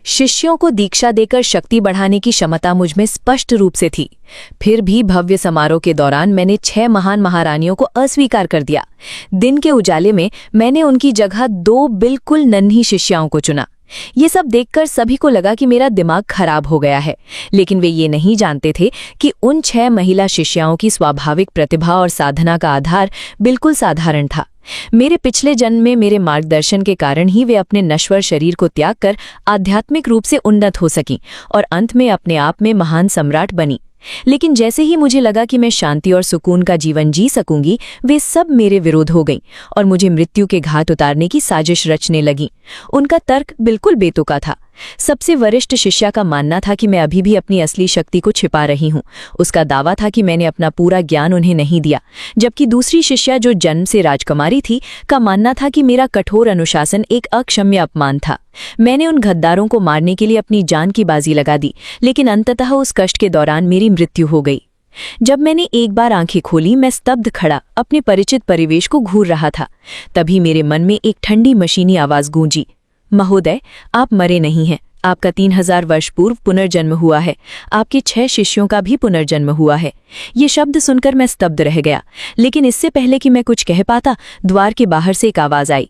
शिष्यों को दीक्षा देकर शक्ति बढ़ाने की क्षमता मुझमें स्पष्ट रूप से थी। फिर भी भव्य समारोह के दौरान मैंने 6 महान महारानियों को अस्वीकार कर दिया। दिन के उजाले में मैंने उनकी जगह 2 बिल्कुल नन्ही शिष्याओं को चुना। ये सब देखकर सभी को लगा कि मेरा दिमाग खराब हो गया है, लेकिन वे ये नहीं जानते थे कि उन 6 महिला शिष्याओं की स्वाभाविक प्रतिभा और साधना का आधार बिल्कुल साधारण था। मेरे पिछले जन्म में मेरे मार्गदर्शन के कारण ही वे अपने नश्वर शरीर को त्याग कर आध्यात्मिक रूप से उन्नत हो सकीं और अंत में अपने आप में महान सम्राट बनी। लेकिन जैसे ही मुझे लगा कि मैं शांति और सुकून का जीवन जी सकूंगी, वे सब मेरे विरोध हो गईं और मुझे मृत्यु के घाट उतारने की साजिश रचने लगीं। उनका तर्क बिल्कुल बेतुका था। सबसे वरिष्ठ शिष्या का मानना था कि मैं अभी भी अपनी असली शक्ति को छिपा रही हूँ। उसका दावा था कि मैंने अपना पूरा ज्ञान उन्हें नहीं दिया, जबकि दूसरी शिष्या, जो जन्म से राजकुमारी थी, का मानना था कि मेरा कठोर अनुशासन एक अक्षम्य अपमान था। मैंने उन गद्दारों को मारने के लिए अपनी जान की बाजी लगा दी, लेकिन अंततः उस कष्ट के दौरान मेरी मृत्यु हो गई। जब मैंने एक बार आंखें खोली, मैं स्तब्ध खड़ा अपने परिचित परिवेश को घूर रहा था। तभी मेरे मन में एक ठंडी मशीनी आवाज गूंजी, महोदय, आप मरे नहीं हैं। आपका 3000 वर्ष पूर्व पुनर्जन्म हुआ है। आपके 6 शिष्यों का भी पुनर्जन्म हुआ है। ये शब्द सुनकर मैं स्तब्ध रह गया, लेकिन इससे पहले कि मैं कुछ कह पाता, द्वार के बाहर से एक आवाज आई,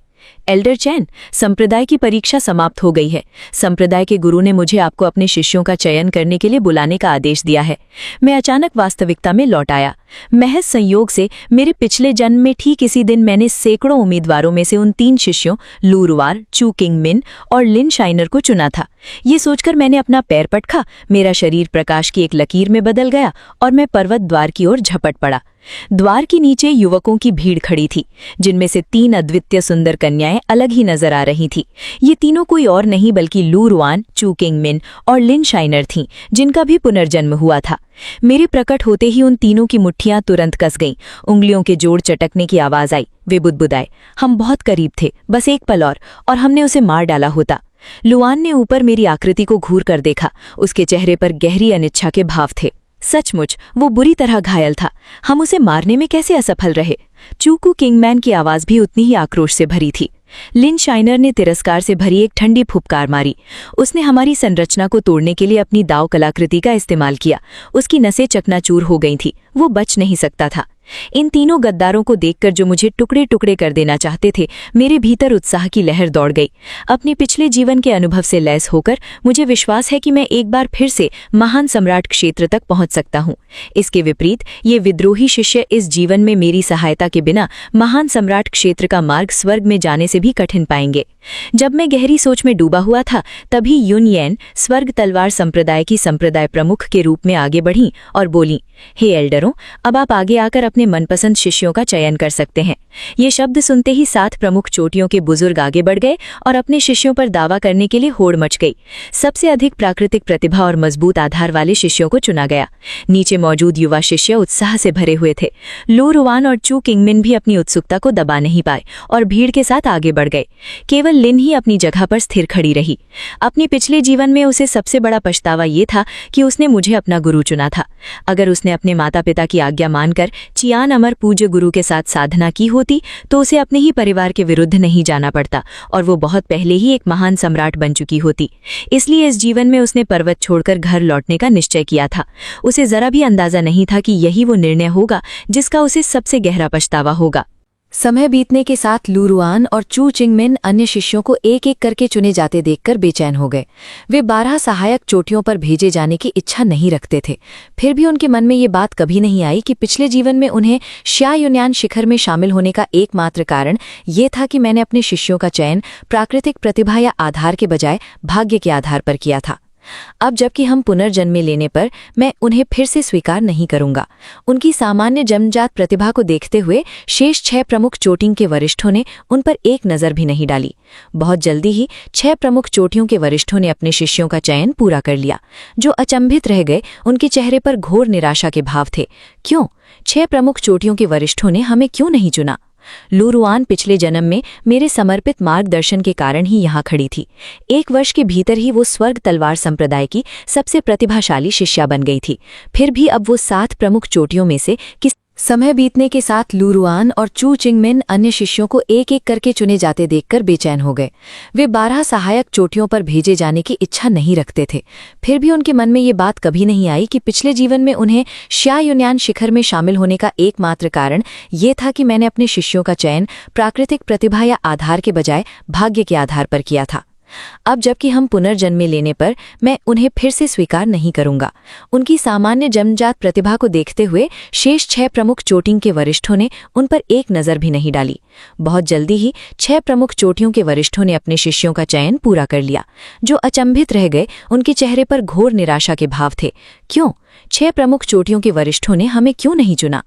एल्डर चैन, संप्रदाय की परीक्षा समाप्त हो गई है। संप्रदाय के गुरु ने मुझे आपको अपने शिष्यों का चयन करने के लिए बुलाने का आदेश दिया है। मैं अचानक वास्तविकता में लौट आया। महज संयोग से मेरे पिछले जन्म में ठीक इसी दिन मैंने सैकड़ों उम्मीदवारों में से उन 3 शिष्यों लू रुआन, चू किंगमिन और लिन शाइनर को चुना था। ये सोचकर मैंने अपना पैर पटका, मेरा शरीर प्रकाश की एक लकीर में बदल गया और मैं पर्वत द्वार की ओर झपट पड़ा। द्वार के नीचे युवकों की भीड़ खड़ी थी, जिनमें से 3 अद्वितीय सुंदर कन्याएं अलग ही नजर आ रही थी। ये तीनों कोई और नहीं बल्कि लू रुआन, चू किंगमिन और लिन शाइनर थीं, जिनका भी पुनर्जन्म हुआ था। मेरे प्रकट होते ही उन तीनों की मुट्ठियां तुरंत कस गईं। उंगलियों के जोड़ चटकने की आवाज आई। वे बुदबुदाए, हम बहुत करीब थे, बस एक पल और हमने उसे मार डाला होता। लुआन ने ऊपर मेरी आकृति को घूर कर देखा। उसके चेहरे पर गहरी अनिच्छा के भाव थे। सचमुच वो बुरी तरह घायल था। हम उसे मारने में कैसे असफल रहे? चूकू किंगमैन की आवाज भी उतनी ही आक्रोश से भरी थी। लिन शाइनर ने तिरस्कार से भरी एक ठंडी फुफकार मारी। उसने हमारी संरचना को तोड़ने के लिए अपनी दाव कलाकृति का इस्तेमाल किया। उसकी नसें चकनाचूर हो गई थीं। वो बच नहीं सकता था। इन तीनों गद्दारों को देखकर, जो मुझे टुकड़े टुकड़े कर देना चाहते थे, मेरे भीतर उत्साह की लहर दौड़ गई। अपने पिछले जीवन के अनुभव से लैस होकर मुझे विश्वास है कि मैं एक बार फिर से महान सम्राट क्षेत्र तक पहुंच सकता हूं। इसके विपरीत ये विद्रोही शिष्य इस जीवन में मेरी सहायता के बिना महान सम्राट क्षेत्र का मार्ग स्वर्ग में जाने से भी कठिन पाएंगे। जब मैं गहरी सोच में डूबा हुआ था, तभी युन येन स्वर्ग तलवार संप्रदाय की संप्रदाय प्रमुख के रूप में आगे बढ़ी और बोली, हे एल्डरों, अब आप आगे आकर अपने मनपसंद शिष्यों का चयन कर सकते हैं। ये शब्द सुनते ही 7 प्रमुख चोटियों के बुजुर्ग आगे बढ़ गए और अपने शिष्यों पर दावा करने के लिए होड़ मच गई। सबसे अधिक प्राकृतिक प्रतिभा और मजबूत आधार वाले शिष्यों को चुना गया। नीचे मौजूद युवा शिष्य उत्साह से भरे हुए थे। लू रुआन और चू किंगमिन भी अपनी उत्सुकता को दबा नहीं पाए और भीड़ के साथ आगे बढ़ गए। केवल लिन ही अपनी जगह पर स्थिर खड़ी रही। अपने पिछले जीवन में उसे सबसे बड़ा पछतावा ये था कि उसने मुझे अपना गुरु चुना था। अगर उसने अपने माता पिता की आज्ञा मानकर चियान अमर पूज्य गुरु के साथ साधना की होती, तो उसे अपने ही परिवार के विरुद्ध नहीं जाना पड़ता और वो बहुत पहले ही एक महान सम्राट बन चुकी होती। इसलिए इस जीवन में उसने पर्वत छोड़कर घर लौटने का निश्चय किया था। उसे जरा भी अंदाजा नहीं था कि यही वो निर्णय होगा जिसका उसे सबसे गहरा पछतावा होगा। समय बीतने के साथ लू रुआन और चू चिंगमिन अन्य शिष्यों को एक एक करके चुने जाते देखकर बेचैन हो गए। वे 12 सहायक चोटियों पर भेजे जाने की इच्छा नहीं रखते थे। फिर भी उनके मन में ये बात कभी नहीं आई कि पिछले जीवन में उन्हें श्या युन्यान शिखर में शामिल होने का एकमात्र कारण ये था कि मैंने अपने शिष्यों का चयन प्राकृतिक प्रतिभा या आधार के बजाय भाग्य के आधार पर किया था। अब जबकि हम पुनर्जन्म लेने पर, मैं उन्हें फिर से स्वीकार नहीं करूंगा। उनकी सामान्य जन्मजात प्रतिभा को देखते हुए शेष 6 प्रमुख चोटियों के वरिष्ठों ने उन पर एक नज़र भी नहीं डाली। बहुत जल्दी ही 6 प्रमुख चोटियों के वरिष्ठों ने अपने शिष्यों का चयन पूरा कर लिया। जो अचंभित रह गए, उनके चेहरे पर घोर निराशा के भाव थे। क्यों? 6 प्रमुख चोटियों के वरिष्ठों ने हमें क्यों नहीं चुना? लू रुआन पिछले जन्म में मेरे समर्पित मार्गदर्शन के कारण ही यहाँ खड़ी थी। 1 वर्ष के भीतर ही वो स्वर्ग तलवार संप्रदाय की सबसे प्रतिभाशाली शिष्या बन गई थी। फिर भी अब वो 7 प्रमुख चोटियों में से समय बीतने के साथ लूरुआन और चू चिंगमिन अन्य शिष्यों को एक एक करके चुने जाते देखकर बेचैन हो गए। वे 12 सहायक चोटियों पर भेजे जाने की इच्छा नहीं रखते थे। फिर भी उनके मन में ये बात कभी नहीं आई कि पिछले जीवन में उन्हें श्या युन्यान शिखर में शामिल होने का एकमात्र कारण ये था कि मैंने अपने शिष्यों का चयन प्राकृतिक प्रतिभा या आधार के बजाय भाग्य के आधार पर किया था। अब जबकि हम पुनर्जन्म लेने पर मैं उन्हें फिर से स्वीकार नहीं करूंगा। उनकी सामान्य जन्मजात प्रतिभा को देखते हुए शेष 6 प्रमुख चोटियों के वरिष्ठों ने उन पर एक नज़र भी नहीं डाली। बहुत जल्दी ही 6 प्रमुख चोटियों के वरिष्ठों ने अपने शिष्यों का चयन पूरा कर लिया। जो अचंभित रह गए, उनके चेहरे पर घोर निराशा के भाव थे। क्यों 6 प्रमुख चोटियों के वरिष्ठों ने हमें क्यों नहीं चुना?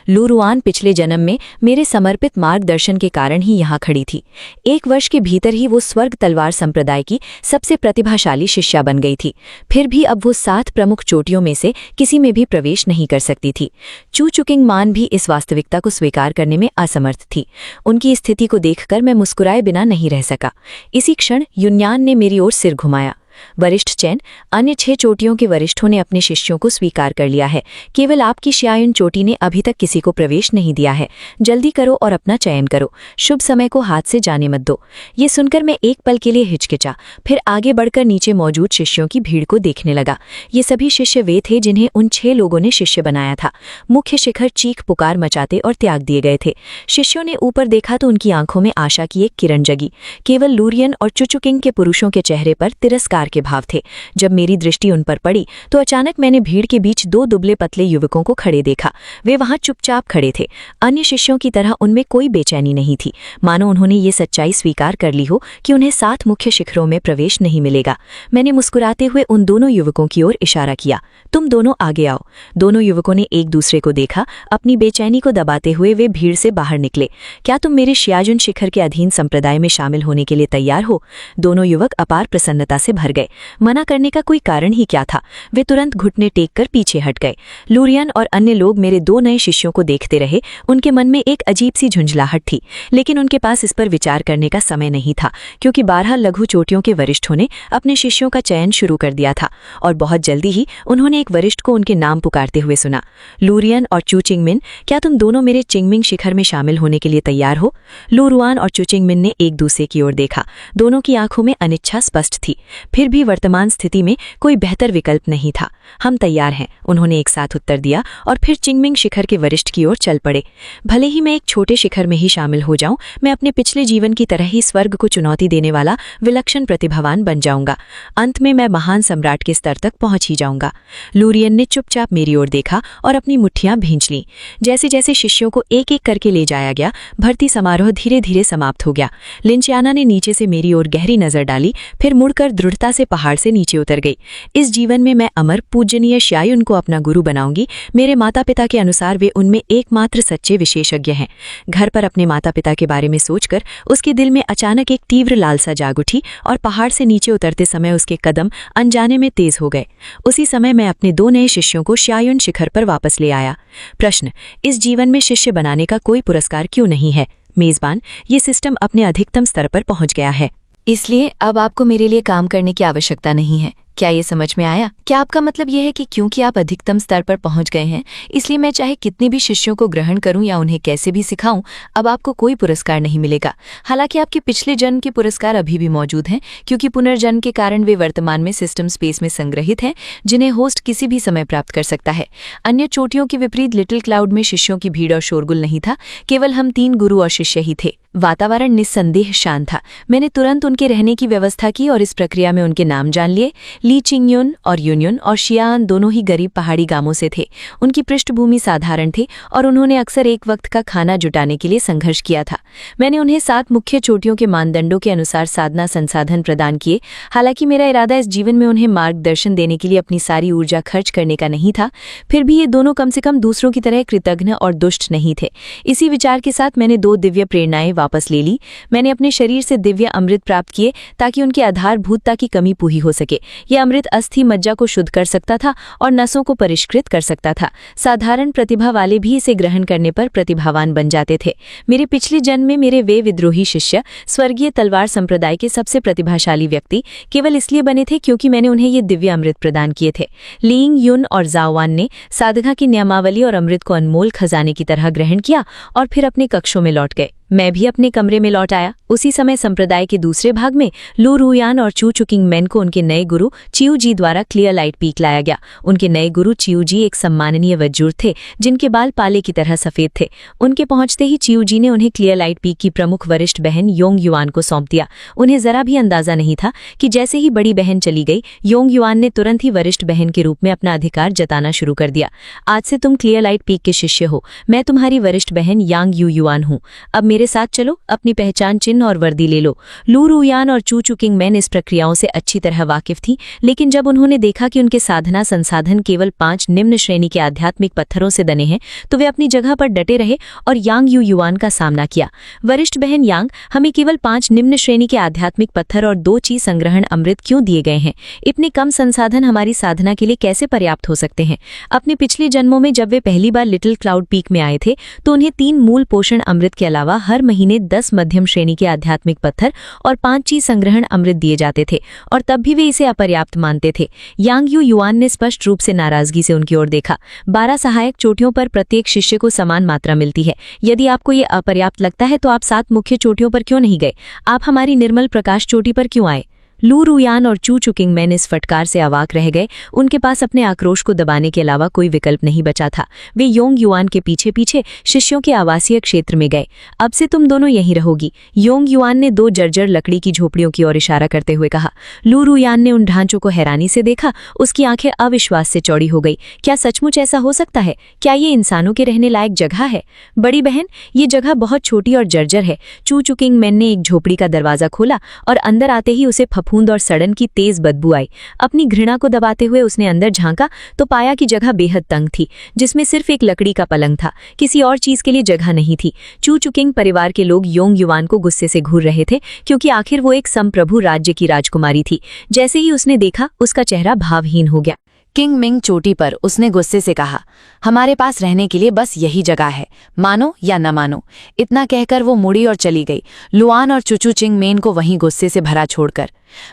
लूरुआन पिछले जन्म में मेरे समर्पित मार्गदर्शन के कारण ही यहाँ खड़ी थी। 1 वर्ष के भीतर ही वो स्वर्ग तलवार संप्रदाय की सबसे प्रतिभाशाली शिष्या बन गई थी। फिर भी अब वो 7 प्रमुख चोटियों में से किसी में भी प्रवेश नहीं कर सकती थी। चू चुकिंग मान भी इस वास्तविकता को स्वीकार करने में असमर्थ थी। उनकी स्थिति को देखकर मैं मुस्कुराए बिना नहीं रह सका। इसी क्षण युन्यान ने मेरी ओर सिर घुमाया। वरिष्ठ चैन, अन्य 6 चोटियों के वरिष्ठों ने अपने शिष्यों को स्वीकार कर लिया है। केवल आपकी श्यायुन चोटी ने अभी तक किसी को प्रवेश नहीं दिया है। जल्दी करो और अपना चयन करो। शुभ समय को हाथ से जाने मत दो। ये सुनकर मैं एक पल के लिए हिचकिचा, फिर आगे बढ़कर नीचे मौजूद शिष्यों की भीड़ को देखने लगा। ये सभी शिष्य वे थे जिन्हें उन 6 लोगों ने शिष्य बनाया था। मुख्य शिखर चीख पुकार मचाते और त्याग दिए गए थे। शिष्यों ने ऊपर देखा तो उनकी आंखों में आशा की एक किरण जगी। केवल लूरियन और चुचुकिंग के पुरुषों के चेहरे पर तिरस्कार के भाव थे। जब मेरी दृष्टि उन पर पड़ी तो अचानक मैंने भीड़ के बीच 2 दुबले पतले युवकों को खड़े देखा। वे वहां चुपचाप खड़े थे। अन्य शिष्यों की तरह उनमें कोई बेचैनी नहीं थी, मानो उन्होंने ये सच्चाई स्वीकार कर ली हो कि उन्हें 7 मुख्य शिखरों में प्रवेश नहीं मिलेगा। मैंने मुस्कुराते हुए उन दोनों युवकों की ओर इशारा किया, तुम दोनों आगे आओ। दोनों युवकों ने एक दूसरे को देखा। अपनी बेचैनी को दबाते हुए वे भीड़ से बाहर निकले। क्या तुम मेरे श्याजुन शिखर के अधीन संप्रदाय में शामिल होने के लिए तैयार हो? दोनों युवक अपार प्रसन्नता से भर गए। मना करने का कोई कारण ही क्या था? वे तुरंत घुटने टेक कर पीछे हट गए। लूरियन और अन्य लोग मेरे 2 नए शिष्यों को देखते रहे। उनके मन में एक अजीब सी झुंझलाहट थी, लेकिन उनके पास इस पर विचार करने का समय नहीं था, क्योंकि 12 लघु चोटियों के वरिष्ठों ने अपने शिष्यों का चयन शुरू कर दिया था। और बहुत जल्दी ही उन्होंने एक वरिष्ठ को उनके नाम पुकारते हुए सुना, लूरियन और चू चिंगमिन, क्या तुम दोनों मेरे चिंगमिंग शिखर में शामिल होने के लिए तैयार हो? लूरुआन और चू चिंगमिन ने एक दूसरे की ओर देखा। दोनों की आंखों में अनिच्छा स्पष्ट थी। फिर भी वर्तमान स्थिति में कोई बेहतर विकल्प नहीं था। हम तैयार हैं, उन्होंने एक साथ उत्तर दिया और फिर चिंगमिंग शिखर के वरिष्ठ की ओर चल पड़े। भले ही मैं एक छोटे शिखर में ही शामिल हो जाऊं, मैं अपने पिछले जीवन की तरह ही स्वर्ग को चुनौती देने वाला विलक्षण प्रतिभावान बन जाऊंगा। अंत में मैं महान सम्राट के स्तर तक पहुंच ही जाऊंगा। लूरियन ने चुपचाप मेरी ओर देखा और अपनी मुट्ठियां भींच लीं। जैसे जैसे शिष्यों को एक एक करके ले जाया गया, भर्ती समारोह धीरे धीरे समाप्त हो गया। लिंचियाना ने नीचे से मेरी ओर गहरी नजर डाली, फिर मुड़कर दृढ़ता से पहाड़ से नीचे उतर गई। इस जीवन में मैं अमर पूजनीय श्यायुन को अपना गुरु बनाऊंगी। मेरे माता पिता के अनुसार वे उनमें एकमात्र सच्चे विशेषज्ञ हैं। घर पर अपने माता पिता के बारे में सोचकर उसके दिल में अचानक एक तीव्र लालसा जाग उठी और पहाड़ से नीचे उतरते समय उसके कदम अनजाने में तेज हो गए। उसी समय मैं अपने 2 नए शिष्यों को श्यायुन शिखर पर वापस ले आया। प्रश्न, इस जीवन में शिष्य बनाने का कोई पुरस्कार क्यों नहीं है? मेजबान, ये सिस्टम अपने अधिकतम स्तर पर पहुंच गया है, इसलिए अब आपको मेरे लिए काम करने की आवश्यकता नहीं है। क्या ये समझ में आया? क्या आपका मतलब यह है कि क्योंकि आप अधिकतम स्तर पर पहुंच गए हैं, इसलिए मैं चाहे कितने भी शिष्यों को ग्रहण करूं या उन्हें कैसे भी सिखाऊं, अब आपको कोई पुरस्कार नहीं मिलेगा? हालांकि आपके पिछले जन्म के पुरस्कार अभी भी मौजूद हैं, क्योंकि पुनर्जन्म के कारण वे वर्तमान में सिस्टम स्पेस में संग्रहित हैं, जिन्हें होस्ट किसी भी समय प्राप्त कर सकता है। अन्य चोटियों के विपरीत लिटिल क्लाउड में शिष्यों की भीड़ और शोरगुल नहीं था। केवल हम 3 गुरु और शिष्य ही थे। वातावरण निस्संदेह शांत था। मैंने तुरंत उनके रहने की व्यवस्था की और इस प्रक्रिया में उनके नाम जान लिए। ली चिंगयुन और युनयुन और शियान दोनों ही गरीब पहाड़ी गांवों से थे। उनकी पृष्ठभूमि साधारण थी और उन्होंने अक्सर एक वक्त का खाना जुटाने के लिए संघर्ष किया था। मैंने उन्हें 7 मुख्य चोटियों के मानदंडों के अनुसार साधना संसाधन प्रदान किए। हालांकि मेरा इरादा इस जीवन में उन्हें मार्गदर्शन देने के लिए अपनी सारी ऊर्जा खर्च करने का नहीं था, फिर भी ये दोनों कम से कम दूसरों की तरह कृतज्ञ और दुष्ट नहीं थे। इसी विचार के साथ मैंने 2 दिव्य प्रेरणाएं वापस ले ली। मैंने अपने शरीर से दिव्य अमृत प्राप्त किए ताकि उनकी आधारभूतता की कमी पूरी हो सके। यह अमृत अस्थि मज्जा को शुद्ध कर सकता था और नसों को परिष्कृत कर सकता था। साधारण प्रतिभा वाले भी इसे ग्रहण करने पर प्रतिभावान बन जाते थे। मेरे पिछले जन्म में मेरे वे विद्रोही शिष्य स्वर्गीय तलवार संप्रदाय के सबसे प्रतिभाशाली व्यक्ति केवल इसलिए बने थे क्योंकि मैंने उन्हें ये दिव्य अमृत प्रदान किए थे। लीइंग युन और जाओवान ने साधना की नियमावली और अमृत को अनमोल खजाने की तरह ग्रहण किया और फिर अपने कक्षों में लौट गए। मैं भी अपने कमरे में लौट आया। उसी समय संप्रदाय के दूसरे भाग में लू रुयान और चू चुकिंग मैन को उनके नए गुरु चिऊ जी द्वारा क्लियर लाइट पीक लाया गया। उनके नए गुरु चिऊ जी एक सम्माननीय वज्जूर थे जिनके बाल पाले की तरह सफेद थे। उनके पहुंचते ही चिऊ जी ने उन्हें क्लियर लाइट पीक की प्रमुख वरिष्ठ बहन योंग युआन को सौंप दिया। उन्हें जरा भी अंदाजा नहीं था कि जैसे ही बड़ी बहन चली गई, योंग युआन ने तुरंत ही वरिष्ठ बहन के रूप में अपना अधिकार जताना शुरू कर दिया। आज से तुम क्लियर लाइट पीक के शिष्य हो। मैं तुम्हारी वरिष्ठ बहन यांग यू युआन हूँ। अब मेरे साथ चलो, अपनी पहचान चिन्ह और वर्दी ले लो। लू रुयान और चू चुकिंग मैन इस प्रक्रियाओं से अच्छी तरह वाकिफ थी, लेकिन जब उन्होंने देखा कि उनके साधना संसाधन केवल 5 निम्न श्रेणी के आध्यात्मिक पत्थरों से बने हैं, तो वे अपनी जगह पर डटे रहे और यांग यू युआन का सामना किया। वरिष्ठ बहन यांग, हमें केवल 5 निम्न श्रेणी के आध्यात्मिक पत्थर और 2 चीज संग्रहण अमृत क्यों दिए गए हैं? इतने कम संसाधन हमारी साधना के लिए कैसे पर्याप्त हो सकते हैं? अपने पिछले जन्मों में जब वे पहली बार लिटिल क्लाउड पीक में आए थे तो उन्हें 3 मूल पोषण अमृत के अलावा हर महीने 10 मध्यम श्रेणी के आध्यात्मिक पत्थर और 5 चीज संग्रहण अमृत दिए जाते थे, और तब भी वे इसे अपर्याप्त मानते थे। यांग यू युआन ने स्पष्ट रूप से नाराजगी से उनकी ओर देखा। 12 सहायक चोटियों पर प्रत्येक शिष्य को समान मात्रा मिलती है। यदि आपको ये अपर्याप्त लगता है तो आप 7 मुख्य चोटियों पर क्यों नहीं गए? आप हमारी निर्मल प्रकाश चोटी पर क्यों आए? लू रुयान और चू चुकिंग मैन इस फटकार से अवाक रह गए। उनके पास अपने आक्रोश को दबाने के अलावा कोई विकल्प नहीं बचा था। वे योंग युआन के पीछे पीछे शिष्यों के आवासीय क्षेत्र में गए। अब से तुम दोनों यहीं रहोगी, योंग युआन ने 2 जर्जर लकड़ी की झोपड़ियों की ओर इशारा करते हुए कहा। लू रुयान ने उन ढांचों को हैरानी से देखा। उसकी आंखें अविश्वास से चौड़ी हो गई। क्या सचमुच ऐसा हो सकता है? क्या ये इंसानों के रहने लायक जगह है? बड़ी बहन, ये जगह बहुत छोटी और जर्जर है। चू चुकिंग मैन ने एक झोपड़ी का दरवाजा खोला और अंदर आते ही उसे फफूंद और सड़न की तेज बदबू आई। अपनी घृणा को दबाते हुए उसने अंदर झांका तो पाया कि जगह बेहद तंग थी, जिसमें सिर्फ एक लकड़ी का पलंग था। किसी और चीज के लिए जगह नहीं थी। चू चुकिंग परिवार के लोग योंग युआन को गुस्से से घूर रहे थे, क्योंकि आखिर वो एक संप्रभु राज्य की राजकुमारी थी। जैसे ही उसने देखा, उसका चेहरा भावहीन हो गया। किंग मिंग चोटी पर उसने गुस्से से कहा, हमारे पास रहने के लिए बस यही जगह है, मानो या न मानो। इतना कहकर वो मुड़ी और चली गई, लुआन और चुचू चिंग मेन को वहीं गुस्से से भरा छोड़कर।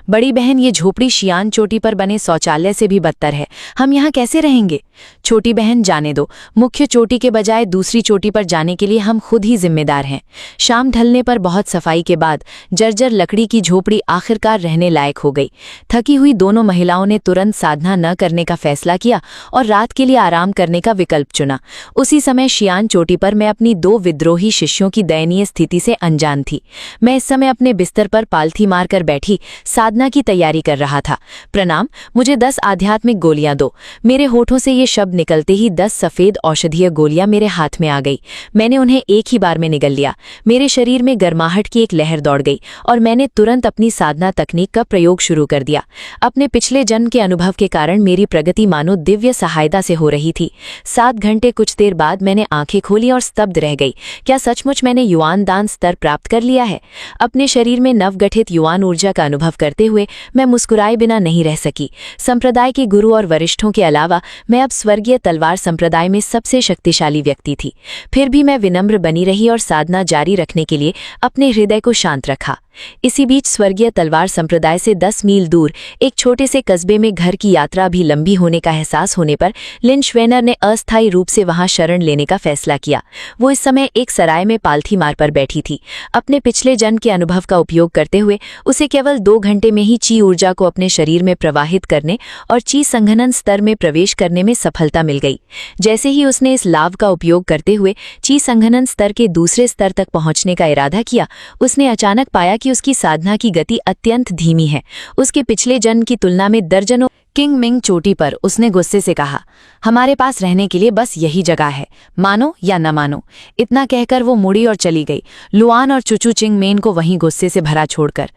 बड़ी बहन, ये झोपड़ी शियान चोटी पर बने शौचालय से भी बदतर है। हम यहाँ कैसे रहेंगे? छोटी बहन, जाने दो। मुख्य चोटी के बजाय दूसरी चोटी पर जाने के लिए हम खुद ही जिम्मेदार हैं। शाम ढलने पर बहुत सफाई के बाद जर्जर लकड़ी की झोपड़ी आखिरकार रहने लायक हो गई। थकी हुई दोनों महिलाओं ने तुरंत साधना न करने का फैसला किया और रात के लिए आराम करने का विकल्प चुना। उसी समय शियान चोटी पर मैं अपनी 2 विद्रोही शिष्यों की दयनीय स्थिति से अनजान थी। मैं इस समय अपने बिस्तर पर पालथी मारकर बैठी साधना की तैयारी कर रहा था। प्रणाम, मुझे 10 आध्यात्मिक गोलियां दो। मेरे होठों से ये शब्द निकलते ही 10 सफेद औषधीय गोलियां मेरे हाथ में आ गई। मैंने उन्हें एक ही बार में निगल लिया। मेरे शरीर में गर्माहट की एक लहर दौड़ गई और मैंने तुरंत अपनी साधना तकनीक का प्रयोग शुरू कर दिया। अपने पिछले जन्म के अनुभव के कारण मेरी प्रगति मानो दिव्य सहायता से हो रही थी। 7 घंटे कुछ देर बाद मैंने आंखें खोली और स्तब्ध रह गई। क्या सचमुच मैंने युआन दान स्तर प्राप्त कर लिया है? अपने शरीर में नवगठित युआन ऊर्जा का अनुभव करते हुए मैं मुस्कुराए बिना नहीं रह सकी। संप्रदाय के गुरु और वरिष्ठों के अलावा मैं अब स्वर्गीय तलवार संप्रदाय में सबसे शक्तिशाली व्यक्ति थी। फिर भी मैं विनम्र बनी रही और साधना जारी रखने के लिए अपने हृदय को शांत रखा। इसी बीच स्वर्गीय तलवार संप्रदाय से 10 मील दूर एक छोटे से कस्बे में घर की यात्रा भी लंबी होने का एहसास होने पर लिन श्वेनर ने अस्थायी रूप से वहां शरण लेने का फैसला किया। वो इस समय एक सराय में पालथी मार पर बैठी थी। अपने पिछले जन्म के अनुभव का उपयोग करते हुए उसे केवल 2 घंटे में ही ची ऊर्जा को अपने शरीर में प्रवाहित करने और ची संघनन स्तर में प्रवेश करने में सफलता मिल गई। जैसे ही उसने इस लाभ का उपयोग करते हुए ची संघनन स्तर के दूसरे स्तर तक पहुंचने का इरादा किया, उसने अचानक पाया कि उसकी साधना की गति अत्यंत धीमी है। उसके पिछले जन्म की तुलना में दर्जनों किंग मिंग चोटी पर उसने गुस्से से कहा, हमारे पास रहने के लिए बस यही जगह है, मानो या न मानो। इतना कहकर वो मुड़ी और चली गई, लुआन और चुचू चिंग मेन को वहीं गुस्से से भरा छोड़कर।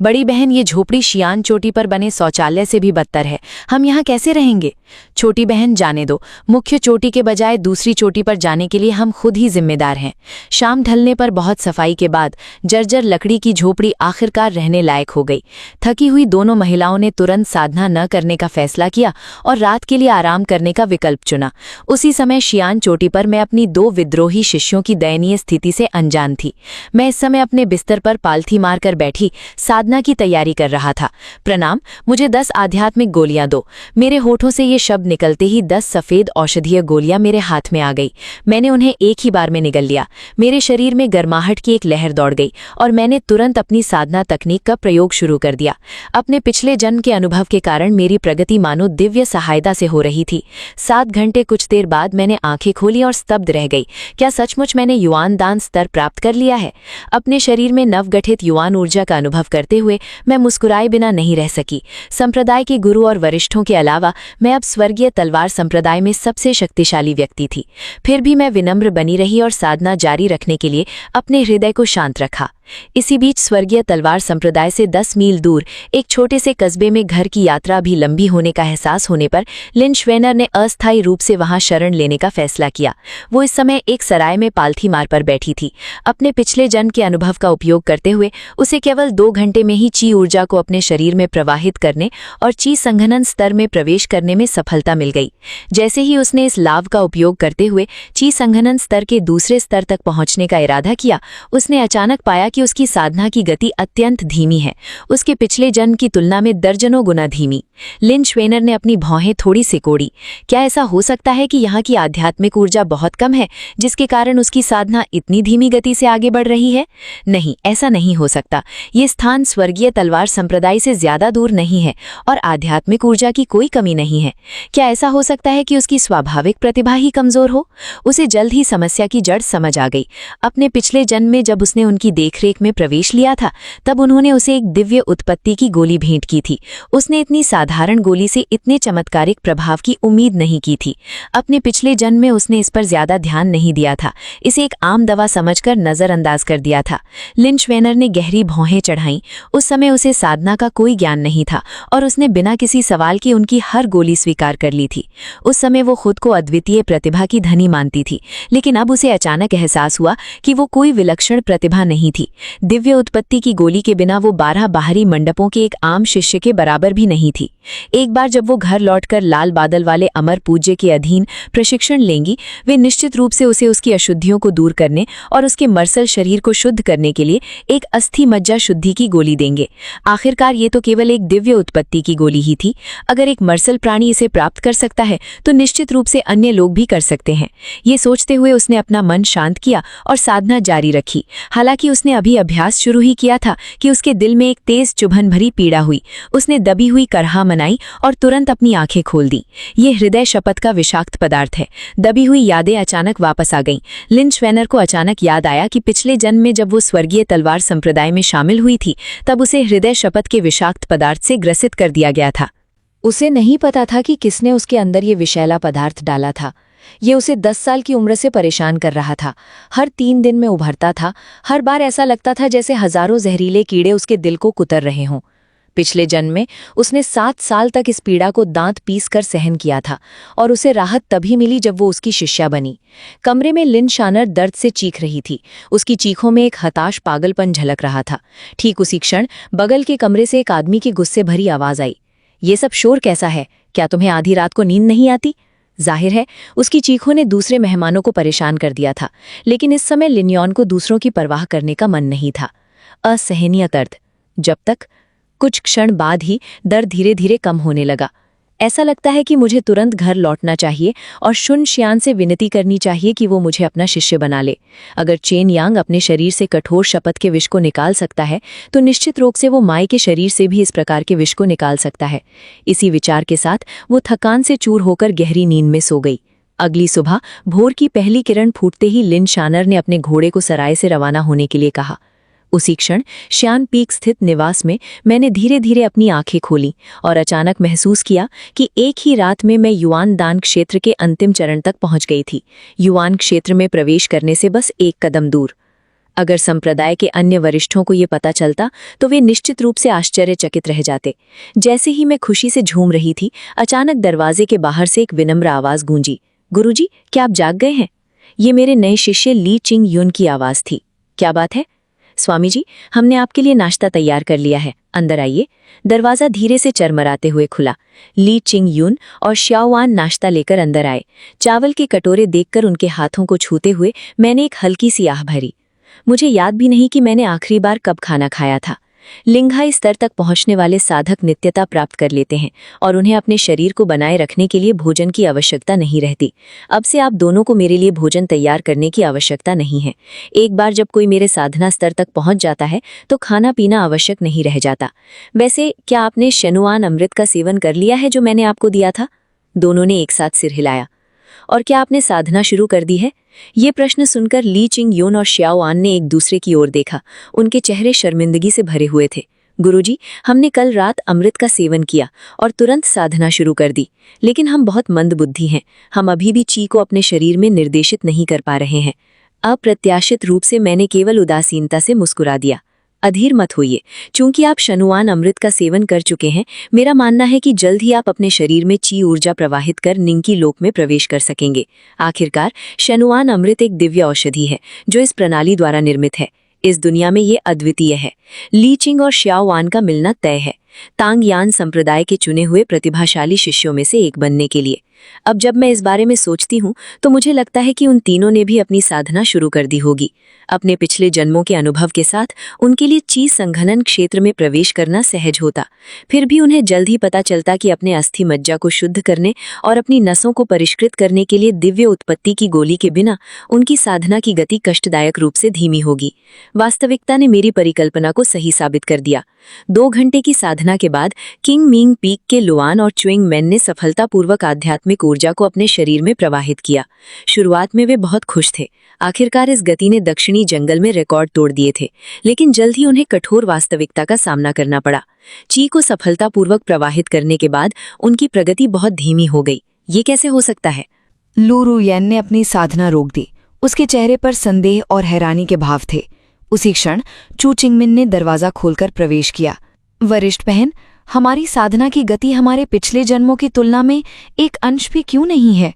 बड़ी बहन, ये झोपड़ी शियान चोटी पर बने शौचालय से भी बदतर है, हम यहाँ कैसे रहेंगे? छोटी बहन, जाने दो, मुख्य चोटी के बजाय दूसरी चोटी पर जाने के लिए हम खुद ही जिम्मेदार हैं। शाम ढलने पर बहुत सफाई के बाद जर्जर लकड़ी की झोपड़ी आखिरकार रहने लायक हो गई। थकी हुई दोनों महिलाओं ने तुरंत साधना न करने का फैसला किया और रात के लिए आराम करने का विकल्प चुना। उसी समय शियान चोटी पर मैं अपनी 2 विद्रोही शिष्यों की दयनीय स्थिति से अनजान थी। मैं इस समय अपने बिस्तर पर पालथी मारकर बैठी साधना की तैयारी कर रहा था। प्रणाम, मुझे 10 आध्यात्मिक गोलियां दो। मेरे होठों से ये शब्द निकलते ही 10 सफेद औषधीय गोलियां मेरे हाथ में आ गई। मैंने उन्हें एक ही बार में निगल लिया। मेरे शरीर में गर्माहट की एक लहर दौड़ गई और मैंने तुरंत अपनी साधना तकनीक का प्रयोग शुरू कर दिया। अपने पिछले जन्म के अनुभव के कारण मेरी प्रगति मानो दिव्य सहायता से हो रही थी। 7 घंटे कुछ देर बाद मैंने आंखें खोली और स्तब्ध रह गई। क्या सचमुच मैंने युआन दान स्तर प्राप्त कर लिया है? अपने शरीर में नवगठित युआन ऊर्जा का अनुभव करते हुए मैं मुस्कुराए बिना नहीं रह सकी। संप्रदाय के गुरु और वरिष्ठों के अलावा मैं अब स्वर्गीय तलवार संप्रदाय में सबसे शक्तिशाली व्यक्ति थी। फिर भी मैं विनम्र बनी रही और साधना जारी रखने के लिए अपने हृदय को शांत रखा। इसी बीच स्वर्गीय तलवार संप्रदाय से 10 मील दूर एक छोटे से कस्बे में घर की यात्रा भी लंबी होने का एहसास होने पर लिन श्वेनर ने अस्थायी रूप से वहां शरण लेने का फैसला किया। वो इस समय एक सराय में पालथी मार पर बैठी थी। अपने पिछले जन्म के अनुभव का उपयोग करते हुए उसे केवल 2 घंटे में ही ची ऊर्जा को अपने शरीर में प्रवाहित करने और ची संघनन स्तर में प्रवेश करने में सफलता मिल गई। जैसे ही उसने इस लाभ का उपयोग करते हुए ची संघनन स्तर के दूसरे स्तर तक पहुंचने का इरादा किया, उसने अचानक पाया कि उसकी साधना की गति अत्यंत धीमी है, उसके पिछले जन्म की तुलना में दर्जनों गुना धीमी। लिन श्वेनर ने अपनी भौहें थोड़ी सिकोड़ी। क्या ऐसा हो सकता है कि यहाँ की आध्यात्मिक ऊर्जा बहुत कम है, जिसके कारण उसकी साधना इतनी धीमी गति से आगे बढ़ रही है? नहीं, ऐसा नहीं हो सकता। ये स्थान स्वर्गीय तलवार संप्रदाय से ज्यादा दूर नहीं है और आध्यात्मिक ऊर्जा की कोई कमी नहीं है। क्या ऐसा हो सकता है कि उसकी स्वाभाविक प्रतिभा ही कमजोर हो? उसे जल्द ही समस्या की जड़ समझ आ गई। अपने पिछले जन्म में जब उसने उनकी देखरेख में प्रवेश लिया था, तब उन्होंने उसे एक दिव्य उत्पत्ति की गोली भेंट की थी। उसने इतनी साधारण गोली से इतने चमत्कारिक प्रभाव की उम्मीद नहीं की थी। अपने पिछले जन्म में उसने इस पर ज्यादा ध्यान नहीं दिया था, इसे एक आम दवा समझकर नजरअंदाज कर दिया था। लिन श्वेनर ने गहरी भौहें चढ़ाईं। उस समय उसे साधना का कोई ज्ञान नहीं था और उसने बिना किसी सवाल के उनकी हर गोली स्वीकार कर ली थी। उस समय वो खुद को अद्वितीय प्रतिभा की धनी मानती थी, लेकिन अब उसे अचानक एहसास हुआ कि वो कोई विलक्षण प्रतिभा नहीं थी। दिव्य उत्पत्ति की गोली के बिना वो 12 बाहरी मंडपों के एक आम शिष्य के बराबर भी नहीं थी। एक बार जब वो घर लौटकर लाल बादल वाले अमर पूज्य के अधीन प्रशिक्षण लेंगी, वे निश्चित रूप से उसे उसकी अशुद्धियों को दूर करने और उसके मर्सल शरीर को शुद्ध करने के लिए एक अस्थि मज्जा शुद्धि की गोली देंगे। आखिरकार ये तो केवल एक दिव्य उत्पत्ति की गोली ही थी। अगर एक मर्सल प्राणी इसे प्राप्त कर सकता है तो निश्चित रूप से अन्य लोग भी कर सकते हैं। ये सोचते हुए उसने अपना मन शांत किया और साधना जारी रखी। हालांकि उसने अभी अभ्यास शुरू ही किया था कि उसके दिल में एक तेज चुभन भरी पीड़ा हुई। उसने दबी हुई करहा मनाई और तुरंत अपनी आंखें खोल दी। ये हृदय शपथ का विषाक्त पदार्थ है। दबी हुई यादें अचानक वापस आ गईं। लिन श्वेनर को अचानक याद आया कि पिछले जन्म में जब वो स्वर्गीय तलवार संप्रदाय में शामिल हुई थी, तब उसे हृदय शपथ के विषाक्त पदार्थ से ग्रसित कर दिया गया था। उसे नहीं पता था कि किसने उसके अंदर ये विषैला पदार्थ डाला था। ये उसे 10 साल की उम्र से परेशान कर रहा था। हर 3 दिन में उभरता था। हर बार ऐसा लगता था जैसे हजारों जहरीले कीड़े उसके दिल को कुतर रहे हों। पिछले जन्म में उसने 7 साल तक इस पीड़ा को दांत पीस कर सहन किया था और उसे राहत तभी मिली जब वो उसकी शिष्या बनी। कमरे में लिन श्वेनर दर्द से चीख रही थी। उसकी चीखों में एक हताश पागलपन झलक रहा था। ठीक उसी क्षण बगल के कमरे से एक आदमी की गुस्से भरी आवाज आई। ये सब शोर कैसा है? क्या तुम्हें आधी रात को नींद नहीं आती? जाहिर है उसकी चीखों ने दूसरे मेहमानों को परेशान कर दिया था, लेकिन इस समय लिन्योन को दूसरों की परवाह करने का मन नहीं था। असहनीय दर्द। जब तक कुछ क्षण बाद ही दर्द धीरे धीरे कम होने लगा। ऐसा लगता है कि मुझे तुरंत घर लौटना चाहिए और शुन शियान से विनती करनी चाहिए कि वो मुझे अपना शिष्य बना ले। अगर चेन यांग अपने शरीर से कठोर शपथ के विष को निकाल सकता है तो निश्चित रूप से वो माई के शरीर से भी इस प्रकार के विष को निकाल सकता है। इसी विचार के साथ वो थकान से चूर होकर गहरी नींद में सो गई। अगली सुबह भोर की पहली किरण फूटते ही लिन श्वेनर ने अपने घोड़े को सराय से रवाना होने के लिए कहा। उसी क्षण श्यान पीक स्थित निवास में मैंने धीरे धीरे अपनी आंखें खोली और अचानक महसूस किया कि एक ही रात में मैं युआन दान क्षेत्र के अंतिम चरण तक पहुंच गई थी। युआन क्षेत्र में प्रवेश करने से बस एक कदम दूर। अगर संप्रदाय के अन्य वरिष्ठों को ये पता चलता तो वे निश्चित रूप से आश्चर्यचकित रह जाते। जैसे ही मैं खुशी से झूम रही थी, अचानक दरवाजे के बाहर से एक विनम्र आवाज गूंजी, गुरुजी, क्या आप जाग गए हैं? ये मेरे नए शिष्य ली चिंग यून की आवाज थी। क्या बात है? स्वामी जी, हमने आपके लिए नाश्ता तैयार कर लिया है, अंदर आइए। दरवाजा धीरे से चरमराते हुए खुला। ली चिंग यून और श्याओवान नाश्ता लेकर अंदर आए। चावल के कटोरे देखकर उनके हाथों को छूते हुए मैंने एक हल्की सी आह भरी। मुझे याद भी नहीं कि मैंने आखिरी बार कब खाना खाया था। लिंगाई स्तर तक पहुंचने वाले साधक नित्यता प्राप्त कर लेते हैं और उन्हें अपने शरीर को बनाए रखने के लिए भोजन की आवश्यकता नहीं रहती। अब से आप दोनों को मेरे लिए भोजन तैयार करने की आवश्यकता नहीं है। एक बार जब कोई मेरे साधना स्तर तक पहुंच जाता है तो खाना पीना आवश्यक नहीं रह जाता। वैसे क्या आपने शेनुआन अमृत का सेवन कर लिया है जो मैंने आपको दिया था? दोनों ने एक साथ सिर हिलाया। और क्या आपने साधना शुरू कर दी है? ये प्रश्न सुनकर ली चिंग यून और श्याओआन ने एक दूसरे की ओर देखा। उनके चेहरे शर्मिंदगी से भरे हुए थे। गुरुजी, हमने कल रात अमृत का सेवन किया और तुरंत साधना शुरू कर दी, लेकिन हम बहुत मंदबुद्धि हैं। हम अभी भी ची को अपने शरीर में निर्देशित नहीं कर पा रहे हैं। अप्रत्याशित रूप से मैंने केवल उदासीनता से मुस्कुरा दिया। अधीर मत होइए, चूंकि आप शनुआन अमृत का सेवन कर चुके हैं, मेरा मानना है कि जल्द ही आप अपने शरीर में ची ऊर्जा प्रवाहित कर निंकी लोक में प्रवेश कर सकेंगे। आखिरकार शनुआन अमृत एक दिव्य औषधि है जो इस प्रणाली द्वारा निर्मित है। इस दुनिया में ये अद्वितीय है। ली चिंग और श्याओवान का मिलना तय है, तांग यान संप्रदाय के चुने हुए प्रतिभाशाली शिष्यों में से एक बनने के लिए। अब जब मैं इस बारे में सोचती हूँ तो मुझे लगता है कि उन तीनों ने भी अपनी साधना शुरू कर दी होगी। अपने पिछले जन्मों के अनुभव के साथ उनके लिए ची संघनन क्षेत्र में प्रवेश करना सहज होता। फिर भी उन्हें जल्द ही पता चलता कि अपने अस्थि मज्जा को शुद्ध करने और अपनी नसों को परिष्कृत करने के लिए दिव्य उत्पत्ति की गोली के बिना उनकी साधना की गति कष्टदायक रूप से धीमी होगी। वास्तविकता ने मेरी परिकल्पना को सही साबित कर दिया। 2 घंटे की साधना के बाद किंग मिंग पीक के लुआन और च्विंग मैन ने सफलतापूर्वक आध्यात्मिक ऊर्जा को अपने शरीर में प्रवाहित किया। शुरुआत में वे बहुत खुश थे। आखिरकार इस गति ने दक्षिणी जंगल में रिकॉर्ड तोड़ दिए थे, लेकिन जल्द ही उन्हें कठोर वास्तविकता का सामना करना पड़ा। ची को सफलतापूर्वक प्रवाहित करने के बाद उनकी प्रगति बहुत धीमी हो गई। ये कैसे हो सकता है? लू रुयन ने अपनी साधना रोक दी। उसके चेहरे पर संदेह और हैरानी के भाव थे। उसी क्षण चू चिंगमिन ने दरवाजा खोलकर प्रवेश किया। वरिष्ठ बहन, हमारी साधना की गति हमारे पिछले जन्मों की तुलना में एक अंश भी क्यों नहीं है?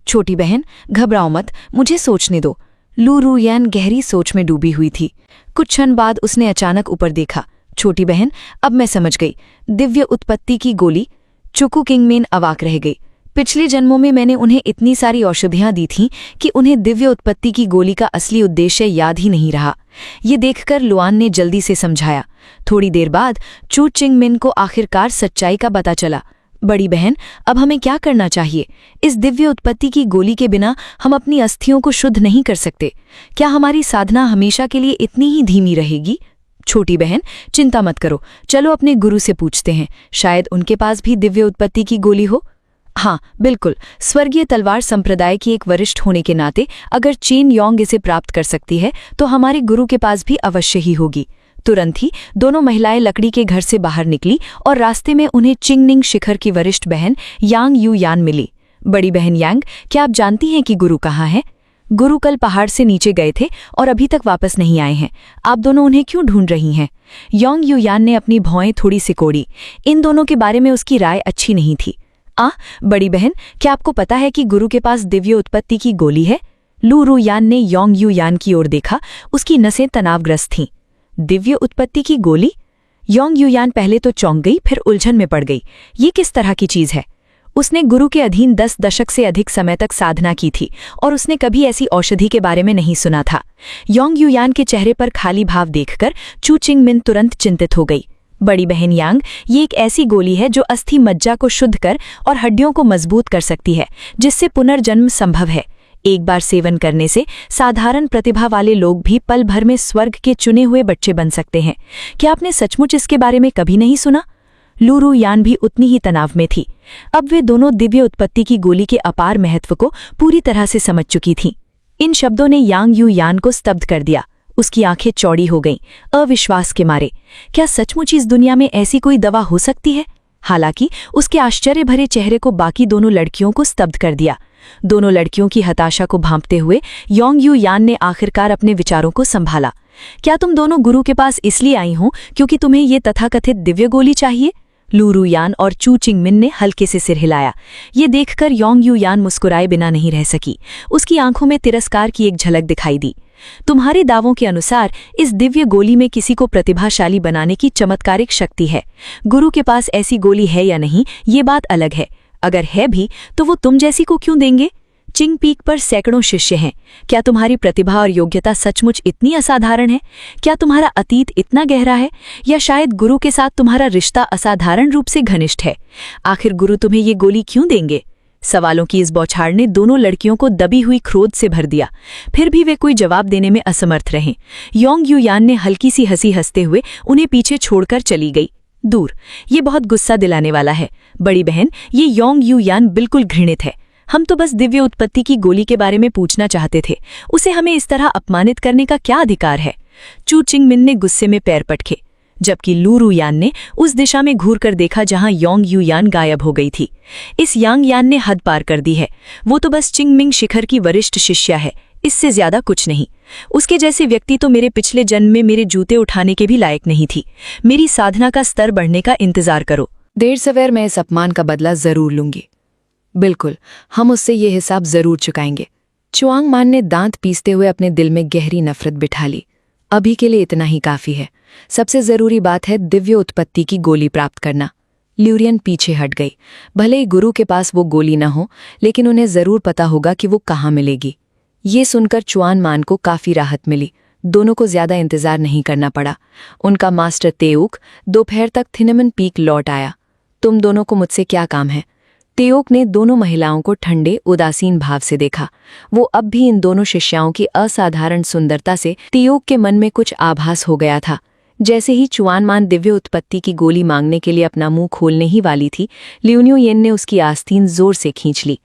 छोटी बहन, घबराओ मत, मुझे सोचने दो। लू रुयन गहरी सोच में डूबी हुई थी। कुछ क्षण बाद उसने अचानक ऊपर देखा। छोटी बहन, अब मैं समझ गई, दिव्य उत्पत्ति की गोली। चुकू किंगमेन अवाक रह गई। पिछले जन्मों में मैंने उन्हें इतनी सारी औषधियां दी थीं कि उन्हें दिव्य उत्पत्ति की गोली का असली उद्देश्य याद ही नहीं रहा। ये देखकर लुआन ने जल्दी से समझाया। थोड़ी देर बाद चू चिंगमिन को आखिरकार सच्चाई का पता चला। बड़ी बहन, अब हमें क्या करना चाहिए? इस दिव्य उत्पत्ति की गोली के बिना हम अपनी अस्थियों को शुद्ध नहीं कर सकते। क्या हमारी साधना हमेशा के लिए इतनी ही धीमी रहेगी? छोटी बहन, चिंता मत करो, चलो अपने गुरु से पूछते हैं, शायद उनके पास भी दिव्य उत्पत्ति की गोली हो। हाँ बिल्कुल, स्वर्गीय तलवार संप्रदाय की एक वरिष्ठ होने के नाते अगर चेन योंग इसे प्राप्त कर सकती है तो हमारे गुरु के पास भी अवश्य ही होगी। तुरंत ही दोनों महिलाएं लकड़ी के घर से बाहर निकली और रास्ते में उन्हें चिंगनिंग शिखर की वरिष्ठ बहन यांग यू यान मिली। बड़ी बहन यांग, क्या आप जानती हैं कि गुरु कहाँ है? गुरु कल पहाड़ से नीचे गए थे और अभी तक वापस नहीं आए हैं। आप दोनों उन्हें क्यों ढूंढ रही हैं? योंग यू यान ने अपनी भौएं थोड़ी सिकोड़ी। इन दोनों के बारे में उसकी राय अच्छी नहीं थी। बड़ी बहन, क्या आपको पता है कि गुरु के पास दिव्य उत्पत्ति की गोली है? लू रुयान ने योंग यू यान की ओर देखा। उसकी नसें तनावग्रस्त थीं। दिव्य उत्पत्ति की गोली? योंग यू यान पहले तो चौंक गई, फिर उलझन में पड़ गई। ये किस तरह की चीज है? उसने गुरु के अधीन 10 दशक से अधिक समय तक साधना की थी और उसने कभी ऐसी औषधि के बारे में नहीं सुना था। योंग यू यान के चेहरे पर खाली भाव देखकर चू चिंगमिन तुरंत चिंतित हो गई। बड़ी बहन यांग, ये एक ऐसी गोली है जो अस्थि मज्जा को शुद्ध कर और हड्डियों को मजबूत कर सकती है, जिससे पुनर्जन्म संभव है। एक बार सेवन करने से साधारण प्रतिभा वाले लोग भी पल भर में स्वर्ग के चुने हुए बच्चे बन सकते हैं। क्या आपने सचमुच इसके बारे में कभी नहीं सुना? लू रुयान भी उतनी ही तनाव में थी। अब वे दोनों दिव्य उत्पत्ति की गोली के अपार महत्व को पूरी तरह से समझ चुकी थीं। इन शब्दों ने यांग यू यान को स्तब्ध कर दिया। उसकी आंखें चौड़ी हो गईं, अविश्वास के मारे। क्या सचमुच इस दुनिया में ऐसी कोई दवा हो सकती है? हालांकि उसके आश्चर्य भरे चेहरे को बाकी दोनों लड़कियों को स्तब्ध कर दिया। दोनों लड़कियों की हताशा को भांपते हुए योंग यू यान ने आखिरकार अपने विचारों को संभाला। क्या तुम दोनों गुरु के पास इसलिए आई हो क्योंकि तुम्हें ये तथाकथित दिव्य गोली चाहिए? लू रुयान और चू चिंगमिन ने हल्के से सिर हिलाया। ये देखकर योंग यू यान मुस्कुराए बिना नहीं रह सकी। उसकी आंखों में तिरस्कार की एक झलक दिखाई दी। तुम्हारे दावों के अनुसार इस दिव्य गोली में किसी को प्रतिभाशाली बनाने की चमत्कारिक शक्ति है। गुरु के पास ऐसी गोली है या नहीं, ये बात अलग है। अगर है भी तो वो तुम जैसी को क्यों देंगे? चिंग पीक पर सैकड़ों शिष्य हैं। क्या तुम्हारी प्रतिभा और योग्यता सचमुच इतनी असाधारण है? क्या तुम्हारा अतीत इतना गहरा है, या शायद गुरु के साथ तुम्हारा रिश्ता असाधारण रूप से घनिष्ठ है? आखिर गुरु तुम्हें ये गोली क्यों देंगे? सवालों की इस बौछार ने दोनों लड़कियों को दबी हुई क्रोध से भर दिया। फिर भी वे कोई जवाब देने में असमर्थ रहे। योंग यू यान ने हल्की सी हंसी हंसते हुए उन्हें पीछे छोड़कर चली गई, दूर। ये बहुत गुस्सा दिलाने वाला है। बड़ी बहन, ये योंग यू यान बिल्कुल घृणित है। हम तो बस दिव्य उत्पत्ति की गोली के बारे में पूछना चाहते थे। उसे हमें इस तरह अपमानित करने का क्या अधिकार है? चू चिंगमिन ने गुस्से में पैर पटके, जबकि लू रुयान ने उस दिशा में घूर कर देखा जहां योंग यू यान गायब हो गई थी। इस यांग यान ने हद पार कर दी है। वो तो बस चिंगमिंग शिखर की वरिष्ठ शिष्या है, इससे ज्यादा कुछ नहीं। उसके जैसे व्यक्ति तो मेरे पिछले जन्म में मेरे जूते उठाने के भी लायक नहीं थी। मेरी साधना का स्तर बढ़ने का इंतजार करो। देर सवेर मैं इस अपमान का बदला जरूर लूंगी। बिल्कुल, हम उससे ये हिसाब जरूर चुकाएंगे। चुआंग मान ने दांत पीसते हुए अपने दिल में गहरी नफरत बिठा ली। अभी के लिए इतना ही काफी है। सबसे जरूरी बात है दिव्य उत्पत्ति की गोली प्राप्त करना। ल्यूरियन पीछे हट गई। भले ही गुरु के पास वो गोली न हो, लेकिन उन्हें जरूर पता होगा कि वो कहाँ मिलेगी। ये सुनकर चुआन मान को काफी राहत मिली। दोनों को ज्यादा इंतजार नहीं करना पड़ा। उनका मास्टर तेऊक दोपहर तक थिनमन पीक लौट आया। तुम दोनों को मुझसे क्या काम है? तेओक ने दोनों महिलाओं को ठंडे उदासीन भाव से देखा। वो अब भी इन दोनों शिष्याओं की असाधारण सुंदरता से तेओक के मन में कुछ आभास हो गया था। जैसे ही चुआनमान दिव्य उत्पत्ति की गोली मांगने के लिए अपना मुंह खोलने ही वाली थी, ल्यून्यू येन ने उसकी आस्तीन जोर से खींच ली।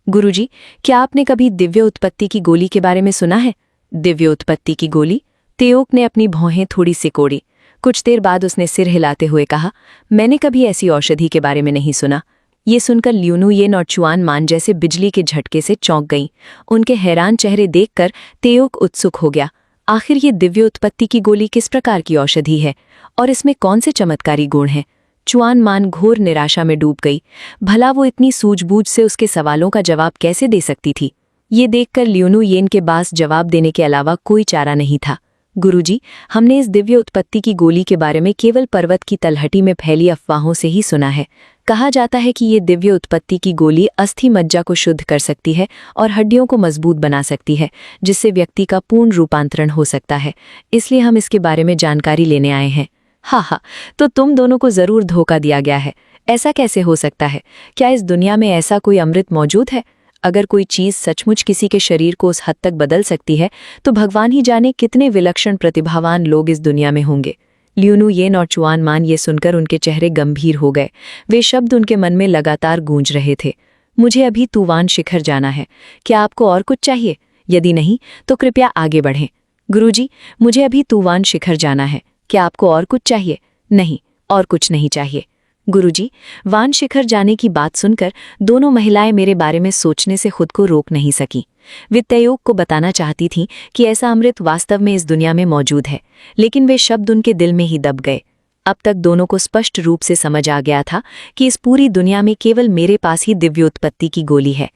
गुरुजी, क्या आपने कभी दिव्य उत्पत्ति की गोली के बारे में सुना है? दिव्य उत्पत्ति की गोली? तेओक ने अपनी भौहें थोड़ी सिकोड़ी। कुछ देर बाद उसने सिर हिलाते हुए कहा, मैंने कभी ऐसी औषधि के बारे में नहीं सुना। ये सुनकर ल्यून्यू येन और चुआन मान जैसे बिजली के झटके से चौंक गईं। उनके हैरान चेहरे देखकर तेओक उत्सुक हो गया। आखिर ये दिव्य उत्पत्ति की गोली किस प्रकार की औषधि है और इसमें कौन से चमत्कारी गुण हैं? चुआन मान घोर निराशा में डूब गई। भला वो इतनी सूझबूझ से उसके सवालों का जवाब कैसे दे सकती थी? ये देखकर ल्यून्यू येन के पास जवाब देने के अलावा कोई चारा नहीं था। गुरुजी, हमने इस दिव्य उत्पत्ति की गोली के बारे में केवल पर्वत की तलहटी में फैली अफवाहों से ही सुना है। कहा जाता है कि ये दिव्य उत्पत्ति की गोली अस्थि मज्जा को शुद्ध कर सकती है और हड्डियों को मजबूत बना सकती है, जिससे व्यक्ति का पूर्ण रूपांतरण हो सकता है। इसलिए हम इसके बारे में जानकारी लेने आए हैं। हा, तो तुम दोनों को जरूर धोखा दिया गया है। ऐसा कैसे हो सकता है? क्या इस दुनिया में ऐसा कोई अमृत मौजूद है? अगर कोई चीज सचमुच किसी के शरीर को उस हद तक बदल सकती है, तो भगवान ही जाने कितने विलक्षण प्रतिभावान लोग इस दुनिया में होंगे। ल्यून्यू येन और चुआन मान ये सुनकर उनके चेहरे गंभीर हो गए। वे शब्द उनके मन में लगातार गूंज रहे थे। मुझे अभी तूवान शिखर जाना है। क्या आपको और कुछ चाहिए? यदि नहीं तो कृपया आगे बढ़ें। गुरुजी, मुझे अभी तूवान शिखर जाना है। क्या आपको और कुछ चाहिए? नहीं, और कुछ नहीं चाहिए। गुरुजी, वान शिखर जाने की बात सुनकर दोनों महिलाएं मेरे बारे में सोचने से खुद को रोक नहीं सकी। वे तेओक को बताना चाहती थीं कि ऐसा अमृत वास्तव में इस दुनिया में मौजूद है, लेकिन वे शब्द उनके दिल में ही दब गए। अब तक दोनों को स्पष्ट रूप से समझ आ गया था कि इस पूरी दुनिया में केवल मेरे पास ही दिव्य उत्पत्ति की गोली है।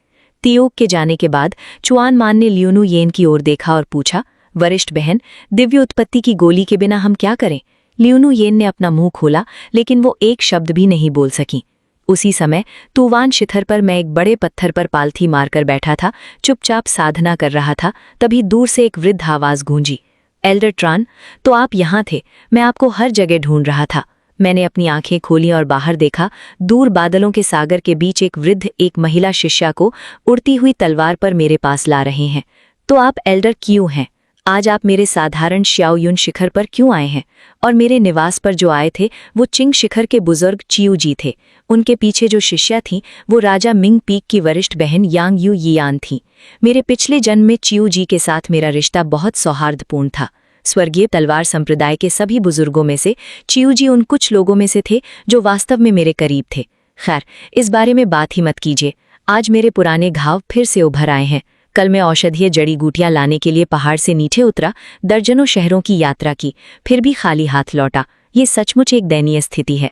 तेओक के जाने के बाद चुआन मान ने ल्यून्यू येन की ओर देखा और पूछा, वरिष्ठ बहन, दिव्य उत्पत्ति की गोली के बिना हम क्या करें? ल्यून्यू येन ने अपना मुंह खोला, लेकिन वो एक शब्द भी नहीं बोल सकी। उसी समय तूवान शिखर पर मैं एक बड़े पत्थर पर पालथी मारकर बैठा था, चुपचाप साधना कर रहा था। तभी दूर से एक वृद्ध आवाज गूंजी, एल्डर ट्रान, तो आप यहाँ थे? मैं आपको हर जगह ढूंढ रहा था। मैंने अपनी आंखें खोली और बाहर देखा। दूर बादलों के सागर के बीच एक वृद्ध एक महिला शिष्या को उड़ती हुई तलवार पर मेरे पास ला रहे हैं। तो आप एल्डर क्यों हैं? आज आप मेरे साधारण श्याओयुन शिखर पर क्यों आए हैं? और मेरे निवास पर जो आए थे वो चिंग शिखर के बुजुर्ग चियू जी थे। उनके पीछे जो शिष्या थी वो राजा मिंग पीक की वरिष्ठ बहन यांग यू यियान थी। मेरे पिछले जन्म में चियू जी के साथ मेरा रिश्ता बहुत सौहार्दपूर्ण था। स्वर्गीय तलवार संप्रदाय के सभी बुजुर्गों में से चियूजी उन कुछ लोगों में से थे जो वास्तव में मेरे करीब थे। खैर, इस बारे में बात ही मत कीजिए। आज मेरे पुराने घाव फिर से उभर आए हैं। कल मैं औषधीय जड़ी बूटियां लाने के लिए पहाड़ से नीचे उतरा, दर्जनों शहरों की यात्रा की, फिर भी खाली हाथ लौटा। ये सचमुच एक दयनीय स्थिति है।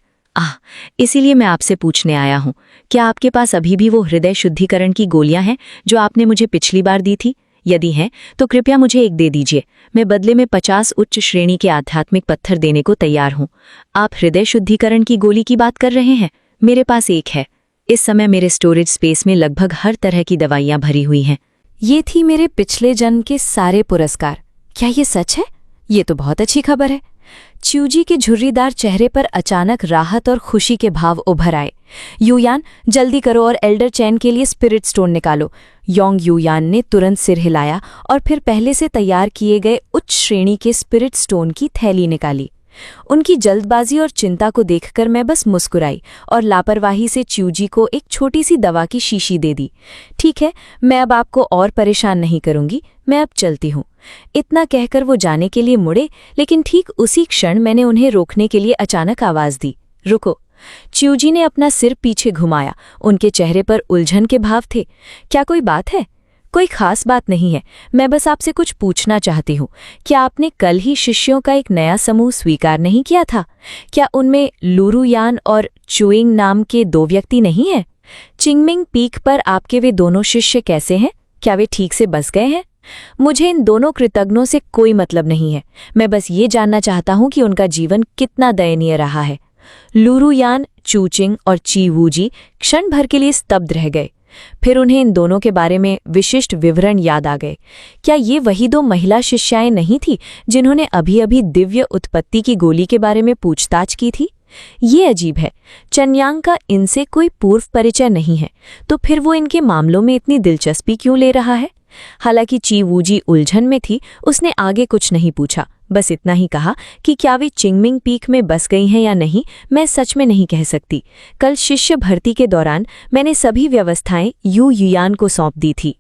इसीलिए मैं आपसे पूछने आया हूँ, क्या आपके पास अभी भी वो हृदय शुद्धिकरण की गोलियां हैं जो आपने मुझे पिछली बार दी थी? यदि हैं तो कृपया मुझे एक दे दीजिए। मैं बदले में 50 उच्च श्रेणी के आध्यात्मिक पत्थर देने को तैयार हूँ। आप हृदय शुद्धिकरण की गोली की बात कर रहे हैं? मेरे पास एक है। इस समय मेरे स्टोरेज स्पेस में लगभग हर तरह की दवाइयाँ भरी हुई हैं। ये थी मेरे पिछले जन्म के सारे पुरस्कार। क्या ये सच है? ये तो बहुत अच्छी खबर है। चियूजी के झुर्रीदार चेहरे पर अचानक राहत और खुशी के भाव उभर आए। यूयान, जल्दी करो और एल्डर चैन के लिए स्पिरिट स्टोन निकालो। योंग यूयान ने तुरंत सिर हिलाया और फिर पहले से तैयार किए गए उच्च श्रेणी के स्पिरिट स्टोन की थैली निकाली। उनकी जल्दबाजी और चिंता को देखकर मैं बस मुस्कुराई और लापरवाही से चियूजी को एक छोटी सी दवा की शीशी दे दी। ठीक है, मैं अब आपको और परेशान नहीं करूंगी, मैं अब चलती हूँ। इतना कहकर वो जाने के लिए मुड़े, लेकिन ठीक उसी क्षण मैंने उन्हें रोकने के लिए अचानक आवाज दी, रुको। चियूजी ने अपना सिर पीछे घुमाया। उनके चेहरे पर उलझन के भाव थे। क्या कोई बात है? कोई खास बात नहीं है, मैं बस आपसे कुछ पूछना चाहती हूँ। क्या आपने कल ही शिष्यों का एक नया समूह स्वीकार नहीं किया था? क्या उनमें लुरुयान और चुइंग नाम के 2 व्यक्ति नहीं हैं? चिंगमिंग पीक पर आपके वे दोनों शिष्य कैसे हैं? क्या वे ठीक से बस गए हैं? मुझे इन दोनों कृतज्ञों से कोई मतलब नहीं है। मैं बस ये जानना चाहता हूँ कि उनका जीवन कितना दयनीय रहा है। लुरुयान, चूचिंग और चीवूजी क्षण भर के लिए स्तब्ध रह गए। फिर उन्हें इन दोनों के बारे में विशिष्ट विवरण याद आ गए। क्या ये वही 2 महिला शिष्याएं नहीं थी जिन्होंने अभी अभी दिव्य उत्पत्ति की गोली के बारे में पूछताछ की थी? ये अजीब है। चन्यांग का इनसे कोई पूर्व परिचय नहीं है, तो फिर वो इनके मामलों में इतनी दिलचस्पी क्यों ले रहा है? हालांकि चीवूजी उलझन में थी, उसने आगे कुछ नहीं पूछा, बस इतना ही कहा कि क्या वे चिंगमिंग पीक में बस गई हैं या नहीं, मैं सच में नहीं कह सकती। कल शिष्य भर्ती के दौरान मैंने सभी व्यवस्थाएं यू युयान को सौंप दी थी।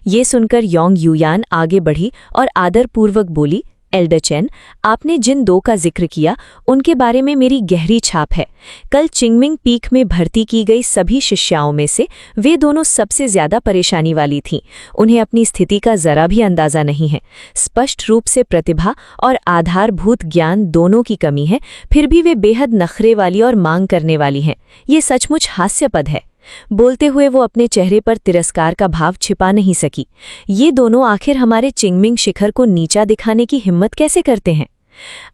ये सुनकर योंग युयान आगे बढ़ी और आदरपूर्वक बोली, एल्डर चेन, आपने जिन 2 का जिक्र किया उनके बारे में मेरी गहरी छाप है। कल चिंगमिंग पीक में भर्ती की गई सभी शिष्याओं में से वे दोनों सबसे ज्यादा परेशानी वाली थीं। उन्हें अपनी स्थिति का जरा भी अंदाजा नहीं है। स्पष्ट रूप से प्रतिभा और आधारभूत ज्ञान दोनों की कमी है, फिर भी वे बेहद नखरे वाली और मांग करने वाली हैं। ये सचमुच हास्यपद है। बोलते हुए वो अपने चेहरे पर तिरस्कार का भाव छिपा नहीं सकी। ये दोनों आखिर हमारे चिंगमिंग शिखर को नीचा दिखाने की हिम्मत कैसे करते हैं?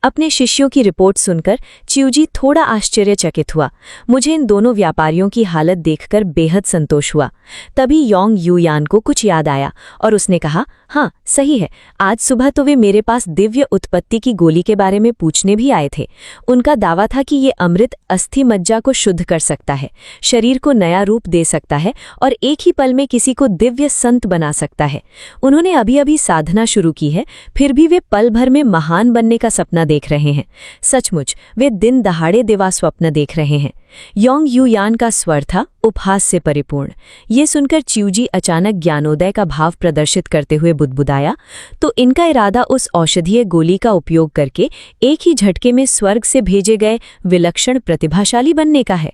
अपने शिष्यों की रिपोर्ट सुनकर चियूजी थोड़ा आश्चर्यचकित हुआ। मुझे इन दोनों व्यापारियों की हालत देखकर बेहद संतोष हुआ। तभी योंग युयान को कुछ याद आया और उसने कहा, हाँ सही है, आज सुबह तो वे मेरे पास दिव्य उत्पत्ति की गोली के बारे में पूछने भी आए थे। उनका दावा था कि ये अमृत अस्थि मज्जा को शुद्ध कर सकता है, शरीर को नया रूप दे सकता है और एक ही पल में किसी को दिव्य संत बना सकता है। उन्होंने अभी अभी साधना शुरू की है, फिर भी वे पल भर में महान बनने का सपना देख रहे हैं। सचमुच वे दिन दहाड़े दिवा स्वप्न देख रहे हैं। योंग युयान का स्वर था उपहास से परिपूर्ण। ये सुनकर चियूजी अचानक ज्ञानोदय का भाव प्रदर्शित करते हुए बुदबुदाया, तो इनका इरादा उस औषधीय गोली का उपयोग करके एक ही झटके में स्वर्ग से भेजे गए विलक्षण प्रतिभाशाली बनने का है।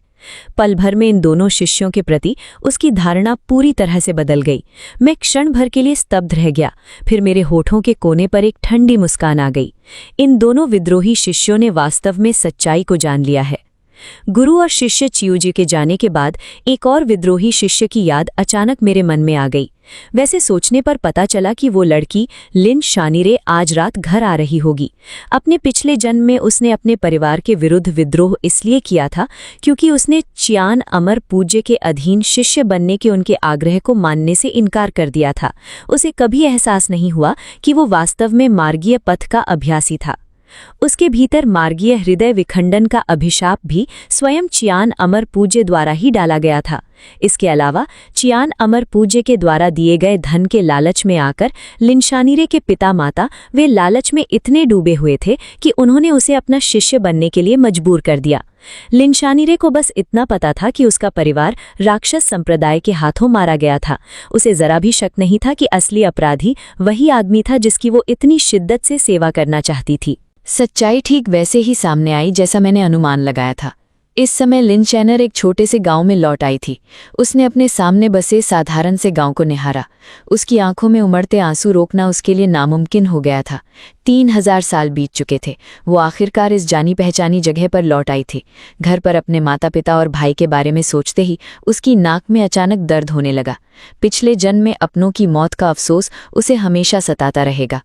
पल भर में इन दोनों शिष्यों के प्रति उसकी धारणा पूरी तरह से बदल गई। मैं क्षण भर के लिए स्तब्ध रह गया, फिर मेरे होठों के कोने पर एक ठंडी मुस्कान आ गई। इन दोनों विद्रोही शिष्यों ने वास्तव में सच्चाई को जान लिया है। गुरु और शिष्य चियूजी के जाने के बाद एक और विद्रोही शिष्य की याद अचानक मेरे मन में आ गई। वैसे सोचने पर पता चला कि वो लड़की लिन शानिरे आज रात घर आ रही होगी। अपने पिछले जन्म में उसने अपने परिवार के विरुद्ध विद्रोह इसलिए किया था क्योंकि उसने चियान अमर पूज्य के अधीन शिष्य बनने के उनके आग्रह को मानने से इनकार कर दिया था। उसे कभी एहसास नहीं हुआ कि वो वास्तव में मार्गीय पथ का अभ्यासी था। उसके भीतर मार्गीय हृदय विखंडन का अभिशाप भी स्वयं चियान अमर पूज्य द्वारा ही डाला गया था। इसके अलावा चियान अमर पूज्य के द्वारा दिए गए धन के लालच में आकर लिनशानिरे के पिता माता वे लालच में इतने डूबे हुए थे कि उन्होंने उसे अपना शिष्य बनने के लिए मजबूर कर दिया। लिन शानिरे को बस इतना पता था कि उसका परिवार राक्षस संप्रदाय के हाथों मारा गया था। उसे जरा भी शक नहीं था कि असली अपराधी वही आदमी था जिसकी वो इतनी शिद्दत से सेवा करना चाहती थी। सच्चाई ठीक वैसे ही सामने आई जैसा मैंने अनुमान लगाया था। इस समय लिन चैनर एक छोटे से गांव में लौट आई थी। उसने अपने सामने बसे साधारण से गांव को निहारा। उसकी आंखों में उमड़ते आंसू रोकना उसके लिए नामुमकिन हो गया था। 3000 साल बीत चुके थे। वो आखिरकार इस जानी पहचानी जगह पर लौट आई थी। घर पर अपने माता पिता और भाई के बारे में सोचते ही उसकी नाक में अचानक दर्द होने लगा। पिछले जन्म में अपनों की मौत का अफसोस उसे हमेशा सताता रहेगा।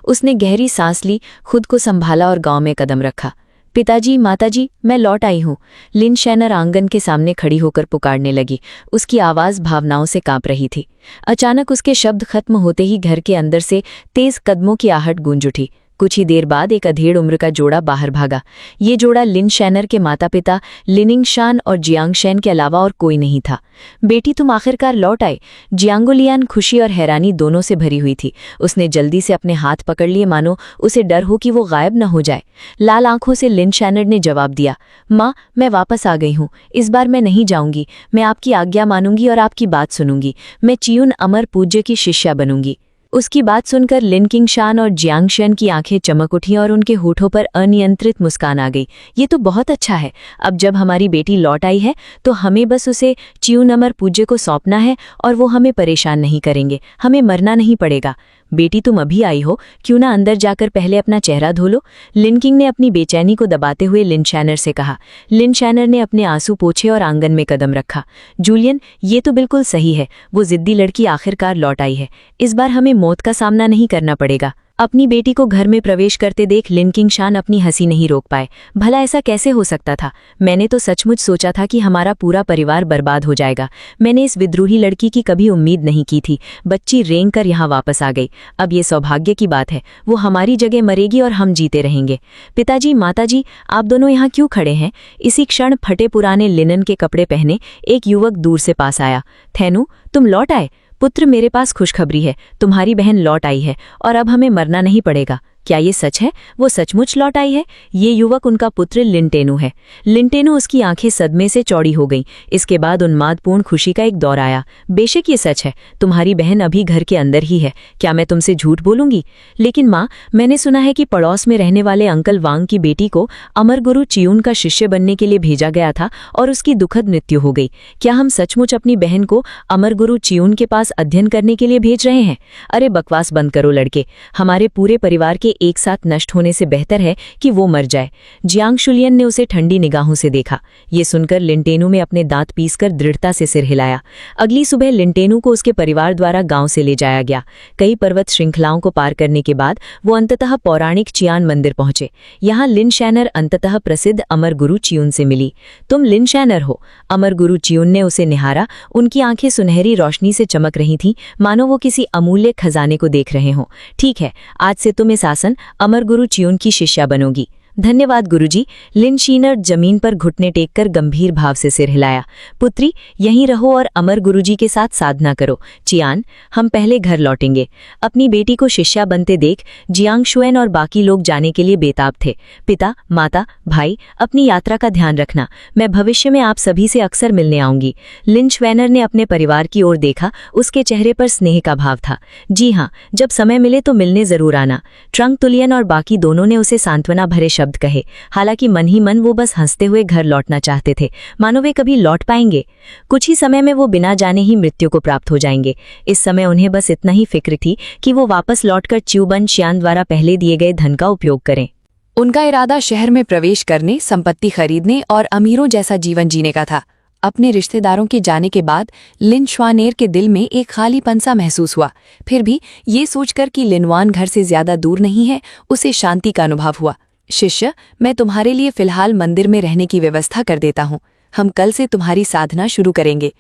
उसने गहरी सांस ली, खुद को संभाला और गांव में कदम रखा। पिताजी, माताजी, मैं लौट आई हूँ। लिन शैनर आंगन के सामने खड़ी होकर पुकारने लगी। उसकी आवाज़ भावनाओं से कांप रही थी। अचानक उसके शब्द खत्म होते ही घर के अंदर से तेज कदमों की आहट गूंज उठी। कुछ ही देर बाद एक अधेड़ उम्र का जोड़ा बाहर भागा। ये जोड़ा लिन शैनर के माता पिता लिनिंगशान और जियांगशैन के अलावा और कोई नहीं था। बेटी, तुम आखिरकार लौट आए। जियांगोलियान खुशी और हैरानी दोनों से भरी हुई थी। उसने जल्दी से अपने हाथ पकड़ लिए, मानो उसे डर हो कि वो गायब न हो जाए। लाल आंखों से लिन शैनर ने जवाब दिया, माँ, मैं वापस आ गई हूँ। इस बार मैं नहीं जाऊंगी। मैं आपकी आज्ञा मानूंगी और आपकी बात सुनूंगी। मैं चियून अमर पूज्य की शिष्या बनूंगी। उसकी बात सुनकर लिन किंगशान और जियांगशैन की आंखें चमक उठीं और उनके होठों पर अनियंत्रित मुस्कान आ गई। ये तो बहुत अच्छा है। अब जब हमारी बेटी लौट आई है तो हमें बस उसे चियून अमर पूज्य को सौंपना है और वो हमें परेशान नहीं करेंगे। हमें मरना नहीं पड़ेगा। बेटी, तुम अभी आई हो, क्यों ना अंदर जाकर पहले अपना चेहरा धो लो। लिन किंग ने अपनी बेचैनी को दबाते हुए लिन शैनर से कहा। लिन शैनर ने अपने आंसू पोंछे और आंगन में कदम रखा। जूलियन, ये तो बिल्कुल सही है। वो जिद्दी लड़की आखिरकार लौट आई है। इस बार हमें मौत का सामना नहीं करना पड़ेगा। अपनी बेटी को घर में प्रवेश करते देख लिन किंगशान अपनी हंसी नहीं रोक पाए। भला ऐसा कैसे हो सकता था? मैंने तो सचमुच सोचा था कि हमारा पूरा परिवार बर्बाद हो जाएगा। मैंने इस विद्रोही लड़की की कभी उम्मीद नहीं की थी। बच्ची रेंग कर यहाँ वापस आ गई। अब ये सौभाग्य की बात है। वो हमारी जगह मरेगी और हम जीते रहेंगे। पिताजी, माताजी, आप दोनों यहाँ क्यों खड़े हैं? इसी क्षण फटे पुराने लिनन के कपड़े पहने एक युवक दूर से पास आया। थैनू, तुम लौट आए? पुत्र, मेरे पास खुशखबरी है। तुम्हारी बहन लौट आई है और अब हमें मरना नहीं पड़ेगा। क्या ये सच है? वो सचमुच लौट आई है? ये युवक उनका पुत्र लिंटेनु है। लिंटेनु, उसकी आंखें सदमे से चौड़ी हो गईं। इसके बाद उन्मादपूर्ण खुशी का एक दौर आया। बेशक ये सच है। तुम्हारी बहन अभी घर के अंदर ही है। क्या मैं तुमसे झूठ बोलूंगी? लेकिन माँ, मैंने सुना है कि पड़ोस में रहने वाले अंकल वांग की बेटी को अमर गुरु चियून का शिष्य बनने के लिए भेजा गया था और उसकी दुखद मृत्यु हो गई। क्या हम सचमुच अपनी बहन को अमर गुरु चियून के पास अध्ययन करने के लिए भेज रहे हैं? अरे बकवास बंद करो लड़के। हमारे पूरे परिवार के एक साथ नष्ट होने से बेहतर है कि वो मर जाए। जियांगशुलियन ने उसे ठंडी निगाहों से देखा। ये सुनकर लिंटेनु में अपने दांत पीसकर दृढ़ता से सिर हिलाया। अगली सुबह लिंटेनु को उसके परिवार द्वारा गांव से ले जाया गया। कई पर्वत श्रृंखलाओं को पार करने के बाद वो अंततः पौराणिक चियान मंदिर पहुंचे। यहाँ लिन शैनर अंततः प्रसिद्ध अमर गुरु चियून से मिली। तुम लिन शैनर हो? अमर गुरु चियून ने उसे निहारा। उनकी आंखें सुनहरी रोशनी से चमक रही थीं, मानो वो किसी अमूल्य खजाने को देख रहे हों। ठीक है, आज से तुम इस आसन अमर गुरु चियून की शिष्या बनोगी। धन्यवाद गुरुजी। लिन शीनर जमीन पर घुटने टेककर गंभीर भाव से सिर हिलाया। पुत्री, यहीं रहो और अमर गुरुजी के साथ साधना करो। चियान, हम पहले घर लौटेंगे। अपनी बेटी को शिष्या बनते देख जियांगशुएन और बाकी लोग जाने के लिए बेताब थे। पिता, माता, भाई, अपनी यात्रा का ध्यान रखना। मैं भविष्य में आप सभी से अक्सर मिलने आऊंगी। लिन श्वेनर ने अपने परिवार की ओर देखा। उसके चेहरे पर स्नेह का भाव था। जी हाँ, जब समय मिले तो मिलने जरूर आना। ट्रंक तुलियन और बाकी दोनों ने उसे सांत्वना भरे शब्द कहे। हालांकि मन ही मन वो बस हंसते हुए घर लौटना चाहते थे, मानो वे कभी लौट पाएंगे। कुछ ही समय में वो बिना जाने ही मृत्यु को प्राप्त हो जाएंगे। इस समय उन्हें बस इतना ही फिक्र थी कि वो वापस लौटकर च्यूबन शियान द्वारा पहले दिए गए धन का उपयोग करें। उनका इरादा शहर में प्रवेश करने, संपत्ति खरीदने और अमीरों जैसा जीवन जीने का था। अपने रिश्तेदारों के जाने के बाद लिन श्वानेर के दिल में एक खालीपन सा महसूस हुआ। फिर भी ये सोचकर कि लिनवान घर से ज्यादा दूर नहीं है, उसे शांति का अनुभव हुआ। शिष्य, मैं तुम्हारे लिए फिलहाल मंदिर में रहने की व्यवस्था कर देता हूँ। हम कल से तुम्हारी साधना शुरू करेंगे।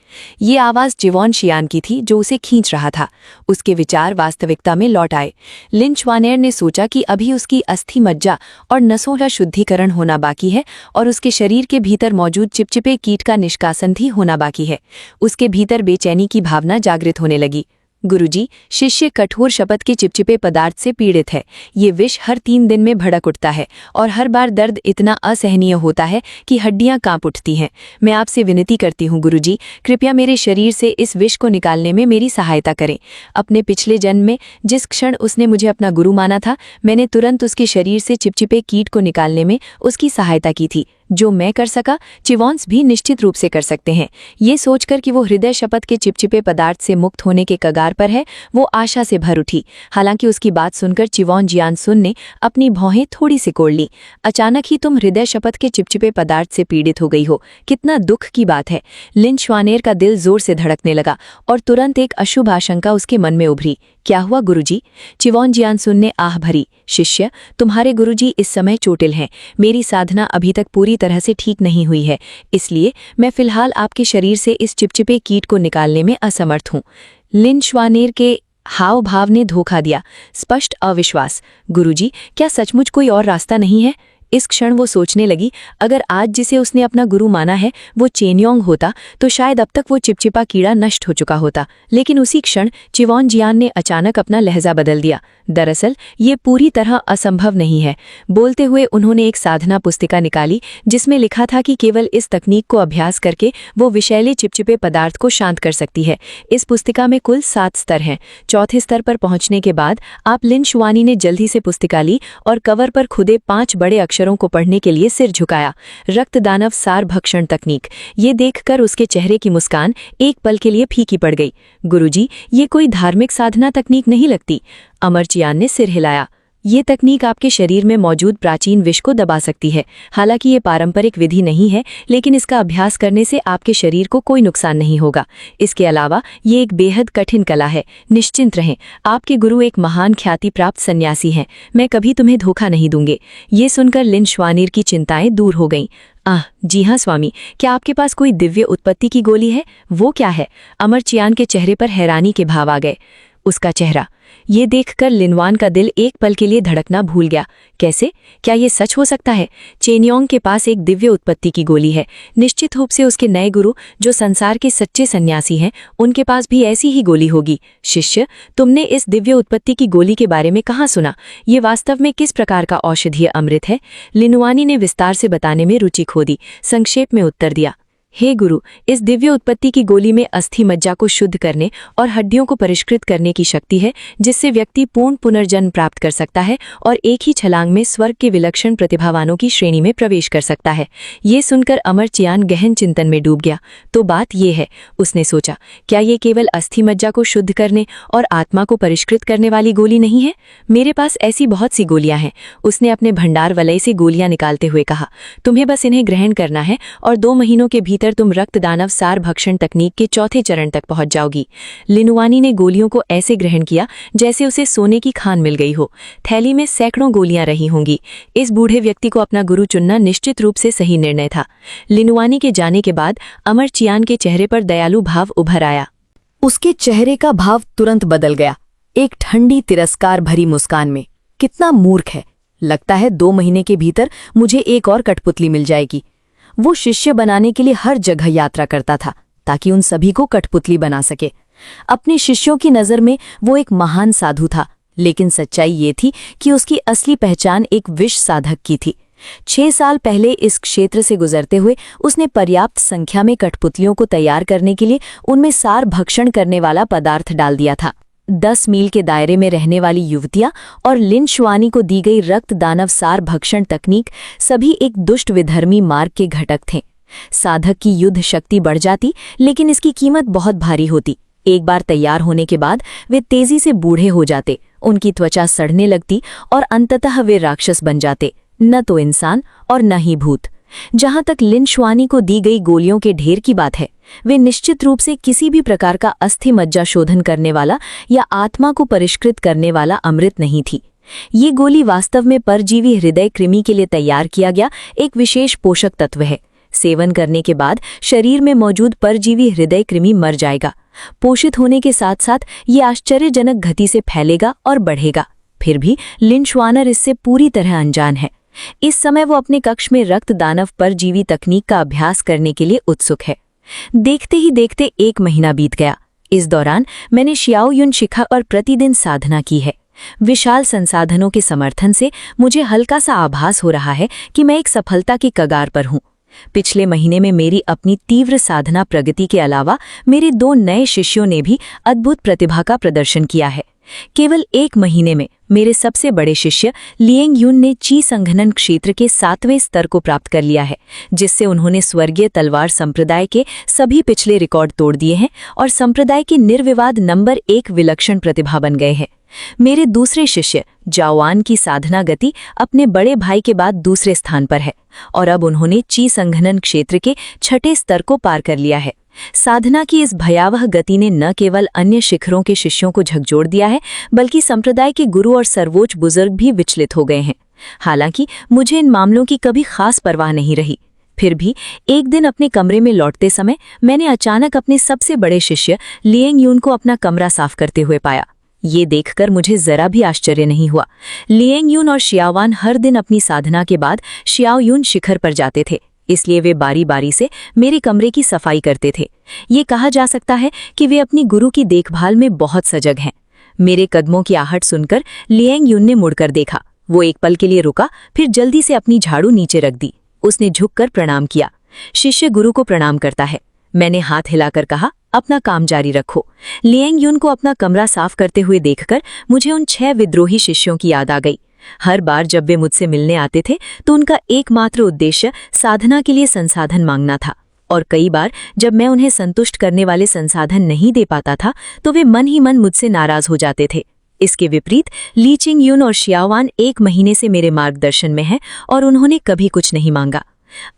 ये आवाज जिवॉन शियान की थी, जो उसे खींच रहा था। उसके विचार वास्तविकता में लौट आए। लिन श्वानेर ने सोचा कि अभी उसकी अस्थि मज्जा और नसों का शुद्धिकरण होना बाकी है और उसके शरीर के भीतर मौजूद चिपचिपे कीट का निष्कासन भी होना बाकी है। उसके भीतर बेचैनी की भावना जागृत होने लगी। गुरुजी, शिष्य कठोर शपथ के चिपचिपे पदार्थ से पीड़ित है। ये विष हर 3 दिन में भड़क उठता है और हर बार दर्द इतना असहनीय होता है कि हड्डियां कांप उठती हैं। मैं आपसे विनती करती हूँ गुरुजी, कृपया मेरे शरीर से इस विष को निकालने में मेरी सहायता करें। अपने पिछले जन्म में जिस क्षण उसने मुझे अपना गुरु माना था, मैंने तुरंत उसके शरीर से चिपचिपे कीट को निकालने में उसकी सहायता की थी। जो मैं कर सका, चिवॉन्स भी निश्चित रूप से कर सकते हैं। ये सोचकर कि वो हृदय शपथ के चिपचिपे पदार्थ से मुक्त होने के कगार पर है, वो आशा से भर उठी। हालांकि उसकी बात सुनकर चिवॉन जियानसुन ने अपनी भौहें थोड़ी सिकोड़ ली। अचानक ही तुम हृदय शपथ के चिपचिपे पदार्थ से पीड़ित हो गई हो, कितना दुख की बात है। लिन श्वानेर का दिल जोर से धड़कने लगा और तुरंत एक अशुभ आशंका उसके मन में उभरी। क्या हुआ गुरुजी? चिवॉन जियानसुन ने आह भरी। शिष्य, तुम्हारे गुरुजी इस समय चोटिल हैं। मेरी साधना अभी तक पूरी तरह से ठीक नहीं हुई है, इसलिए मैं फिलहाल आपके शरीर से इस चिपचिपे कीट को निकालने में असमर्थ हूँ। लिन श्वानेर के हाव भाव ने धोखा दिया, स्पष्ट अविश्वास। गुरुजी, क्या सचमुच कोई और रास्ता नहीं है? इस क्षण वो सोचने लगी, अगर आज जिसे उसने अपना गुरु माना है वो चेन्योंग होता तो शायद अब तक वो चिपचिपा कीड़ा नष्ट हो चुका होता। लेकिन उसी क्षण चिवॉन जियान ने अचानक अपना लहजा बदल दिया। दरअसल ये पूरी तरह असंभव नहीं है। बोलते हुए उन्होंने एक साधना पुस्तिका निकाली जिसमें लिखा था कि केवल इस तकनीक को अभ्यास करके वो विषैले चिपचिपे पदार्थ को शांत कर सकती है। इस पुस्तिका में कुल 7 स्तर हैं। चौथे स्तर पर पहुंचने के बाद आप लिन शुआनी ने जल्दी से पुस्तिका ली और कवर पर खुदे 5 बड़े अक्षरों को पढ़ने के लिए सिर झुकाया। रक्तदानव सार भक्षण तकनीक। ये देखकर उसके चेहरे की मुस्कान एक पल के लिए फीकी पड़ गई। गुरुजी, ये कोई धार्मिक साधना तकनीक नहीं लगती। अमर चियान ने सिर हिलाया। ये तकनीक आपके शरीर में मौजूद प्राचीन विष को दबा सकती है। हालांकि ये पारंपरिक विधि नहीं है, लेकिन इसका अभ्यास करने से आपके शरीर को कोई नुकसान नहीं होगा। इसके अलावा ये एक बेहद कठिन कला है। निश्चिंत रहें, आपके गुरु एक महान ख्याति प्राप्त सन्यासी हैं। मैं कभी तुम्हें धोखा नहीं दूंगे। ये सुनकर लिन श्वानीर की चिंताएं दूर हो गईं। जी हाँ स्वामी, क्या आपके पास कोई दिव्य उत्पत्ति की गोली है? वो क्या है? अमर चियान के चेहरे पर हैरानी के भाव आ गए। उसका चेहरा ये देखकर लिनवान का दिल एक पल के लिए धड़कना भूल गया। कैसे? क्या ये सच हो सकता है? चेन्योंग के पास एक दिव्य उत्पत्ति की गोली है। निश्चित रूप से उसके नए गुरु, जो संसार के सच्चे सन्यासी हैं, उनके पास भी ऐसी ही गोली होगी। शिष्य, तुमने इस दिव्य उत्पत्ति की गोली के बारे में कहाँ सुना? ये वास्तव में किस प्रकार का औषधीय अमृत है? लिनुआनी ने विस्तार से बताने में रुचि खो दी। संक्षेप में उत्तर दिया, हे गुरु, इस दिव्य उत्पत्ति की गोली में अस्थि मज्जा को शुद्ध करने और हड्डियों को परिष्कृत करने की शक्ति है, जिससे व्यक्ति पूर्ण पुनर्जन्म प्राप्त कर सकता है और एक ही छलांग में स्वर्ग के विलक्षण प्रतिभावानों की श्रेणी में प्रवेश कर सकता है। ये सुनकर अमर चियान गहन चिंतन में डूब गया। तो बात ये है, उसने सोचा, क्या ये केवल अस्थि मज्जा को शुद्ध करने और आत्मा को परिष्कृत करने वाली गोली नहीं है? मेरे पास ऐसी बहुत सी गोलियां हैं। उसने अपने भंडार वलय से गोलियां निकालते हुए कहा, तुम्हें बस इन्हें ग्रहण करना है और 2 महीनों के भीतर तुम रक्तदानव सार भक्षण तकनीक के चौथे चरण तक पहुंच जाओगी। लिनुआनी ने गोलियों को ऐसे ग्रहण किया जैसे उसे सोने की खान मिल गई हो। थैली में सैकड़ों गोलियां रही होंगी। इस बूढ़े व्यक्ति को अपना गुरु चुनना निश्चित रूप से सही निर्णय था। लिनुआनी के जाने के बाद अमर चियान के चेहरे पर दयालु भाव उभर आया। उसके चेहरे का भाव तुरंत बदल गया, एक ठंडी तिरस्कार भरी मुस्कान में। कितना मूर्ख है! लगता है 2 महीने के भीतर मुझे एक और कठपुतली मिल जाएगी। वो शिष्य बनाने के लिए हर जगह यात्रा करता था ताकि उन सभी को कठपुतली बना सके। अपने शिष्यों की नज़र में वो एक महान साधु था, लेकिन सच्चाई ये थी कि उसकी असली पहचान एक विष साधक की थी। 6 साल पहले इस क्षेत्र से गुजरते हुए उसने पर्याप्त संख्या में कठपुतलियों को तैयार करने के लिए उनमें सार भक्षण करने वाला पदार्थ डाल दिया था। 10 मील के दायरे में रहने वाली युवतियां और लिन शुआनी को दी गई रक्त दानव सार भक्षण तकनीक सभी एक दुष्ट विधर्मी मार्ग के घटक थे। साधक की युद्ध शक्ति बढ़ जाती, लेकिन इसकी कीमत बहुत भारी होती। एक बार तैयार होने के बाद वे तेजी से बूढ़े हो जाते, उनकी त्वचा सड़ने लगती और अंततः वे राक्षस बन जाते, न तो इंसान और न ही भूत। जहां तक लिन शुआनी को दी गई गोलियों के ढेर की बात है, वे निश्चित रूप से किसी भी प्रकार का अस्थि मज्जा शोधन करने वाला या आत्मा को परिष्कृत करने वाला अमृत नहीं थी। ये गोली वास्तव में परजीवी हृदय कृमि के लिए तैयार किया गया एक विशेष पोषक तत्व है। सेवन करने के बाद शरीर में मौजूद परजीवी हृदय कृमि मर जाएगा। पोषित होने के साथ साथ ये आश्चर्यजनक गति से फैलेगा और बढ़ेगा। फिर भी लिन शुआनर इससे पूरी तरह अनजान है। इस समय वो अपने कक्ष में रक्त दानव परजीवी तकनीक का अभ्यास करने के लिए उत्सुक है। देखते ही देखते 1 महीना बीत गया। इस दौरान मैंने शियाओ युन शिखा और प्रतिदिन साधना की है। विशाल संसाधनों के समर्थन से मुझे हल्का सा आभास हो रहा है कि मैं एक सफलता की कगार पर हूँ। पिछले महीने में मेरी अपनी तीव्र साधना प्रगति के अलावा मेरे 2 नए शिष्यों ने भी अद्भुत प्रतिभा का प्रदर्शन किया है। केवल 1 महीने में मेरे सबसे बड़े शिष्य लिएंग यून ने ची संघनन क्षेत्र के 7वें स्तर को प्राप्त कर लिया है, जिससे उन्होंने स्वर्गीय तलवार संप्रदाय के सभी पिछले रिकॉर्ड तोड़ दिए हैं और संप्रदाय के निर्विवाद नंबर 1 विलक्षण प्रतिभा बन गए हैं। मेरे दूसरे शिष्य जाओआन की साधना गति अपने बड़े भाई के बाद दूसरे स्थान पर है और अब उन्होंने ची संघनन क्षेत्र के 6ठे स्तर को पार कर लिया है। साधना की इस भयावह गति ने न केवल अन्य शिखरों के शिष्यों को झकझोर दिया है, बल्कि संप्रदाय के गुरु और सर्वोच्च बुजुर्ग भी विचलित हो गए हैं। हालांकि मुझे इन मामलों की कभी खास परवाह नहीं रही। फिर भी एक दिन अपने कमरे में लौटते समय मैंने अचानक अपने सबसे बड़े शिष्य लिएंग यून को अपना कमरा साफ करते हुए पाया। ये देखकर मुझे जरा भी आश्चर्य नहीं हुआ। लिएंग यून और शियावान हर दिन अपनी साधना के बाद शियाओ युन शिखर पर जाते थे, इसलिए वे बारी बारी से मेरे कमरे की सफाई करते थे। ये कहा जा सकता है कि वे अपनी गुरु की देखभाल में बहुत सजग हैं। मेरे कदमों की आहट सुनकर लिएंग यून ने मुड़कर देखा। वो एक पल के लिए रुका, फिर जल्दी से अपनी झाड़ू नीचे रख दी। उसने झुककर प्रणाम किया। शिष्य गुरु को प्रणाम करता है। मैंने हाथ हिलाकर कहा, अपना काम जारी रखो। लिएंग यून को अपना कमरा साफ करते हुए देखकर मुझे उन 6 विद्रोही शिष्यों की याद आ गई। हर बार जब वे मुझसे मिलने आते थे तो उनका एकमात्र उद्देश्य साधना के लिए संसाधन मांगना था, और कई बार जब मैं उन्हें संतुष्ट करने वाले संसाधन नहीं दे पाता था तो वे मन ही मन मुझसे नाराज हो जाते थे। इसके विपरीत ली चिंग यून और शियावान 1 महीने से मेरे मार्गदर्शन में हैं और उन्होंने कभी कुछ नहीं मांगा।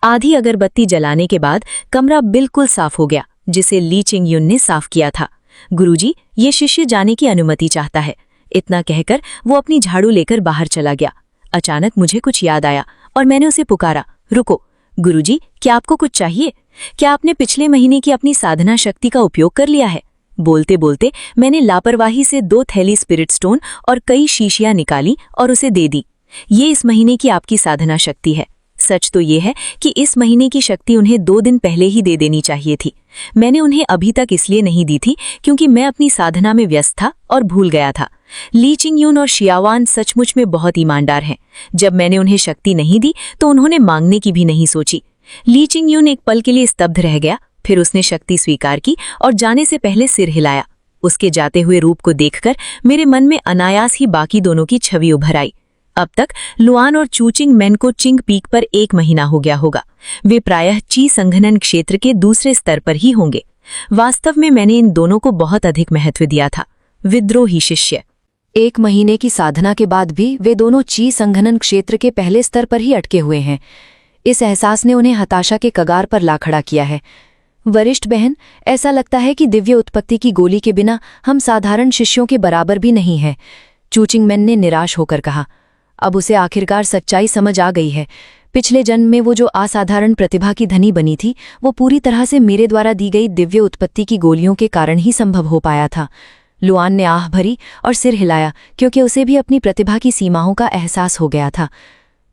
आधी अगरबत्ती जलाने के बाद कमरा बिल्कुल साफ हो गया, जिसे ली चिंग यून ने साफ किया था। गुरुजी, ये शिष्य जाने की अनुमति चाहता है। इतना कहकर वो अपनी झाड़ू लेकर बाहर चला गया। अचानक मुझे कुछ याद आया और मैंने उसे पुकारा, रुको गुरुजी, क्या आपको कुछ चाहिए? क्या आपने पिछले महीने की अपनी साधना शक्ति का उपयोग कर लिया है? बोलते बोलते मैंने लापरवाही से 2 थैली स्पिरिट स्टोन और कई शीशियां निकाली और उसे दे दी। ये इस महीने की आपकी साधना शक्ति है। सच तो ये है कि इस महीने की शक्ति उन्हें 2 दिन पहले ही दे देनी चाहिए थी। मैंने उन्हें अभी तक इसलिए नहीं दी थी क्योंकि मैं अपनी साधना में व्यस्त था और भूल गया था। ली चिंग यून और शियावान सचमुच में बहुत ईमानदार हैं। जब मैंने उन्हें शक्ति नहीं दी तो उन्होंने मांगने की भी नहीं सोची। ली चिंग यून एक पल के लिए स्तब्ध रह गया, फिर उसने शक्ति स्वीकार की और जाने से पहले सिर हिलाया। उसके जाते हुए रूप को देखकर मेरे मन में अनायास ही बाकी दोनों की छवि उभर आई। अब तक लुआन और चूचिंग मैन को चिंग पीक पर 1 महीना हो गया होगा। वे प्रायः ची संघनन क्षेत्र के दूसरे स्तर पर ही होंगे। वास्तव में मैंने इन दोनों को बहुत अधिक महत्व दिया था। विद्रोही शिष्य। 1 महीने की साधना के बाद भी वे दोनों ची संघनन क्षेत्र के पहले स्तर पर ही अटके हुए हैं। इस एहसास ने उन्हें हताशा के कगार पर ला खड़ा किया है। वरिष्ठ बहन, ऐसा लगता है कि दिव्य उत्पत्ति की गोली के बिना हम साधारण शिष्यों के बराबर भी नहीं हैं, चूचिंग मैन ने निराश होकर कहा। अब उसे आखिरकार सच्चाई समझ आ गई है। पिछले जन्म में वो जो असाधारण प्रतिभा की धनी बनी थी, वो पूरी तरह से मेरे द्वारा दी गई दिव्य उत्पत्ति की गोलियों के कारण ही संभव हो पाया था। लुआन ने आह भरी और सिर हिलाया, क्योंकि उसे भी अपनी प्रतिभा की सीमाओं का एहसास हो गया था।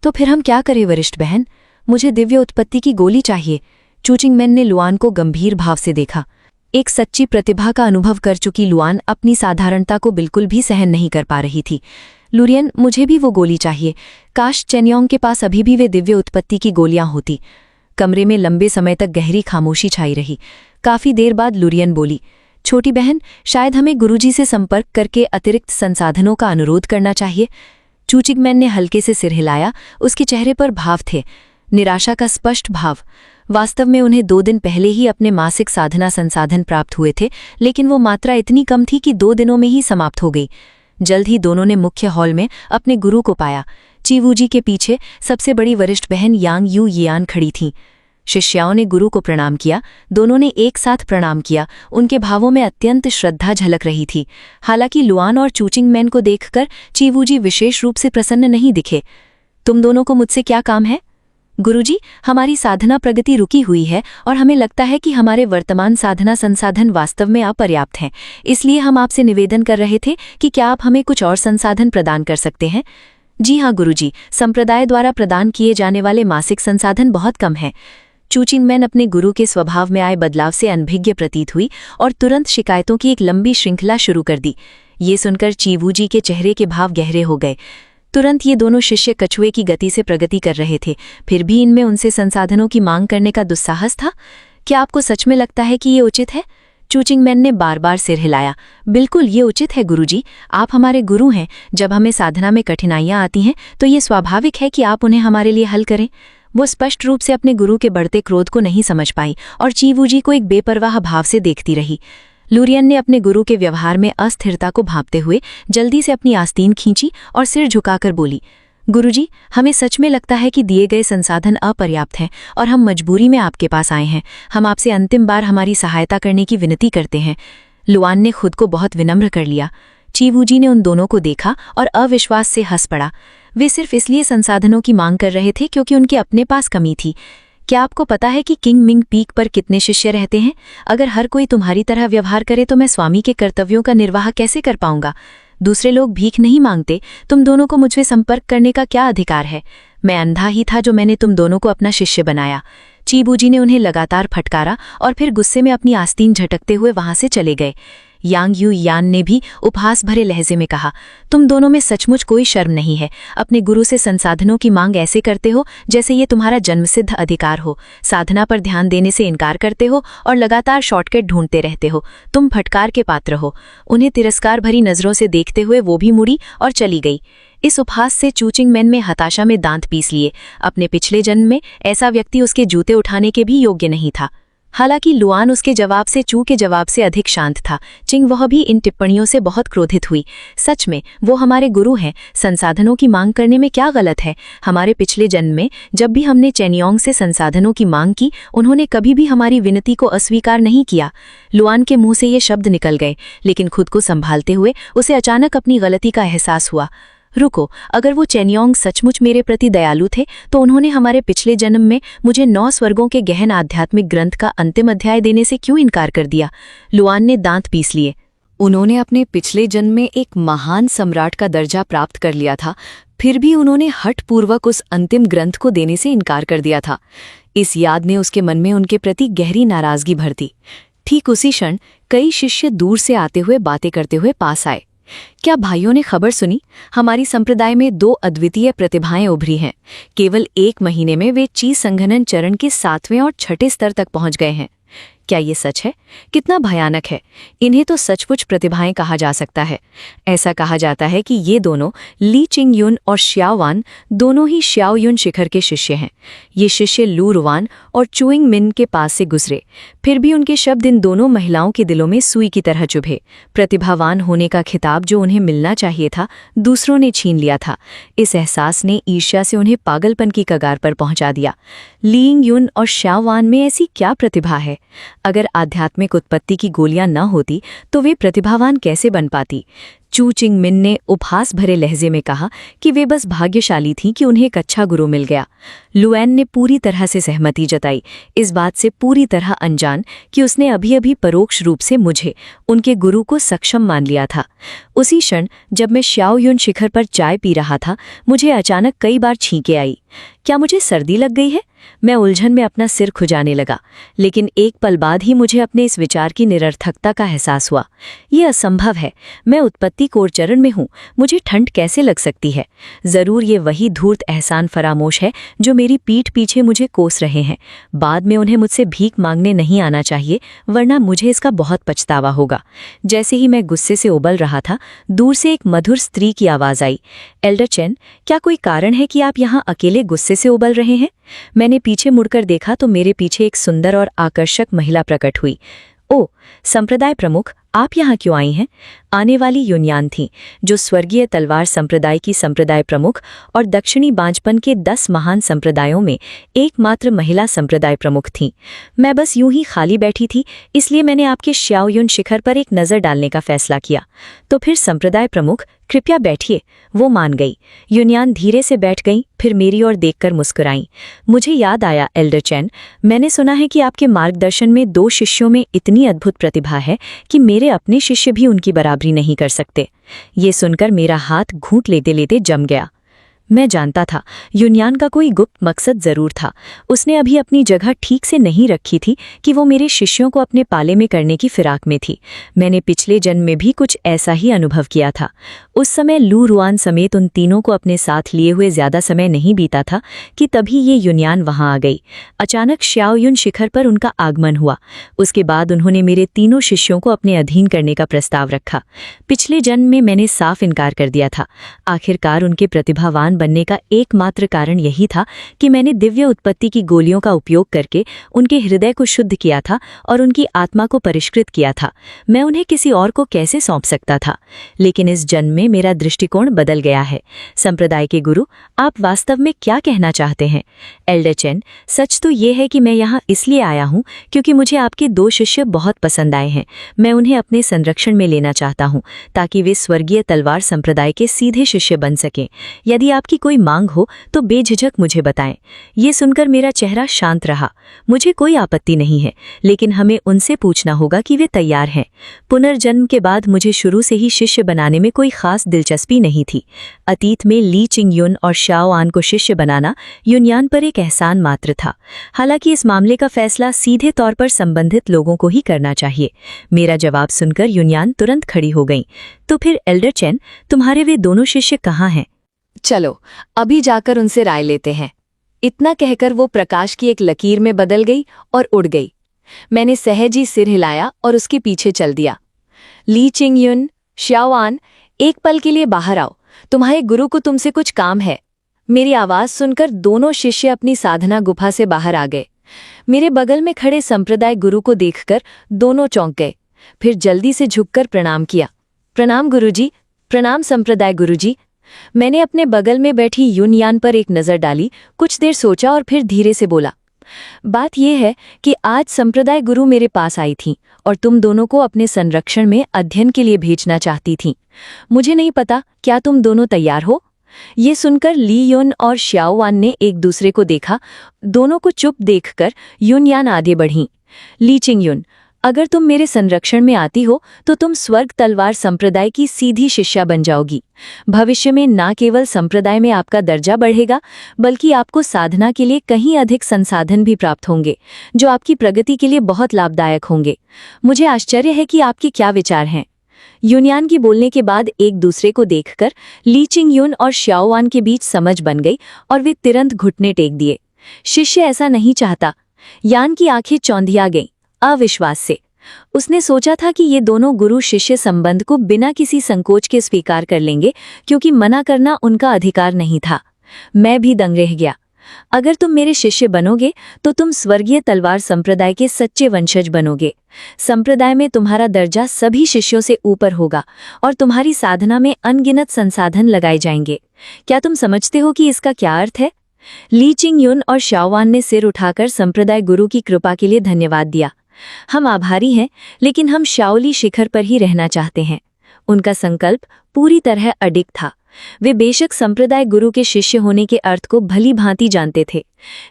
तो फिर हम क्या करें वरिष्ठ बहन? मुझे दिव्य उत्पत्ति की गोली चाहिए। चूचिंग मैन ने लुआन को गंभीर भाव से देखा। एक सच्ची प्रतिभा का अनुभव कर चुकी लुआन अपनी साधारणता को बिल्कुल भी सहन नहीं कर पा रही थी। लुरियन, मुझे भी वो गोली चाहिए। काश चेन्योंग के पास अभी भी वे दिव्य उत्पत्ति की गोलियां होती। कमरे में लंबे समय तक गहरी खामोशी छाई रही। काफी देर बाद लुरियन बोली, छोटी बहन, शायद हमें गुरुजी से संपर्क करके अतिरिक्त संसाधनों का अनुरोध करना चाहिए। चूचिंग मैन ने हल्के से सिर हिलाया। उसके चेहरे पर भाव थे, निराशा का स्पष्ट भाव। वास्तव में उन्हें 2 दिन पहले ही अपने मासिक साधना संसाधन प्राप्त हुए थे, लेकिन वो मात्रा इतनी कम थी कि 2 दिनों में ही समाप्त हो गई। जल्द ही दोनों ने मुख्य हॉल में अपने गुरु को पाया। चीवूजी के पीछे सबसे बड़ी वरिष्ठ बहन यांग यू यियान खड़ी थीं। शिष्याओं ने गुरु को प्रणाम किया। दोनों ने एक साथ प्रणाम किया। उनके भावों में अत्यंत श्रद्धा झलक रही थी। हालांकि लुआन और चूचिंग मैन को देखकर चीवूजी विशेष रूप से प्रसन्न नहीं दिखे। तुम दोनों को मुझसे क्या काम है? गुरुजी, हमारी साधना प्रगति रुकी हुई है और हमें लगता है कि हमारे वर्तमान साधना संसाधन वास्तव में अपर्याप्त हैं। इसलिए हम आपसे निवेदन कर रहे थे कि क्या आप हमें कुछ और संसाधन प्रदान कर सकते हैं? जी हाँ गुरुजी, संप्रदाय द्वारा प्रदान किए जाने वाले मासिक संसाधन बहुत कम हैं। चू चिंगमैन अपने गुरु के स्वभाव में आए बदलाव से अनभिज्ञ प्रतीत हुई और तुरंत शिकायतों की एक लंबी श्रृंखला शुरू कर दी। ये सुनकर चीवूजी के चेहरे के भाव गहरे हो गए। तुरंत ये दोनों शिष्य कछुए की गति से प्रगति कर रहे थे, फिर भी इनमें उनसे संसाधनों की मांग करने का दुस्साहस था। क्या आपको सच में लगता है कि ये उचित है? चू चिंगमैन ने बार बार सिर हिलाया। बिल्कुल ये उचित है गुरुजी, आप हमारे गुरु हैं। जब हमें साधना में कठिनाइयां आती हैं तो ये स्वाभाविक है कि आप उन्हें हमारे लिए हल करें। वो स्पष्ट रूप से अपने गुरु के बढ़ते क्रोध को नहीं समझ पाई और चीवूजी को एक बेपरवाह भाव से देखती रही। लुरियन ने अपने गुरु के व्यवहार में अस्थिरता को भांपते हुए जल्दी से अपनी आस्तीन खींची और सिर झुकाकर बोली, गुरुजी, हमें सच में लगता है कि दिए गए संसाधन अपर्याप्त हैं और हम मजबूरी में आपके पास आए हैं। हम आपसे अंतिम बार हमारी सहायता करने की विनती करते हैं। लुआन ने खुद को बहुत विनम्र कर लिया। चीवूजी ने उन दोनों को देखा और अविश्वास से हंस पड़ा। वे सिर्फ इसलिए संसाधनों की मांग कर रहे थे क्योंकि उनके अपने पास कमी थी। क्या आपको पता है कि किंग मिंग पीक पर कितने शिष्य रहते हैं? अगर हर कोई तुम्हारी तरह व्यवहार करे तो मैं स्वामी के कर्तव्यों का निर्वाह कैसे कर पाऊंगा? दूसरे लोग भीख नहीं मांगते, तुम दोनों को मुझसे संपर्क करने का क्या अधिकार है? मैं अंधा ही था जो मैंने तुम दोनों को अपना शिष्य बनाया। चीबूजी ने उन्हें लगातार फटकारा और फिर गुस्से में अपनी आस्तीन झटकते हुए वहां से चले गए। यांग यू यान ने भी उपहास भरे लहजे में कहा, तुम दोनों में सचमुच कोई शर्म नहीं है। अपने गुरु से संसाधनों की मांग ऐसे करते हो जैसे ये तुम्हारा जन्मसिद्ध अधिकार हो। साधना पर ध्यान देने से इनकार करते हो और लगातार शॉर्टकट ढूंढते रहते हो। तुम फटकार के पात्र हो। उन्हें तिरस्कार भरी नजरों से देखते हुए वो भी मुड़ी और चली गई। इस उपहास से चू चिंगमैन में हताशा में दांत पीस लिए। अपने पिछले जन्म में ऐसा व्यक्ति उसके जूते उठाने के भी योग्य नहीं था। हालांकि लुआन उसके जवाब से चू के जवाब से अधिक शांत था। चिंग वह भी इन टिप्पणियों से बहुत क्रोधित हुई। सच में वो हमारे गुरु हैं, संसाधनों की मांग करने में क्या गलत है? हमारे पिछले जन्म में जब भी हमने चेनियोंग से संसाधनों की मांग की, उन्होंने कभी भी हमारी विनती को अस्वीकार नहीं किया। लुआन के मुंह से ये शब्द निकल गए, लेकिन खुद को संभालते हुए उसे अचानक अपनी गलती का एहसास हुआ। रुको, अगर वो चेनियोंग सचमुच मेरे प्रति दयालु थे तो उन्होंने हमारे पिछले जन्म में मुझे 9 स्वर्गों के गहन आध्यात्मिक ग्रंथ का अंतिम अध्याय देने से क्यों इनकार कर दिया? लुआन ने दांत पीस लिए। उन्होंने अपने पिछले जन्म में एक महान सम्राट का दर्जा प्राप्त कर लिया था, फिर भी उन्होंने हठपूर्वक उस अंतिम ग्रंथ को देने से इनकार कर दिया था। इस याद ने उसके मन में उनके प्रति गहरी नाराजगी भर दी। ठीक उसी क्षण कई शिष्य दूर से आते हुए बातें करते हुए पास आए। क्या भाइयों ने खबर सुनी? हमारी संप्रदाय में 2 अद्वितीय प्रतिभाएं उभरी हैं। केवल 1 महीने में वे ची संघनन चरण के 7वें और 6ठे स्तर तक पहुंच गए हैं। क्या ये सच है? कितना भयानक है! इन्हें तो सचमुच प्रतिभाएं कहा जा सकता है। ऐसा कहा जाता है कि ये दोनों ली चिंग युन और श्याओ वान दोनों ही श्याओ युन शिखर के शिष्य हैं। ये शिष्य लू रुआन और चुइंग मिन के पास से गुजरे, फिर भी उनके शब्द इन दोनों महिलाओं के दिलों में सुई की तरह चुभे। प्रतिभावान होने का खिताब जो उन्हें मिलना चाहिए था, दूसरों ने छीन लिया था। इस एहसास ने ईर्ष्या से उन्हें पागलपन की कगार पर पहुंचा दिया। लीइंग युन और श्याओ वान में ऐसी क्या प्रतिभा है? अगर आध्यात्मिक उत्पत्ति की गोलियां न होती तो वे प्रतिभावान कैसे बन पाती? चू चिंग मिन ने उपहास भरे लहजे में कहा कि वे बस भाग्यशाली थीं कि उन्हें एक अच्छा गुरु मिल गया। लुएन ने पूरी तरह से सहमति जताई, इस बात से पूरी तरह अनजान कि उसने अभी-अभी परोक्ष रूप से मुझे, उनके गुरु को सक्षम मान लिया था। उसी क्षण जब मैं श्याओ युन शिखर पर चाय पी रहा था, मुझे अचानक कई बार छींकें आई। क्या मुझे सर्दी लग गई है? मैं उलझन में अपना सिर खुजाने लगा, लेकिन एक पल बाद ही मुझे अपने इस विचार की निरर्थकता का एहसास हुआ। ये असंभव है। मैं उत्पत्ति कोर चरण में हूँ, मुझे ठंड कैसे लग सकती है? जरूर ये वही धूर्त एहसान फरामोश है जो मेरी पीठ पीछे मुझे कोस रहे हैं। बाद में उन्हें मुझसे भीख मांगने नहीं आना चाहिए, वरना मुझे इसका बहुत पछतावा होगा। जैसे ही मैं गुस्से से उबल रहा था, दूर से एक मधुर स्त्री की आवाज आई, एल्डर चेन, क्या कोई कारण है कि आप यहाँ अकेले गुस्से से उबल रहे हैं? मैंने पीछे मुड़कर देखा तो मेरे पीछे एक सुंदर और आकर्षक महिला प्रकट हुई। ओ, संप्रदाय प्रमुख, आप यहाँ क्यों आई हैं? आने वाली युनयान थी, जो स्वर्गीय तलवार संप्रदाय की संप्रदाय प्रमुख और दक्षिणी बांझपन के 10 महान संप्रदायों में एकमात्र महिला संप्रदाय प्रमुख थीं। मैं बस यूं ही खाली बैठी थी, इसलिए मैंने आपके श्याओ युन शिखर पर एक नज़र डालने का फैसला किया। तो फिर संप्रदाय प्रमुख, कृपया बैठिए। वो मान गई। युनयान धीरे से बैठ गई, फिर मेरी ओर देखकर मुस्कुराईं। मुझे याद आया, एल्डर चेन, मैंने सुना है कि आपके मार्गदर्शन में 2 शिष्यों में इतनी अद्भुत प्रतिभा है कि मेरे अपने शिष्य भी उनकी बराबरी नहीं कर सकते। ये सुनकर मेरा हाथ घूंट लेते लेते जम गया। मैं जानता था युनयान का कोई गुप्त मकसद जरूर था। उसने अभी अपनी जगह ठीक से नहीं रखी थी कि वो मेरे शिष्यों को अपने पाले में करने की फिराक में थी। मैंने पिछले जन्म में भी कुछ ऐसा ही अनुभव किया था। उस समय लू रुआन समेत उन तीनों को अपने साथ लिए हुए ज्यादा समय नहीं बीता था कि तभी ये युनयान वहां आ गई। अचानक श्याओयुन शिखर पर उनका आगमन हुआ। उसके बाद उन्होंने मेरे तीनों शिष्यों को अपने अधीन करने का प्रस्ताव रखा। पिछले जन्म में मैंने साफ इनकार कर दिया था। आखिरकार उनके प्रतिभावान बनने का एकमात्र कारण यही था कि मैंने दिव्य उत्पत्ति की गोलियों का उपयोग करके उनके हृदय को शुद्ध किया था और उनकी आत्मा को परिष्कृत किया था। मैं उन्हें किसी और को कैसे सौंप सकता था? लेकिन इस जन्म में मेरा दृष्टिकोण बदल गया है। संप्रदाय के गुरु, आप वास्तव में क्या कहना चाहते हैं? एल्डर चेन, सच तो ये है कि मैं यहाँ इसलिए आया हूँ क्योंकि मुझे आपके 2 शिष्य बहुत पसंद आए हैं। मैं उन्हें अपने संरक्षण में लेना चाहता हूँ ताकि वे स्वर्गीय तलवार संप्रदाय के सीधे शिष्य बन सकें। यदि आपकी कोई मांग हो तो बेझिझक मुझे बताएं। ये सुनकर मेरा चेहरा शांत रहा। मुझे कोई आपत्ति नहीं है, लेकिन हमें उनसे पूछना होगा कि वे तैयार हैं। पुनर्जन्म के बाद मुझे शुरू से ही शिष्य बनाने में कोई खास दिलचस्पी नहीं थी। अतीत में ली चिंगयुन और शाओ आन को शिष्य बनाना युनयान पर एक एहसान मात्र था। हालांकि इस मामले का फैसला सीधे तौर पर संबंधित लोगों को ही करना चाहिए। मेरा जवाब सुनकर युनयान तुरंत खड़ी हो गई। तो फिर एल्डर चेन, तुम्हारे वे दोनों शिष्य कहाँ हैं? चलो अभी जाकर उनसे राय लेते हैं। इतना कहकर वो प्रकाश की एक लकीर में बदल गई और उड़ गई। मैंने सहज ही सिर हिलाया और उसके पीछे चल दिया। ली चिंगयुन, श्याओआन, एक पल के लिए बाहर आओ। तुम्हारे गुरु को तुमसे कुछ काम है। मेरी आवाज सुनकर दोनों शिष्य अपनी साधना गुफा से बाहर आ गए। मेरे बगल में खड़े संप्रदाय गुरु को देखकर दोनों चौंक गए। फिर जल्दी से झुककर प्रणाम किया। प्रणाम गुरुजी। प्रणाम संप्रदाय गुरुजी। मैंने अपने बगल में बैठी युनयान पर एक नज़र डाली, कुछ देर सोचा और फिर धीरे से बोला, बात यह है कि आज संप्रदाय गुरु मेरे पास आई थीं और तुम दोनों को अपने संरक्षण में अध्ययन के लिए भेजना चाहती थीं। मुझे नहीं पता, क्या तुम दोनों तैयार हो? ये सुनकर ली युन और श्याओवान ने एक दूसरे को देखा। दोनों को चुप देखकर युनयान आगे बढ़ी। ली चिंगयुन, अगर तुम मेरे संरक्षण में आती हो तो तुम स्वर्ग तलवार संप्रदाय की सीधी शिष्या बन जाओगी। भविष्य में न केवल संप्रदाय में आपका दर्जा बढ़ेगा, बल्कि आपको साधना के लिए कहीं अधिक संसाधन भी प्राप्त होंगे, जो आपकी प्रगति के लिए बहुत लाभदायक होंगे। मुझे आश्चर्य है कि आपके क्या विचार हैं। युनयान की बोलने के बाद एक दूसरे को देखकर ली चिंगयुन और श्याओवान के बीच समझ बन गई और वे तुरंत घुटने टेक दिए। शिष्य ऐसा नहीं चाहता। यान की आंखें चौंधिया गईं, अविश्वास से। उसने सोचा था कि ये दोनों गुरु शिष्य संबंध को बिना किसी संकोच के स्वीकार कर लेंगे, क्योंकि मना करना उनका अधिकार नहीं था। मैं भी दंग रह गया। अगर तुम मेरे शिष्य बनोगे तो तुम स्वर्गीय तलवार संप्रदाय के सच्चे वंशज बनोगे। संप्रदाय में तुम्हारा दर्जा सभी शिष्यों से ऊपर होगा और तुम्हारी साधना में अनगिनत संसाधन लगाए जाएंगे। क्या तुम समझते हो कि इसका क्या अर्थ है? ली चिंगयुन और श्याओवान ने सिर उठाकर संप्रदाय गुरु की कृपा के लिए धन्यवाद दिया। हम आभारी हैं, लेकिन हम शाओली शिखर पर ही रहना चाहते हैं। उनका संकल्प पूरी तरह अडिग था। वे बेशक संप्रदाय गुरु के शिष्य होने के अर्थ को भली भांति जानते थे,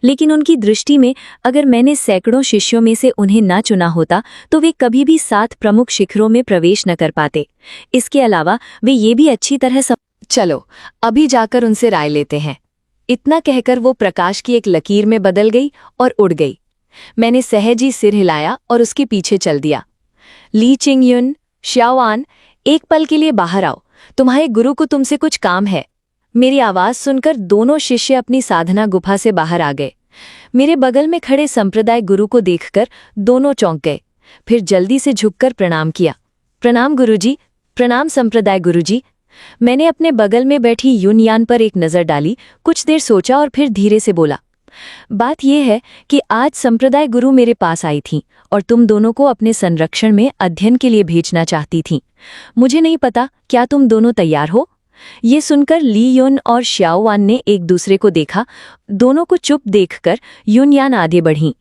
लेकिन उनकी दृष्टि में अगर मैंने सैकड़ों शिष्यों में से उन्हें न चुना होता तो वे कभी भी 7 प्रमुख शिखरों में प्रवेश न कर पाते। इसके अलावा वे ये भी अच्छी तरह चलो अभी जाकर उनसे राय लेते हैं। इतना कहकर वो प्रकाश की एक लकीर में बदल गई और उड़ गई। मैंने सहज ही सिर हिलाया और उसके पीछे चल दिया। ली चिंगयुन, श्याओआन, एक पल के लिए बाहर आओ। तुम्हारे गुरु को तुमसे कुछ काम है। मेरी आवाज सुनकर दोनों शिष्य अपनी साधना गुफा से बाहर आ गए। मेरे बगल में खड़े संप्रदाय गुरु को देखकर दोनों चौंक गए। फिर जल्दी से झुककर प्रणाम किया। प्रणाम गुरुजी। प्रणाम संप्रदाय गुरुजी। मैंने अपने बगल में बैठी युनयान पर एक नज़र डाली, कुछ देर सोचा और फिर धीरे से बोला, बात यह है कि आज संप्रदाय गुरु मेरे पास आई थीं और तुम दोनों को अपने संरक्षण में अध्ययन के लिए भेजना चाहती थीं। मुझे नहीं पता, क्या तुम दोनों तैयार हो? ये सुनकर ली युन और श्याओवान ने एक दूसरे को देखा। दोनों को चुप देखकर युनयान आगे बढ़ी।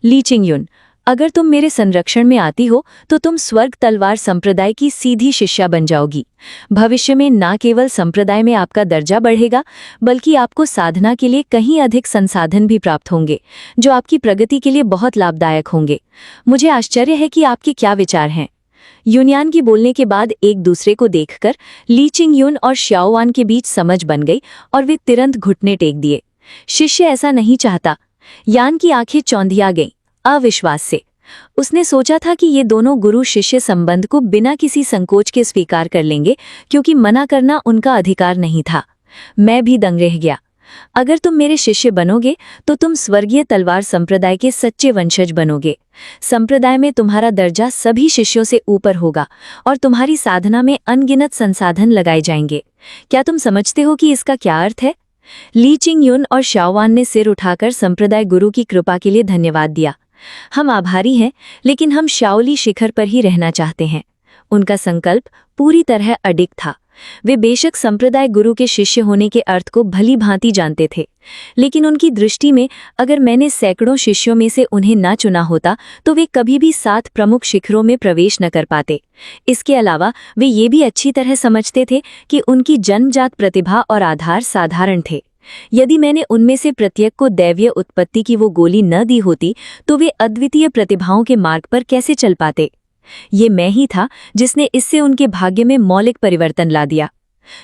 ली चिंगयुन, अगर तुम मेरे संरक्षण में आती हो तो तुम स्वर्ग तलवार संप्रदाय की सीधी शिष्या बन जाओगी। भविष्य में न केवल संप्रदाय में आपका दर्जा बढ़ेगा, बल्कि आपको साधना के लिए कहीं अधिक संसाधन भी प्राप्त होंगे, जो आपकी प्रगति के लिए बहुत लाभदायक होंगे। मुझे आश्चर्य है कि आपके क्या विचार हैं। यूनियान की बोलने के बाद एक दूसरे को देखकर ली चिंग यून और श्याओवान के बीच समझ बन गई और वे तुरंत घुटने टेक दिए। शिष्य ऐसा नहीं चाहता। यान की आंखें चौंधिया गईं, अविश्वास से। उसने सोचा था कि ये दोनों गुरु शिष्य संबंध को बिना किसी संकोच के स्वीकार कर लेंगे, क्योंकि मना करना उनका अधिकार नहीं था। मैं भी दंग रह गया। अगर तुम मेरे शिष्य बनोगे तो तुम स्वर्गीय तलवार संप्रदाय के सच्चे वंशज बनोगे। संप्रदाय में तुम्हारा दर्जा सभी शिष्यों से ऊपर होगा और तुम्हारी साधना में अनगिनत संसाधन लगाए जाएंगे। क्या तुम समझते हो कि इसका क्या अर्थ है? ली चिंग यून और श्याओवान ने सिर उठाकर संप्रदाय गुरु की कृपा के लिए धन्यवाद दिया। हम आभारी हैं, लेकिन हम शाओली शिखर पर ही रहना चाहते हैं। उनका संकल्प पूरी तरह अडिग था। वे बेशक संप्रदाय गुरु के शिष्य होने के अर्थ को भली भांति जानते थे, लेकिन उनकी दृष्टि में अगर मैंने सैकड़ों शिष्यों में से उन्हें न चुना होता तो वे कभी भी 7 प्रमुख शिखरों में प्रवेश न कर पाते। इसके अलावा वे ये भी अच्छी तरह समझते थे कि उनकी जन्मजात प्रतिभा और आधार साधारण थे। यदि मैंने उनमें से प्रत्येक को दैवीय उत्पत्ति की वो गोली न दी होती तो वे अद्वितीय प्रतिभाओं के मार्ग पर कैसे चल पाते? ये मैं ही था जिसने इससे उनके भाग्य में मौलिक परिवर्तन ला दिया।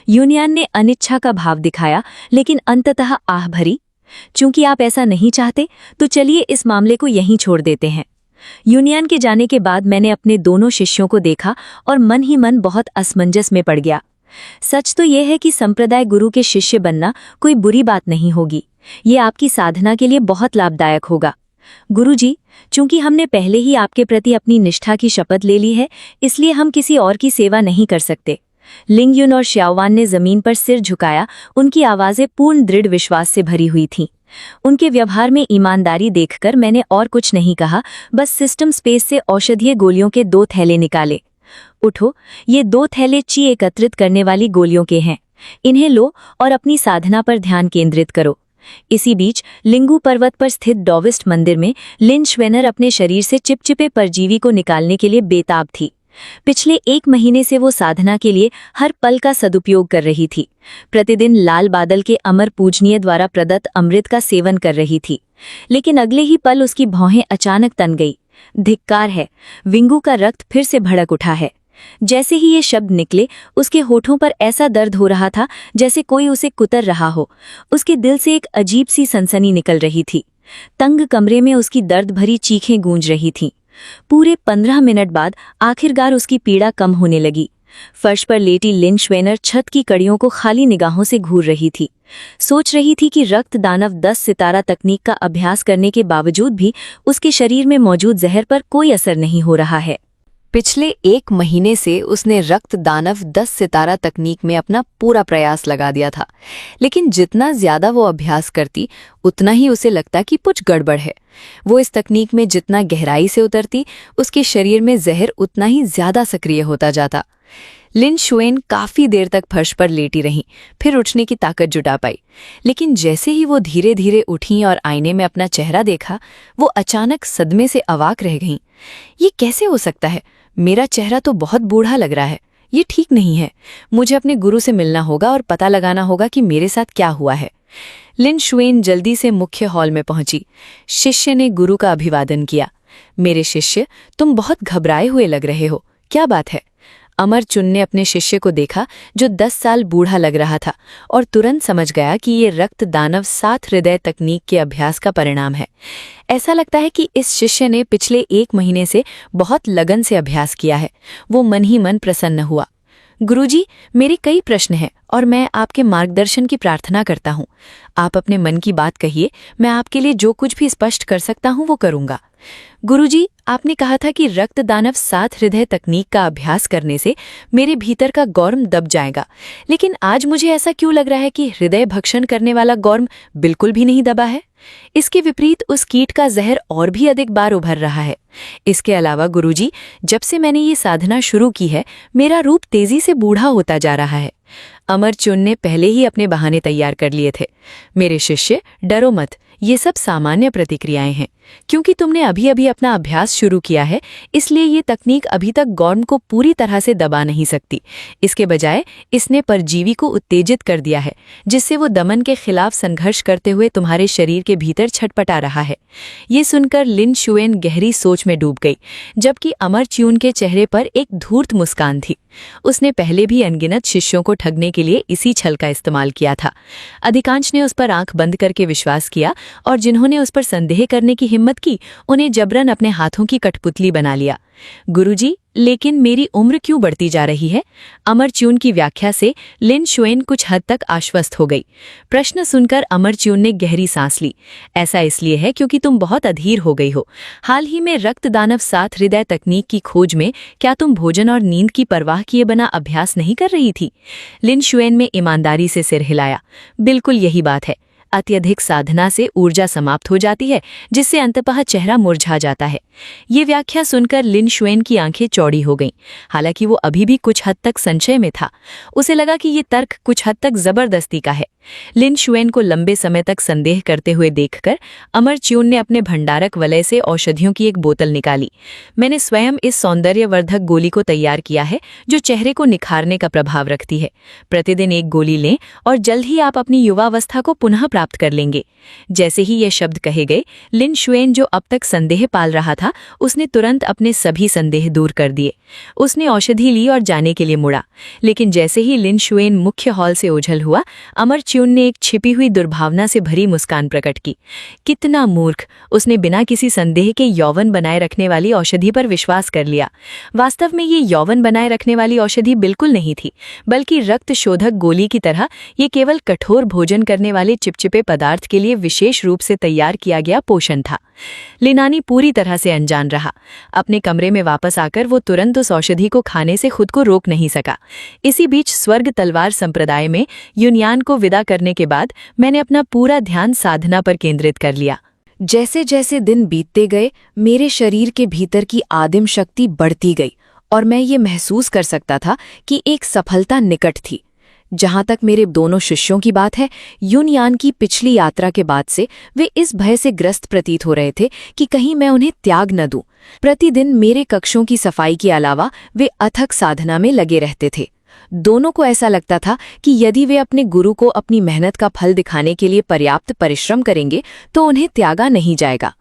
यूनियान ने अनिच्छा का भाव दिखाया, लेकिन अंततः आह भरी, चूंकि आप ऐसा नहीं चाहते तो चलिए इस मामले को यहीं छोड़ देते हैं। यूनियान के जाने के बाद मैंने अपने दोनों शिष्यों को देखा और मन ही मन बहुत असमंजस में पड़ गया। सच तो यह है कि संप्रदाय गुरु के शिष्य बनना कोई बुरी बात नहीं होगी। ये आपकी साधना के लिए बहुत लाभदायक होगा। गुरुजी, चूंकि हमने पहले ही आपके प्रति अपनी निष्ठा की शपथ ले ली है, इसलिए हम किसी और की सेवा नहीं कर सकते। लिंग यून और श्याओवान ने जमीन पर सिर झुकाया। उनकी आवाजें पूर्ण दृढ़ विश्वास से भरी हुई थीं। उनके व्यवहार में ईमानदारी देखकर मैंने और कुछ नहीं कहा, बस सिस्टम स्पेस से औषधीय गोलियों के 2 थैले निकाले। उठो, ये 2 थैले ची एकत्रित करने वाली गोलियों के हैं। इन्हें लो और अपनी साधना पर ध्यान केंद्रित करो। इसी बीच लिंगू पर्वत पर स्थित डॉविस्ट मंदिर में लिन श्वेनर अपने शरीर से चिपचिपे परजीवी को निकालने के लिए बेताब थी। पिछले 1 महीने से वो साधना के लिए हर पल का सदुपयोग कर रही थी। प्रतिदिन लाल बादल के अमर पूजनीय द्वारा प्रदत्त अमृत का सेवन कर रही थी, लेकिन अगले ही पल उसकी भौहें अचानक तन गई। धिक्कार है, विंगू का रक्त फिर से भड़क उठा है। जैसे ही ये शब्द निकले, उसके होठों पर ऐसा दर्द हो रहा था जैसे कोई उसे कुतर रहा हो। उसके दिल से एक अजीब सी सनसनी निकल रही थी। तंग कमरे में उसकी दर्द भरी चीखें गूंज रही थीं। पूरे 15 मिनट बाद आखिरकार उसकी पीड़ा कम होने लगी। फर्श पर लेटी लिन श्वेनर छत की कड़ियों को खाली निगाहों से घूर रही थी। सोच रही थी कि रक्त दानव 10 सितारा तकनीक का अभ्यास करने के बावजूद भी उसके शरीर में मौजूद जहर पर कोई असर नहीं हो रहा है। पिछले 1 महीने से उसने रक्त दानव 10 सितारा तकनीक में अपना पूरा प्रयास लगा दिया था, लेकिन जितना ज्यादा वो अभ्यास करती उतना ही उसे लगता कि कुछ गड़बड़ है। वो इस तकनीक में जितना गहराई से उतरती, उसके शरीर में जहर उतना ही ज्यादा सक्रिय होता जाता। लिन शुएन काफी देर तक फर्श पर लेटी रहीं, फिर उठने की ताकत जुटा पाई। लेकिन जैसे ही वो धीरे धीरे उठीं और आईने में अपना चेहरा देखा, वो अचानक सदमे से अवाक रह गईं। ये कैसे हो सकता है? मेरा चेहरा तो बहुत बूढ़ा लग रहा है। ये ठीक नहीं है। मुझे अपने गुरु से मिलना होगा और पता लगाना होगा कि मेरे साथ क्या हुआ है। लिन शुएन जल्दी से मुख्य हॉल में पहुंची। शिष्य ने गुरु का अभिवादन किया। मेरे शिष्य, तुम बहुत घबराए हुए लग रहे हो, क्या बात है? अमर चुन ने अपने शिष्य को देखा जो 10 साल बूढ़ा लग रहा था और तुरंत समझ गया कि ये रक्त दानव 7 हृदय तकनीक के अभ्यास का परिणाम है। ऐसा लगता है कि इस शिष्य ने पिछले 1 महीने से बहुत लगन से अभ्यास किया है। वो मन ही मन प्रसन्न हुआ। गुरुजी, मेरे कई प्रश्न हैं और मैं आपके मार्गदर्शन की प्रार्थना करता हूँ। आप अपने मन की बात कहिए, मैं आपके लिए जो कुछ भी स्पष्ट कर सकता हूँ वो करूँगा। गुरुजी, आपने कहा था कि रक्त दानव 7 हृदय तकनीक का अभ्यास करने से मेरे भीतर का गौर्म दब जाएगा, लेकिन आज मुझे ऐसा क्यों लग रहा है कि हृदय भक्षण करने वाला गौर्म बिल्कुल भी नहीं दबा है? इसके विपरीत उस कीट का जहर और भी अधिक बार उभर रहा है। इसके अलावा गुरुजी, जब से मैंने ये साधना शुरू की है, मेरा रूप तेजी से बूढ़ा होता जा रहा है। अमर चुन ने पहले ही अपने बहाने तैयार कर लिए थे। मेरे शिष्य, डरो मत, ये सब सामान्य प्रतिक्रियाएं हैं। क्योंकि तुमने अभी अभी अपना अभ्यास शुरू किया है, इसलिए ये तकनीक अभी तक गॉर्म को पूरी तरह से दबा नहीं सकती। इसके बजाय इसने परजीवी को उत्तेजित कर दिया है, जिससे वो दमन के खिलाफ संघर्ष करते हुए तुम्हारे शरीर के भीतर छटपटा रहा है। ये सुनकर लिन शुएन गहरी सोच में डूब गई, जबकि अमर च्यून के चेहरे पर एक धूर्त मुस्कान थी। उसने पहले भी अनगिनत शिष्यों को ठगने के लिए इसी छल का इस्तेमाल किया था। अधिकांश ने उस पर आंख बंद करके विश्वास किया, और जिन्होंने उस पर संदेह करने की हिम्मत की, उन्हें जबरन अपने हाथों की कठपुतली बना लिया। गुरुजी, लेकिन मेरी उम्र क्यों बढ़ती जा रही है? अमर च्यून की व्याख्या से लिन शुएन कुछ हद तक आश्वस्त हो गई। प्रश्न सुनकर अमर च्यून ने गहरी सांस ली। ऐसा इसलिए है क्योंकि तुम बहुत अधीर हो गई हो। हाल ही में रक्तदानव साथ हृदय तकनीक की खोज में क्या तुम भोजन और नींद की परवाह किए बिना अभ्यास नहीं कर रही थी? लिन शुएन में ईमानदारी से सिर हिलाया। बिल्कुल यही बात है। अत्यधिक साधना से ऊर्जा समाप्त हो जाती है, जिससे अंततः चेहरा मुरझा जाता है। ये व्याख्या सुनकर लिन शुएन की आंखें चौड़ी हो गईं। हालांकि वो अभी भी कुछ हद तक संशय में था। उसे लगा कि ये तर्क कुछ हद तक जबरदस्ती का है। लिन शुएन को लंबे समय तक संदेह करते हुए देखकर अमर च्यून ने अपने भंडारक वलय से औषधियों की एक बोतल निकाली। मैंने स्वयं इस सौंदर्यवर्धक गोली को तैयार किया है, जो चेहरे को निखारने का प्रभाव रखती है। प्रतिदिन एक गोली लें और जल्द ही आप अपनी युवावस्था को पुनः प्राप्त कर लेंगे। जैसे ही ये शब्द कहे गए, लिन शुएन, जो अब तक संदेह पाल रहा था, उसने तुरंत अपने सभी संदेह दूर कर दिए। उसने औषधि ली और जाने के लिए मुड़ा। लेकिन जैसे ही लिन शुएन मुख्य हॉल से ओझल हुआ, अमर च्यून ने एक छिपी हुई दुर्भावना से भरी मुस्कान प्रकट की। कितना मूर्ख! उसने बिना किसी संदेह के यौवन बनाए रखने वाली औषधि पर विश्वास कर लिया। वास्तव में ये यौवन बनाए रखने वाली औषधि बिल्कुल नहीं थी, बल्कि रक्त शोधक गोली की तरह ये केवल कठोर भोजन करने वाले चिपचिपे पदार्थ के लिए विशेष रूप से तैयार किया गया पोषण था। लिनानी पूरी तरह से अनजान रहा। अपने कमरे में वापस आकर वो तुरंत उस औषधि को खाने से खुद को रोक नहीं सका। इसी बीच स्वर्ग तलवार संप्रदाय में युनयान को विदा करने के बाद मैंने अपना पूरा ध्यान साधना पर केंद्रित कर लिया। जैसे जैसे दिन बीतते गए, मेरे शरीर के भीतर की आदिम शक्ति बढ़ती गई और मैं ये महसूस कर सकता था कि एक सफलता निकट थी। जहां तक मेरे दोनों शिष्यों की बात है, युनयान की पिछली यात्रा के बाद से वे इस भय से ग्रस्त प्रतीत हो रहे थे कि कहीं मैं उन्हें त्याग न दूं। प्रतिदिन मेरे कक्षों की सफाई के अलावा वे अथक साधना में लगे रहते थे। दोनों को ऐसा लगता था कि यदि वे अपने गुरु को अपनी मेहनत का फल दिखाने के लिए पर्याप्त परिश्रम करेंगे तो उन्हें त्यागा नहीं जाएगा।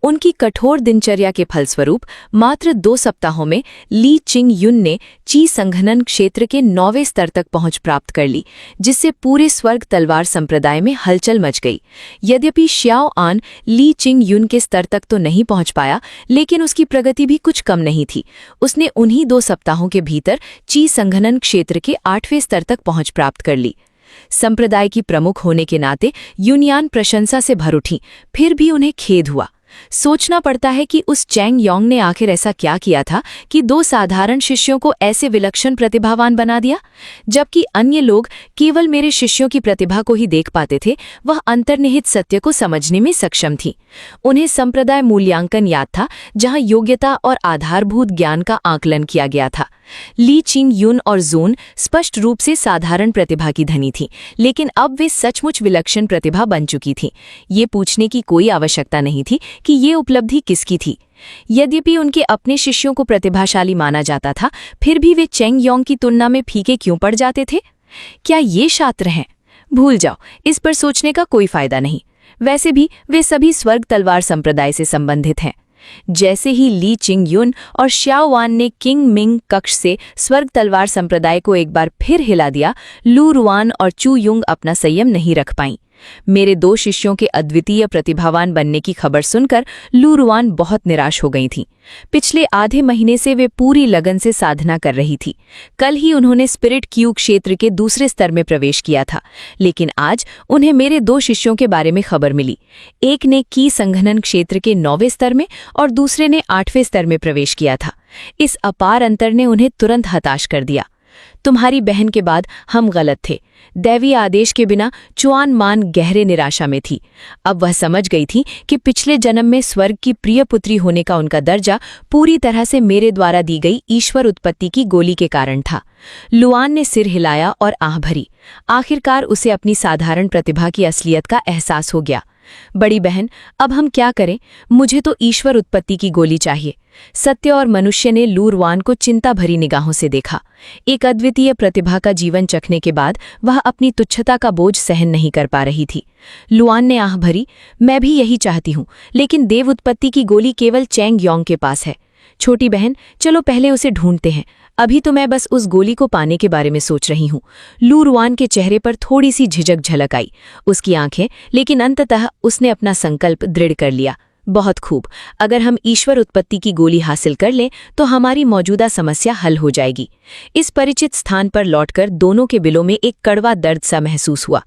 उनकी कठोर दिनचर्या के फलस्वरूप मात्र 2 सप्ताहों में ली चिंग युन ने ची संघनन क्षेत्र के 9वें स्तर तक पहुंच प्राप्त कर ली, जिससे पूरे स्वर्ग तलवार संप्रदाय में हलचल मच गई। यद्यपि श्याओ आन ली चिंग युन के स्तर तक तो नहीं पहुंच पाया, लेकिन उसकी प्रगति भी कुछ कम नहीं थी। उसने उन्हीं 2 सप्ताहों के भीतर ची संघनन क्षेत्र के 8वें स्तर तक पहुंच प्राप्त कर ली। संप्रदाय की प्रमुख होने के नाते युनयान प्रशंसा से भर उठी, फिर भी उन्हें खेद हुआ। सोचना पड़ता है कि उस चैंग योंग ने आखिर ऐसा क्या किया था कि 2 साधारण शिष्यों को ऐसे विलक्षण प्रतिभावान बना दिया। जबकि अन्य लोग केवल मेरे शिष्यों की प्रतिभा को ही देख पाते थे, वह अंतर्निहित सत्य को समझने में सक्षम थी। उन्हें संप्रदाय मूल्यांकन याद था, जहां योग्यता और आधारभूत ज्ञान का आकलन किया गया था। ली चिंग युन और जून स्पष्ट रूप से साधारण प्रतिभा की धनी थी, लेकिन अब वे सचमुच विलक्षण प्रतिभा बन चुकी थी। ये पूछने की कोई आवश्यकता नहीं थी कि ये उपलब्धि किसकी थी। यद्यपि उनके अपने शिष्यों को प्रतिभाशाली माना जाता था, फिर भी वे चेंग योंग की तुलना में फीके क्यों पड़ जाते थे? क्या ये छात्र हैं? भूल जाओ, इस पर सोचने का कोई फायदा नहीं। वैसे भी वे सभी स्वर्ग तलवार संप्रदाय से संबंधित हैं। जैसे ही ली चिंग युन और श्याओ वान ने किंग मिंग कक्ष से स्वर्ग तलवार संप्रदाय को एक बार फिर हिला दिया, लू रुआन और चू युंग अपना संयम नहीं रख पाईं। मेरे 2 शिष्यों के अद्वितीय प्रतिभावान बनने की खबर सुनकर लू रुआन बहुत निराश हो गई थीं। पिछले आधे महीने से वे पूरी लगन से साधना कर रही थी। कल ही उन्होंने स्पिरिट क्यू क्षेत्र के दूसरे स्तर में प्रवेश किया था, लेकिन आज उन्हें मेरे 2 शिष्यों के बारे में खबर मिली। एक ने की संघनन क्षेत्र के 9वें स्तर में और दूसरे ने 8वें स्तर में प्रवेश किया था। इस अपार अंतर ने उन्हें तुरंत हताश कर दिया। तुम्हारी बहन के बाद हम गलत थे। दैवीय आदेश के बिना चुआन मान गहरे निराशा में थी। अब वह समझ गई थी कि पिछले जन्म में स्वर्ग की प्रिय पुत्री होने का उनका दर्जा पूरी तरह से मेरे द्वारा दी गई ईश्वर उत्पत्ति की गोली के कारण था। लुआन ने सिर हिलाया और आह भरी। आखिरकार उसे अपनी साधारण प्रतिभा की असलियत का एहसास हो गया। बड़ी बहन, अब हम क्या करें? मुझे तो ईश्वर उत्पत्ति की गोली चाहिए। सत्य और मनुष्य ने लूरवान को चिंता भरी निगाहों से देखा। एक अद्वितीय प्रतिभा का जीवन चखने के बाद वह अपनी तुच्छता का बोझ सहन नहीं कर पा रही थी। लुआन ने आह भरी, मैं भी यही चाहती हूँ, लेकिन देव उत्पत्ति की गोली केवल चैंग योंग के पास है। छोटी बहन, चलो पहले उसे ढूंढते हैं। अभी तो मैं बस उस गोली को पाने के बारे में सोच रही हूँ। लूरवान के चेहरे पर थोड़ी सी झिझक झलक आई, उसकी आंखें, लेकिन अंततः उसने अपना संकल्प दृढ़ कर लिया। बहुत खूब, अगर हम ईश्वर उत्पत्ति की गोली हासिल कर लें तो हमारी मौजूदा समस्या हल हो जाएगी। इस परिचित स्थान पर लौटकर दोनों के बिलों में एक कड़वा दर्द सा महसूस हुआ।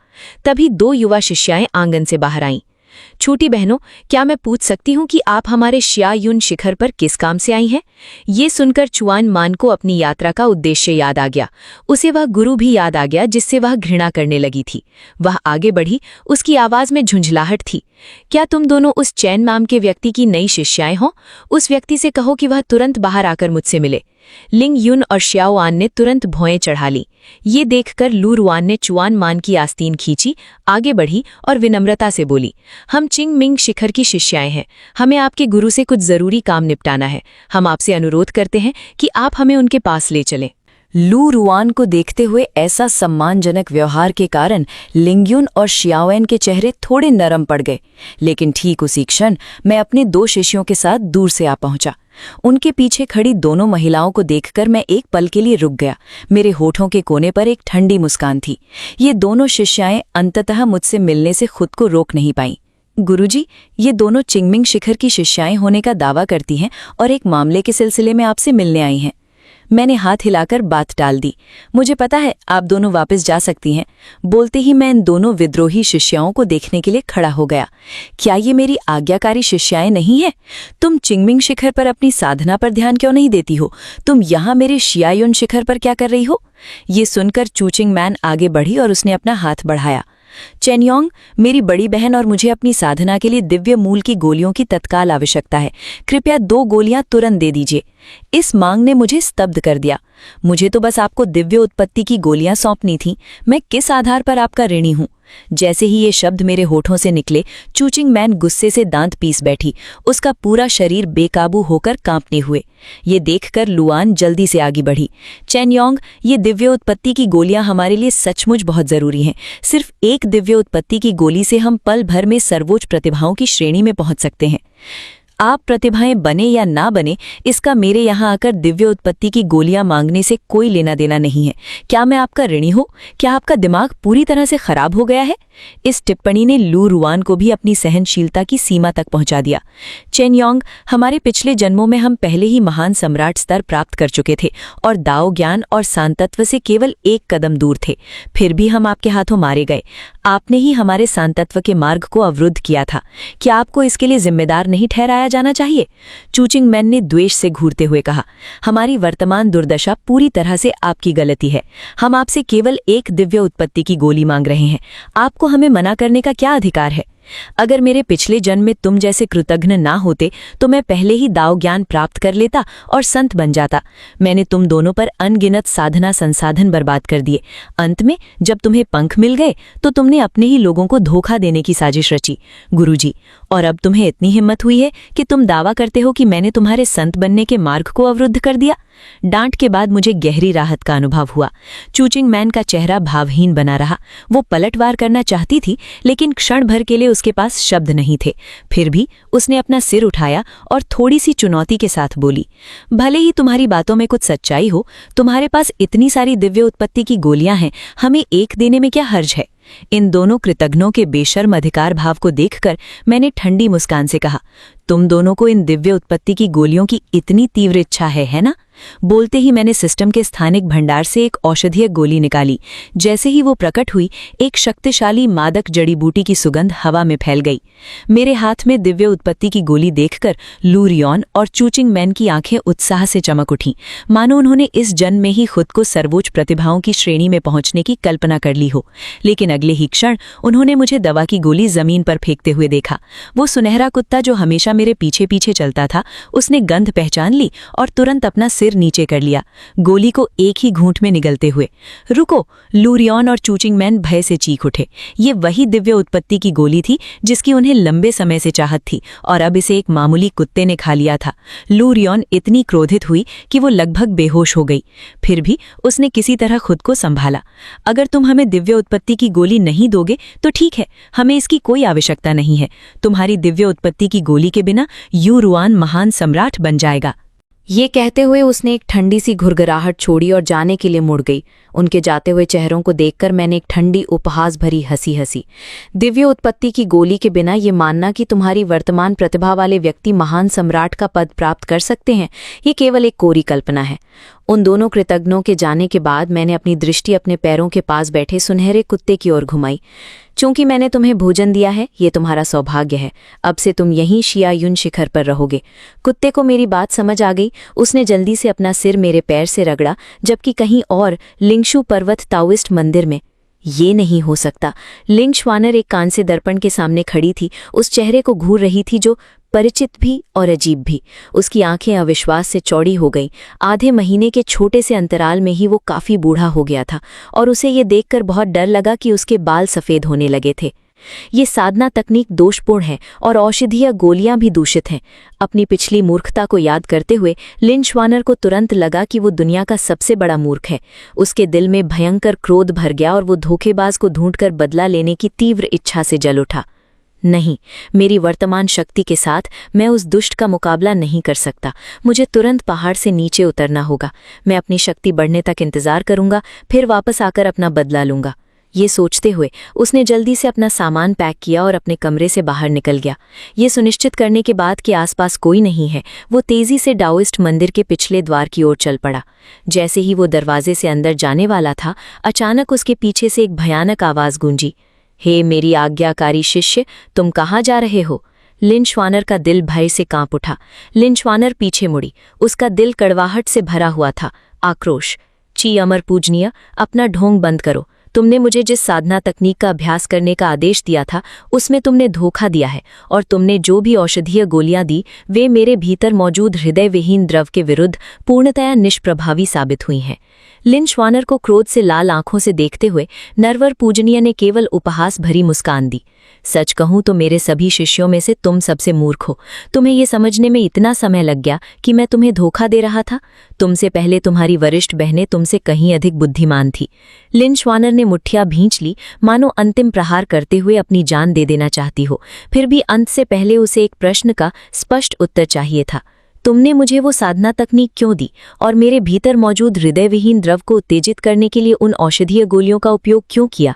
तभी दो युवा शिष्याएं आंगन से बाहर आईं। छोटी बहनों, क्या मैं पूछ सकती हूँ कि आप हमारे श्यायुन शिखर पर किस काम से आई हैं? ये सुनकर चुआन मान को अपनी यात्रा का उद्देश्य याद आ गया। उसे वह गुरु भी याद आ गया जिससे वह घृणा करने लगी थी। वह आगे बढ़ी, उसकी आवाज में झुंझलाहट थी। क्या तुम दोनों उस चैन नाम के व्यक्ति की नई शिष्याएं हो? उस व्यक्ति से कहो कि वह तुरंत बाहर आकर मुझसे मिले। लिंग युन और श्याओआन ने तुरंत भौएं चढ़ा ली। ये देखकर लूरवान ने चुआन मान की आस्तीन खींची, आगे बढ़ी और विनम्रता से बोली, हम चिंग मिंग शिखर की शिष्याएं हैं। हमें आपके गुरु से कुछ जरूरी काम निपटाना है। हम आपसे अनुरोध करते हैं कि आप हमें उनके पास ले चलें। लूरुआन को देखते हुए ऐसा सम्मानजनक व्यवहार के कारण लिंग्युन और शियाओएन के चेहरे थोड़े नरम पड़ गए। लेकिन ठीक उसी क्षण मैं अपने दो शिष्यों के साथ दूर से आ पहुंचा। उनके पीछे खड़ी दोनों महिलाओं को देखकर मैं एक पल के लिए रुक गया। मेरे होठों के कोने पर एक ठंडी मुस्कान थी। ये दोनों शिष्याएं अंततः मुझसे मिलने से खुद को रोक नहीं पाईं। गुरुजी, ये दोनों चिंगमिंग शिखर की शिष्याएं होने का दावा करती हैं और एक मामले के सिलसिले में आपसे मिलने आई हैं। मैंने हाथ हिलाकर बात टाल दी। मुझे पता है, आप दोनों वापस जा सकती हैं। बोलते ही मैं इन दोनों विद्रोही शिष्याओं को देखने के लिए खड़ा हो गया। क्या ये मेरी आज्ञाकारी शिष्याएं नहीं हैं? तुम चिंगमिंग शिखर पर अपनी साधना पर ध्यान क्यों नहीं देती हो? तुम यहाँ मेरे शियायुन शिखर पर क्या कर रही हो? ये सुनकर चूचिंग मैन आगे बढ़ी और उसने अपना हाथ बढ़ाया। चेनयोंग, मेरी बड़ी बहन और मुझे अपनी साधना के लिए दिव्य मूल की गोलियों की तत्काल आवश्यकता है। कृपया 2 गोलियां तुरंत दे दीजिए। इस मांग ने मुझे स्तब्ध कर दिया। मुझे तो बस आपको दिव्य उत्पत्ति की गोलियां सौंपनी थीं। मैं किस आधार पर आपका ऋणी हूं? जैसे ही ये शब्द मेरे होठों से निकले, चूचिंग मैन गुस्से से दांत पीस बैठी। उसका पूरा शरीर बेकाबू होकर कांपने हुए। ये देखकर लुआन जल्दी से आगे बढ़ी। चेनयोंग, ये दिव्य उत्पत्ति की गोलियां हमारे लिए सचमुच बहुत जरूरी हैं। सिर्फ एक दिव्य उत्पत्ति की गोली से हम पल भर में सर्वोच्च प्रतिभाओं की श्रेणी में पहुंच सकते हैं। आप प्रतिभाएं बने या ना बने, इसका मेरे यहाँ आकर दिव्य उत्पत्ति की गोलियां मांगने से कोई लेना देना नहीं है। क्या मैं आपका ऋणी हूँ? क्या आपका दिमाग पूरी तरह से खराब हो गया है? इस टिप्पणी ने लूरुआन को भी अपनी सहनशीलता की सीमा तक पहुंचा दिया। चेनयोंग, हमारे पिछले जन्मों में हम पहले ही महान सम्राट स्तर प्राप्त कर चुके थे और दाओ ज्ञान और सांतत्व से केवल एक कदम दूर थे। फिर भी हम आपके हाथों मारे गए। आपने ही हमारे सांतत्व के मार्ग को अवरुद्ध किया था। क्या आपको इसके लिए जिम्मेदार नहीं ठहराया जाना चाहिए? चूचिंग मैन ने द्वेष से घूरते हुए कहा, हमारी वर्तमान दुर्दशा पूरी तरह से आपकी गलती है। हम आपसे केवल एक दिव्य उत्पत्ति की गोली मांग रहे हैं। आपको हमें मना करने का क्या अधिकार है? अगर मेरे पिछले जन्म में तुम जैसे कृतघ्न ना होते तो मैं पहले ही दाव ज्ञान प्राप्त कर लेता और संत बन जाता। मैंने तुम दोनों पर अनगिनत साधना संसाधन बर्बाद कर दिए। अंत में जब तुम्हें पंख मिल गए तो तुमने अपने ही लोगों को धोखा देने की साजिश रची, गुरुजी। और अब तुम्हें इतनी हिम्मत हुई है कि तुम दावा करते हो कि मैंने तुम्हारे संत बनने के मार्ग को अवरुद्ध कर दिया। डांट के बाद मुझे गहरी राहत का अनुभव हुआ। चूचिंग मैन का चेहरा भावहीन बना रहा। वो पलटवार करना चाहती थी, लेकिन क्षण भर के लिए उसके पास शब्द नहीं थे। फिर भी उसने अपना सिर उठाया और थोड़ी सी चुनौती के साथ बोली, भले ही तुम्हारी बातों में कुछ सच्चाई हो, तुम्हारे पास इतनी सारी दिव्य उत्पत्ति की गोलियां हैं, हमें एक देने में क्या हर्ज है? इन दोनों कृतघ्नों के बेशर्म अधिकार भाव को देखकर मैंने ठंडी मुस्कान से कहा, तुम दोनों को इन दिव्य उत्पत्ति की गोलियों की इतनी तीव्र इच्छा है ना? बोलते ही मैंने सिस्टम के स्थानिक भंडार से एक औषधीय गोली निकाली। जैसे ही वो प्रकट हुई, एक शक्तिशाली मादक जड़ी बूटी की सुगंध हवा में फैल गई। मेरे हाथ में दिव्य उत्पत्ति की गोली देखकर लूरियन और चूचिंग मैन की आंखें उत्साह से चमक उठीं, मानो उन्होंने इस जन्म में ही खुद को सर्वोच्च प्रतिभाओं की श्रेणी में पहुंचने की कल्पना कर ली हो। लेकिन अगले ही क्षण उन्होंने मुझे दवा की गोली जमीन पर फेंकते हुए देखा। वो सुनहरा कुत्ता जो हमेशा मेरे पीछे पीछे चलता था, उसने गंध पहचान ली और तुरंत अपना सिर सिर नीचे कर लिया, गोली को एक ही घूंट में निगलते हुए। रुको! लूरियन और चूचिंगमैन भय से चीख उठे। ये वही दिव्य उत्पत्ति की गोली थी जिसकी उन्हें लंबे समय से चाहत थी, और अब इसे एक मामूली कुत्ते ने खा लिया था। लूरियन इतनी क्रोधित हुई कि वो लगभग बेहोश हो गई। फिर भी उसने किसी तरह खुद को संभाला। अगर तुम हमें दिव्य उत्पत्ति की गोली नहीं दोगे तो ठीक है, हमें इसकी कोई आवश्यकता नहीं है। तुम्हारी दिव्य उत्पत्ति की गोली के बिना यूरुआन महान सम्राट बन जाएगा। ये कहते हुए उसने एक ठंडी सी घुरघुराहट छोड़ी और जाने के लिए मुड़ गई। उनके जाते हुए चेहरों को देखकर मैंने एक ठंडी उपहास भरी हंसी हंसी। दिव्य उत्पत्ति की गोली के बिना ये मानना कि तुम्हारी वर्तमान प्रतिभा वाले व्यक्ति महान सम्राट का पद प्राप्त कर सकते हैं, ये केवल एक कोरी कल्पना है। उन दोनों कृतज्ञों के जाने के बाद मैंने अपनी दृष्टि अपने पैरों के पास बैठे सुनहरे कुत्ते की ओर घुमाई। चूंकि मैंने तुम्हें भोजन दिया है, ये तुम्हारा सौभाग्य है। अब से तुम यहीं शियायुन शिखर पर रहोगे। कुत्ते को मेरी बात समझ आ गई। उसने जल्दी से अपना सिर मेरे पैर से रगड़ा, जबकि कहीं और लिंगशु पर्वत ताओइस्ट मंदिर में। ये नहीं हो सकता। लिंग श्वानर एक कान से दर्पण के सामने खड़ी थी, उस चेहरे को घूर रही थी जो परिचित भी और अजीब भी। उसकी आंखें अविश्वास से चौड़ी हो गईं। आधे महीने के छोटे से अंतराल में ही वो काफी बूढ़ा हो गया था, और उसे ये देखकर बहुत डर लगा कि उसके बाल सफेद होने लगे थे। ये साधना तकनीक दोषपूर्ण है और औषधीय गोलियां भी दूषित हैं। अपनी पिछली मूर्खता को याद करते हुए लिन श्वानर को तुरंत लगा कि वो दुनिया का सबसे बड़ा मूर्ख है। उसके दिल में भयंकर क्रोध भर गया और वो धोखेबाज को ढूंढकर बदला लेने की तीव्र इच्छा से जल उठा। नहीं, मेरी वर्तमान शक्ति के साथ मैं उस दुष्ट का मुकाबला नहीं कर सकता। मुझे तुरंत पहाड़ से नीचे उतरना होगा। मैं अपनी शक्ति बढ़ने तक इंतजार करूंगा, फिर वापस आकर अपना बदला लूंगा। ये सोचते हुए उसने जल्दी से अपना सामान पैक किया और अपने कमरे से बाहर निकल गया। ये सुनिश्चित करने के बाद कि आसपास कोई नहीं है, वो तेजी से डाओइस्ट मंदिर के पिछले द्वार की ओर चल पड़ा। जैसे ही वो दरवाजे से अंदर जाने वाला था, अचानक उसके पीछे से एक भयानक आवाज गूंजी। हे मेरी आज्ञाकारी शिष्य, तुम कहाँ जा रहे हो? लिन श्वानर का दिल भय से कांप उठा। लिन श्वानर पीछे मुड़ी। उसका दिल कड़वाहट से भरा हुआ था। आक्रोश। ची अमर पूजनीय, अपना ढोंग बंद करो। तुमने मुझे जिस साधना तकनीक का अभ्यास करने का आदेश दिया था, उसमें तुमने धोखा दिया है, और तुमने जो भी औषधीय गोलियां दी, वे मेरे भीतर मौजूद हृदयविहीन द्रव के विरुद्ध पूर्णतया निष्प्रभावी साबित हुई हैं। लिन श्वानर को क्रोध से लाल आंखों से देखते हुए नरवर पूजनीय ने केवल उपहास भरी मुस्कान दी। सच कहूं तो मेरे सभी शिष्यों में से तुम सबसे मूर्ख हो। तुम्हें ये समझने में इतना समय लग गया कि मैं तुम्हें धोखा दे रहा था। तुमसे पहले तुम्हारी वरिष्ठ बहनें तुमसे कहीं अधिक बुद्धिमान थी। लिन श्वानर ने मुट्ठियां भींच ली, मानो अंतिम प्रहार करते हुए अपनी जान दे देना चाहती हो। फिर भी अंत से पहले उसे एक प्रश्न का स्पष्ट उत्तर चाहिए था। तुमने मुझे वो साधना तकनीक क्यों दी, और मेरे भीतर मौजूद हृदयविहीन द्रव को उत्तेजित करने के लिए उन औषधीय गोलियों का उपयोग क्यों किया?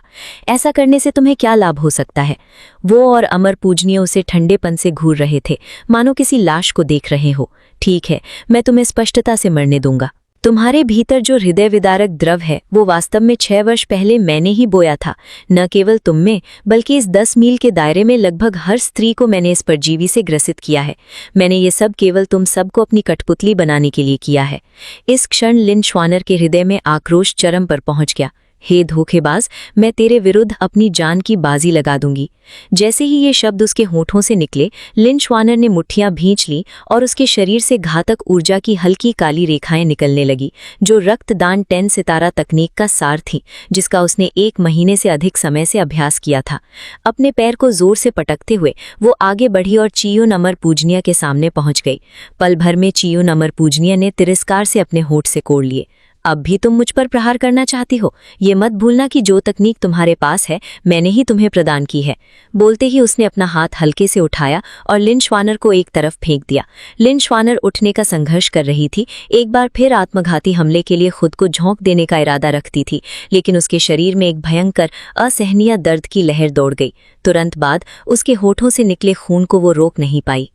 ऐसा करने से तुम्हें क्या लाभ हो सकता है? वो और अमर पूजनीय उसे ठंडेपन से घूर रहे थे, मानो किसी लाश को देख रहे हो। ठीक है, मैं तुम्हें स्पष्टता से मरने दूंगा। तुम्हारे भीतर जो हृदय विदारक द्रव है, वो वास्तव में 6 वर्ष पहले मैंने ही बोया था। न केवल तुम में, बल्कि इस 10 मील के दायरे में लगभग हर स्त्री को मैंने इस परजीवी से ग्रसित किया है। मैंने ये सब केवल तुम सबको अपनी कठपुतली बनाने के लिए किया है। इस क्षण लिन श्वानर के हृदय में आक्रोश चरम पर पहुंच गया। हे धोखेबाज, मैं तेरे विरुद्ध अपनी जान की बाजी लगा दूंगी। जैसे ही ये शब्द उसके होठों से निकले, लिन श्वानर ने मुट्ठियां भींच ली और उसके शरीर से घातक ऊर्जा की हल्की काली रेखाएं निकलने लगी, जो रक्तदान 10 सितारा तकनीक का सार थी, जिसका उसने 1 महीने से अधिक समय से अभ्यास किया था। अपने पैर को जोर से पटकते हुए वो आगे बढ़ी और चियुन अमर पूजनीय के सामने पहुंच गई। पल भर में चियुन अमर पूजनीय ने तिरस्कार से अपने होठ से कोड़ लिए। अब भी तुम मुझ पर प्रहार करना चाहती हो? ये मत भूलना कि जो तकनीक तुम्हारे पास है, मैंने ही तुम्हें प्रदान की है। बोलते ही उसने अपना हाथ हल्के से उठाया और लिन श्वानर को एक तरफ फेंक दिया। लिन श्वानर उठने का संघर्ष कर रही थी, एक बार फिर आत्मघाती हमले के लिए खुद को झोंक देने का इरादा रखती थी, लेकिन उसके शरीर में एक भयंकर असहनीय दर्द की लहर दौड़ गई। तुरंत बाद उसके होठों से निकले खून को वो रोक नहीं पाई।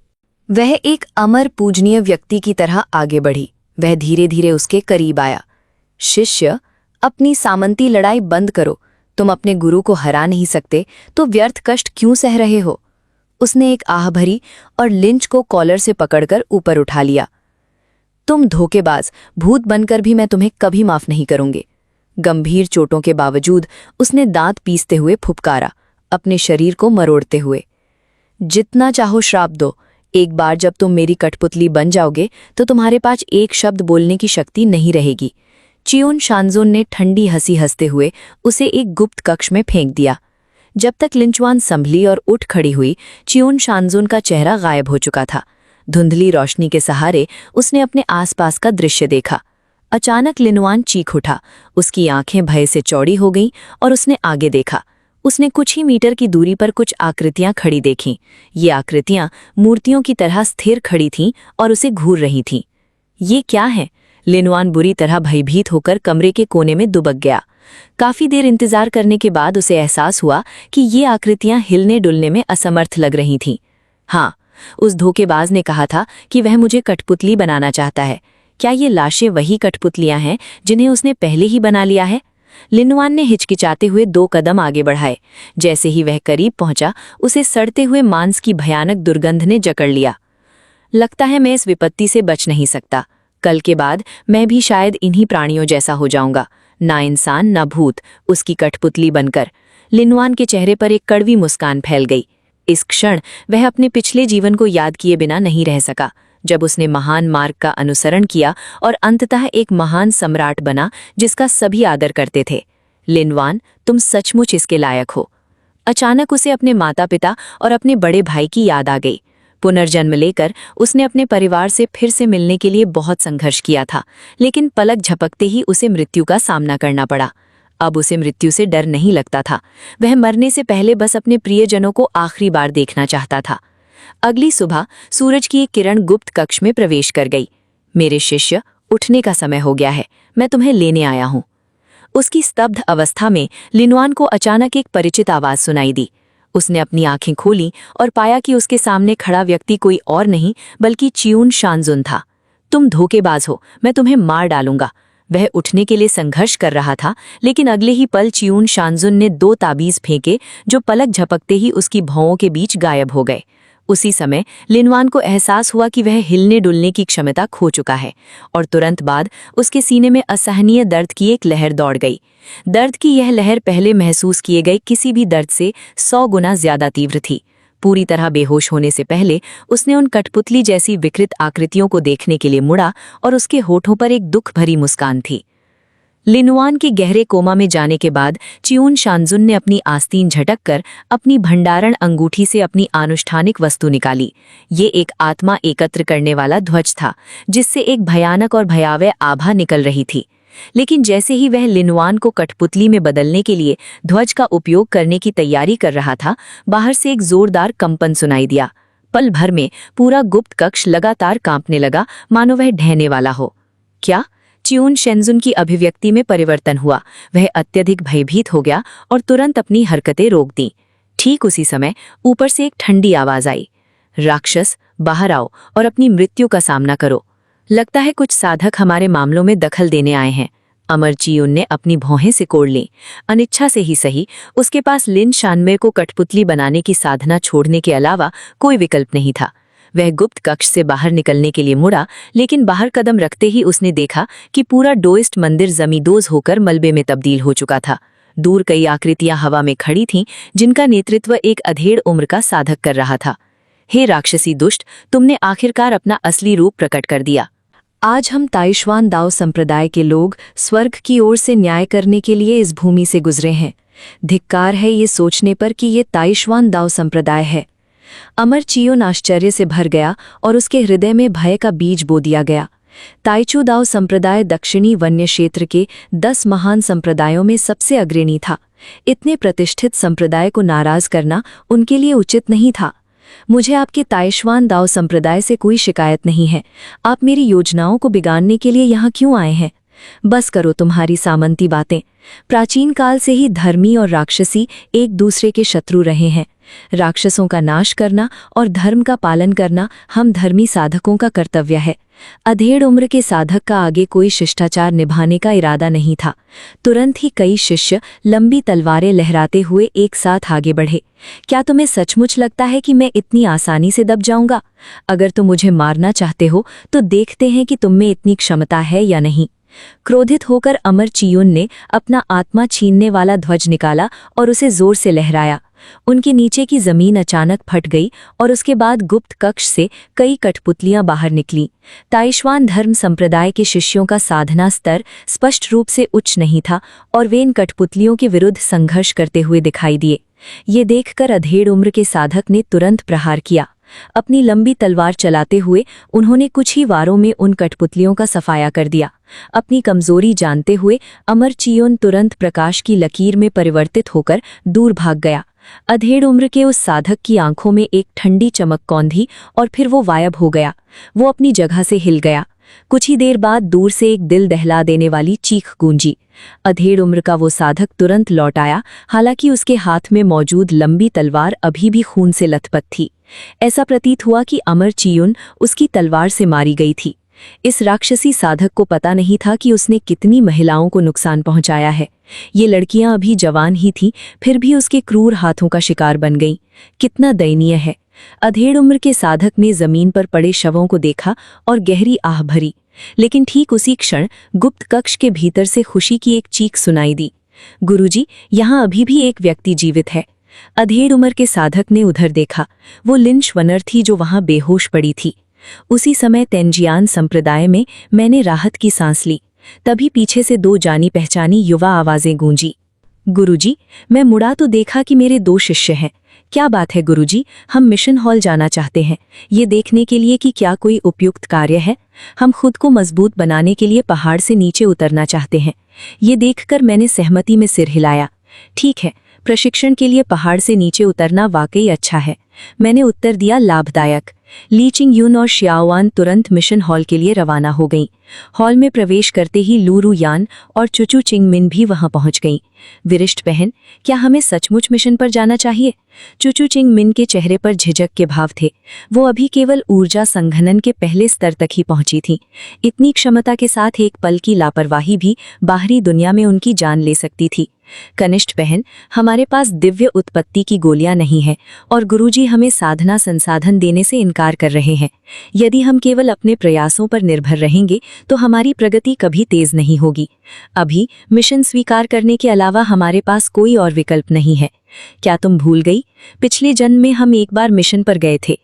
वह एक अमर पूजनीय व्यक्ति की तरह आगे बढ़ी। वह धीरे धीरे उसके करीब आया। शिष्य, अपनी सामंती लड़ाई बंद करो। तुम अपने गुरु को हरा नहीं सकते तो व्यर्थ कष्ट क्यों सह रहे हो? उसने एक आह भरी और लिंच को कॉलर से पकड़कर ऊपर उठा लिया। तुम धोखेबाज, भूत बनकर भी मैं तुम्हें कभी माफ नहीं करूंगी। गंभीर चोटों के बावजूद उसने दांत पीसते हुए फुफकारा, अपने शरीर को मरोड़ते हुए। जितना चाहो श्राप दो, एक बार जब तुम मेरी कठपुतली बन जाओगे तो तुम्हारे पास एक शब्द बोलने की शक्ति नहीं रहेगी। चियोन शानजुन ने ठंडी हंसी हंसते हुए उसे एक गुप्त कक्ष में फेंक दिया। जब तक लिंचुआन संभली और उठ खड़ी हुई, चियोन शानजुन का चेहरा गायब हो चुका था। धुंधली रोशनी के सहारे उसने अपने आसपास का दृश्य देखा। अचानक लिनुआन चीख उठा। उसकी आंखें भय से चौड़ी हो गईं और उसने आगे देखा। उसने कुछ ही मीटर की दूरी पर कुछ आकृतियां खड़ी देखीं। ये आकृतियां मूर्तियों की तरह स्थिर खड़ी थीं और उसे घूर रही थीं। ये क्या है? लिनुआन बुरी तरह भयभीत होकर कमरे के कोने में दुबक गया। काफी देर इंतजार करने के बाद उसे एहसास हुआ कि ये आकृतियां हिलने डुलने में असमर्थ लग रही थीं। हाँ, उस धोखेबाज ने कहा था कि वह मुझे कठपुतली बनाना चाहता है। क्या ये लाशें वही कठपुतलियां हैं जिन्हें उसने पहले ही बना लिया है? लिनुआन ने हिचकिचाते हुए 2 कदम आगे बढ़ाए। जैसे ही वह करीब पहुंचा, उसे सड़ते हुए मांस की भयानक दुर्गंध ने जकड़ लिया। लगता है मैं इस विपत्ति से बच नहीं सकता। कल के बाद मैं भी शायद इन्हीं प्राणियों जैसा हो जाऊंगा, ना इंसान ना भूत, उसकी कठपुतली बनकर। लिनुआन के चेहरे पर एक कड़वी मुस्कान फैल गई। इस क्षण वह अपने पिछले जीवन को याद किए बिना नहीं रह सका, जब उसने महान मार्ग का अनुसरण किया और अंततः एक महान सम्राट बना जिसका सभी आदर करते थे। लिनुआन, तुम सचमुच इसके लायक हो। अचानक उसे अपने माता पिता और अपने बड़े भाई की याद आ गई। पुनर्जन्म लेकर उसने अपने परिवार से फिर से मिलने के लिए बहुत संघर्ष किया था, लेकिन पलक झपकते ही उसे मृत्यु का सामना करना पड़ा। अब उसे मृत्यु से डर नहीं लगता था। वह मरने से पहले बस अपने प्रियजनों को आखिरी बार देखना चाहता था। अगली सुबह सूरज की एक किरण गुप्त कक्ष में प्रवेश कर गई। मेरे शिष्य, उठने का समय हो गया है, मैं तुम्हें लेने आया हूं। उसकी स्तब्ध अवस्था में लिनुआन को अचानक एक परिचित आवाज सुनाई दी। उसने अपनी आंखें खोली और पाया कि उसके सामने खड़ा व्यक्ति कोई और नहीं बल्कि चियोन शानजुन था। तुम धोखेबाज हो, मैं तुम्हें मार डालूंगा। वह उठने के लिए संघर्ष कर रहा था, लेकिन अगले ही पल चियोन शानजुन ने 2 ताबीज फेंके जो पलक झपकते ही उसकी भौंहों के बीच गायब हो गए। उसी समय लिनुआन को एहसास हुआ कि वह हिलने डुलने की क्षमता खो चुका है, और तुरंत बाद उसके सीने में असहनीय दर्द की एक लहर दौड़ गई। दर्द की यह लहर पहले महसूस किए गए किसी भी दर्द से 100 गुना ज्यादा तीव्र थी। पूरी तरह बेहोश होने से पहले उसने उन कठपुतली जैसी विकृत आकृतियों को देखने के लिए मुड़ा और उसके होठों पर एक दुख भरी मुस्कान थी। लिनुआन के गहरे कोमा में जाने के बाद चियोन शानजुन ने अपनी आस्तीन झटककर अपनी भंडारण अंगूठी से अपनी आनुष्ठानिक वस्तु निकाली। ये एक आत्मा एकत्र करने वाला ध्वज था, जिससे एक भयानक और भयावह आभा निकल रही थी। लेकिन जैसे ही वह लिनुआन को कठपुतली में बदलने के लिए ध्वज का उपयोग करने की तैयारी कर रहा था, बाहर से एक जोरदार कंपन सुनाई दिया। पल भर में पूरा गुप्त कक्ष लगातार कांपने लगा, मानो वह ढहने वाला हो। क्या? चियोन शानजुन की अभिव्यक्ति में परिवर्तन हुआ। वह अत्यधिक भयभीत हो गया और तुरंत अपनी हरकतें रोक दी। ठीक उसी समय ऊपर से एक ठंडी आवाज आई, राक्षस, बाहर आओ और अपनी मृत्यु का सामना करो। लगता है कुछ साधक हमारे मामलों में दखल देने आए हैं। अमर चियोन ने अपनी भौहें सिकोड़ ली। अनिच्छा से ही सही, उसके पास लिन शानमे को कठपुतली बनाने की साधना छोड़ने के अलावा कोई विकल्प नहीं था। वह गुप्त कक्ष से बाहर निकलने के लिए मुड़ा, लेकिन बाहर कदम रखते ही उसने देखा कि पूरा डोइस्ट मंदिर जमींदोज होकर मलबे में तब्दील हो चुका था। दूर कई आकृतियां हवा में खड़ी थीं, जिनका नेतृत्व एक अधेड़ उम्र का साधक कर रहा था। हे राक्षसी दुष्ट, तुमने आखिरकार अपना असली रूप प्रकट कर दिया। आज हम ताइशवान दाओ संप्रदाय के लोग स्वर्ग की ओर से न्याय करने के लिए इस भूमि से गुजरे हैं। धिक्कार है ये सोचने पर कि ये ताइशवान दाओ संप्रदाय है। अमर चियोन आश्चर्य से भर गया और उसके हृदय में भय का बीज बो दिया गया। ताइचू दाओ संप्रदाय दक्षिणी वन्य क्षेत्र के 10 महान संप्रदायों में सबसे अग्रणी था। इतने प्रतिष्ठित संप्रदाय को नाराज करना उनके लिए उचित नहीं था। मुझे आपके ताइशवान दाओ संप्रदाय से कोई शिकायत नहीं है। आप मेरी योजनाओं को बिगाड़ने के लिए यहाँ क्यों आए हैं? बस करो तुम्हारी सामंती बातें। प्राचीन काल से ही धर्मी और राक्षसी एक दूसरे के शत्रु रहे हैं। राक्षसों का नाश करना और धर्म का पालन करना हम धर्मी साधकों का कर्तव्य है। अधेड़ उम्र के साधक का आगे कोई शिष्टाचार निभाने का इरादा नहीं था। तुरंत ही कई शिष्य लंबी तलवारें लहराते हुए एक साथ आगे बढ़े। क्या तुम्हें सचमुच लगता है कि मैं इतनी आसानी से दब जाऊंगा? अगर तुम मुझे मारना चाहते हो तो देखते हैं कि तुम में इतनी क्षमता है या नहीं। क्रोधित होकर अमर चियोन ने अपना आत्मा छीनने वाला ध्वज निकाला और उसे जोर से लहराया। उनके नीचे की जमीन अचानक फट गई और उसके बाद गुप्त कक्ष से कई कठपुतलियां बाहर निकलीं। ताइशवान धर्म संप्रदाय के शिष्यों का साधना स्तर स्पष्ट रूप से उच्च नहीं था और वे इन कठपुतलियों के विरुद्ध संघर्ष करते हुए दिखाई दिए। ये देखकर अधेड़ उम्र के साधक ने तुरंत प्रहार किया। अपनी लंबी तलवार चलाते हुए उन्होंने कुछ ही वारों में उन कठपुतलियों का सफाया कर दिया। अपनी कमजोरी जानते हुए अमर चियोन तुरंत प्रकाश की लकीर में परिवर्तित होकर दूर भाग गया। अधेड़ उम्र के उस साधक की आंखों में एक ठंडी चमक कौंधी और फिर वो गायब हो गया। वो अपनी जगह से हिल गया। कुछ ही देर बाद दूर से एक दिल दहला देने वाली चीख गूंजी। अधेड़ उम्र का वो साधक तुरंत लौट आया, हालांकि उसके हाथ में मौजूद लंबी तलवार अभी भी खून से लथपथ थी। ऐसा प्रतीत हुआ कि अमर चियुन उसकी तलवार से मारी गई थी। इस राक्षसी साधक को पता नहीं था कि उसने कितनी महिलाओं को नुकसान पहुंचाया है। ये लड़कियां अभी जवान ही थीं, फिर भी उसके क्रूर हाथों का शिकार बन गईं। कितना दयनीय है। अधेड़ उम्र के साधक ने जमीन पर पड़े शवों को देखा और गहरी आह भरी, लेकिन ठीक उसी क्षण गुप्त कक्ष के भीतर से खुशी की एक चीख सुनाई दी। गुरुजी, यहाँ अभी भी एक व्यक्ति जीवित है। अधेड़ उम्र के साधक ने उधर देखा। वो लिंच वनर थी जो वहां बेहोश पड़ी थी। उसी समय तेंजियान संप्रदाय में मैंने राहत की सांस ली। तभी पीछे से दो जानी पहचानी युवा आवाजें गूंजी। गुरुजी, मैं मुड़ा तो देखा कि मेरे दो शिष्य हैं। क्या बात है गुरुजी, हम मिशन हॉल जाना चाहते हैं, ये देखने के लिए कि क्या कोई उपयुक्त कार्य है। हम खुद को मजबूत बनाने के लिए पहाड़ से नीचे उतरना चाहते हैं। ये देखकर मैंने सहमति में सिर हिलाया। ठीक है, प्रशिक्षण के लिए पहाड़ से नीचे उतरना वाकई अच्छा है, मैंने उत्तर दिया। लाभदायक। ली चिंग यून और श्याओवान तुरंत मिशन हॉल के लिए रवाना हो गईं। हॉल में प्रवेश करते ही लूरू यान और चुचू चिंग मिन भी वहां पहुंच गईं। विरिष्ट बहन, क्या हमें सचमुच मिशन पर जाना चाहिए? चुचू चिंग मिन के चेहरे पर झिझक के भाव थे। वो अभी केवल ऊर्जा संघनन के पहले स्तर तक ही पहुंची थी। इतनी क्षमता के साथ एक पल की लापरवाही भी बाहरी दुनिया में उनकी जान ले सकती थी। कनिष्ठ बहन, हमारे पास दिव्य उत्पत्ति की गोलियां नहीं है और गुरुजी हमें साधना संसाधन देने से इनकार कर रहे हैं। यदि हम केवल अपने प्रयासों पर निर्भर रहेंगे तो हमारी प्रगति कभी तेज नहीं होगी। अभी मिशन स्वीकार करने के अलावा हमारे पास कोई और विकल्प नहीं है। क्या तुम भूल गई? पिछले जन्म में हम एक बार मिशन पर गए थे।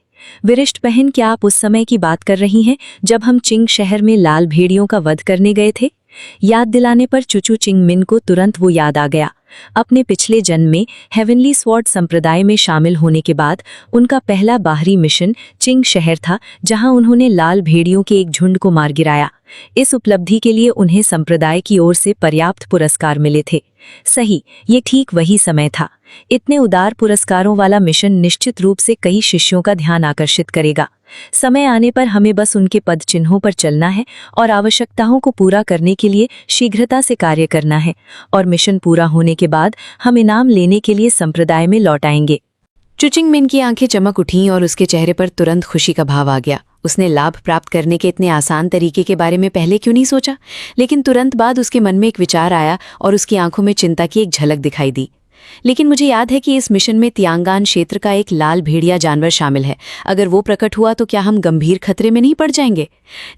विरिष्ट बहन, क्या आप उस समय की बात कर रही हैं जब हम चिंग शहर में लाल भेड़ियों का वध करने गए थे? याद दिलाने पर चुचू चिंग मिन को तुरंत वो याद आ गया। अपने पिछले जन्म में हेवनली स्वॉर्ड संप्रदाय में शामिल होने के बाद उनका पहला बाहरी मिशन चिंग शहर था, जहां उन्होंने लाल भेड़ियों के एक झुंड को मार गिराया। इस उपलब्धि के लिए उन्हें संप्रदाय की ओर से पर्याप्त पुरस्कार मिले थे। सही, ये ठीक वही समय था। इतने उदार पुरस्कारों वाला मिशन निश्चित रूप से कई शिष्यों का ध्यान आकर्षित करेगा। समय आने पर हमें बस उनके पद चिन्हों पर चलना है और आवश्यकताओं को पूरा करने के लिए शीघ्रता से कार्य करना है, और मिशन पूरा होने के बाद हम इनाम लेने के लिए संप्रदाय में लौट आएंगे। चुचिंग मिन की आंखें चमक उठीं और उसके चेहरे पर तुरंत खुशी का भाव आ गया। उसने लाभ प्राप्त करने के इतने आसान तरीके के बारे में पहले क्यों नहीं सोचा? लेकिन तुरंत बाद उसके मन में एक विचार आया और उसकी आंखों में चिंता की एक झलक दिखाई दी। लेकिन मुझे याद है कि इस मिशन में तियांगान क्षेत्र का एक लाल भेड़िया जानवर शामिल है। अगर वो प्रकट हुआ तो क्या हम गंभीर खतरे में नहीं पड़ जाएंगे?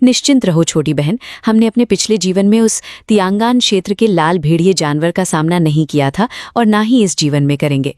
निश्चिंत रहो छोटी बहन, हमने अपने पिछले जीवन में उस तियांगान क्षेत्र के लाल भेड़िए जानवर का सामना नहीं किया था और ना ही इस जीवन में करेंगे।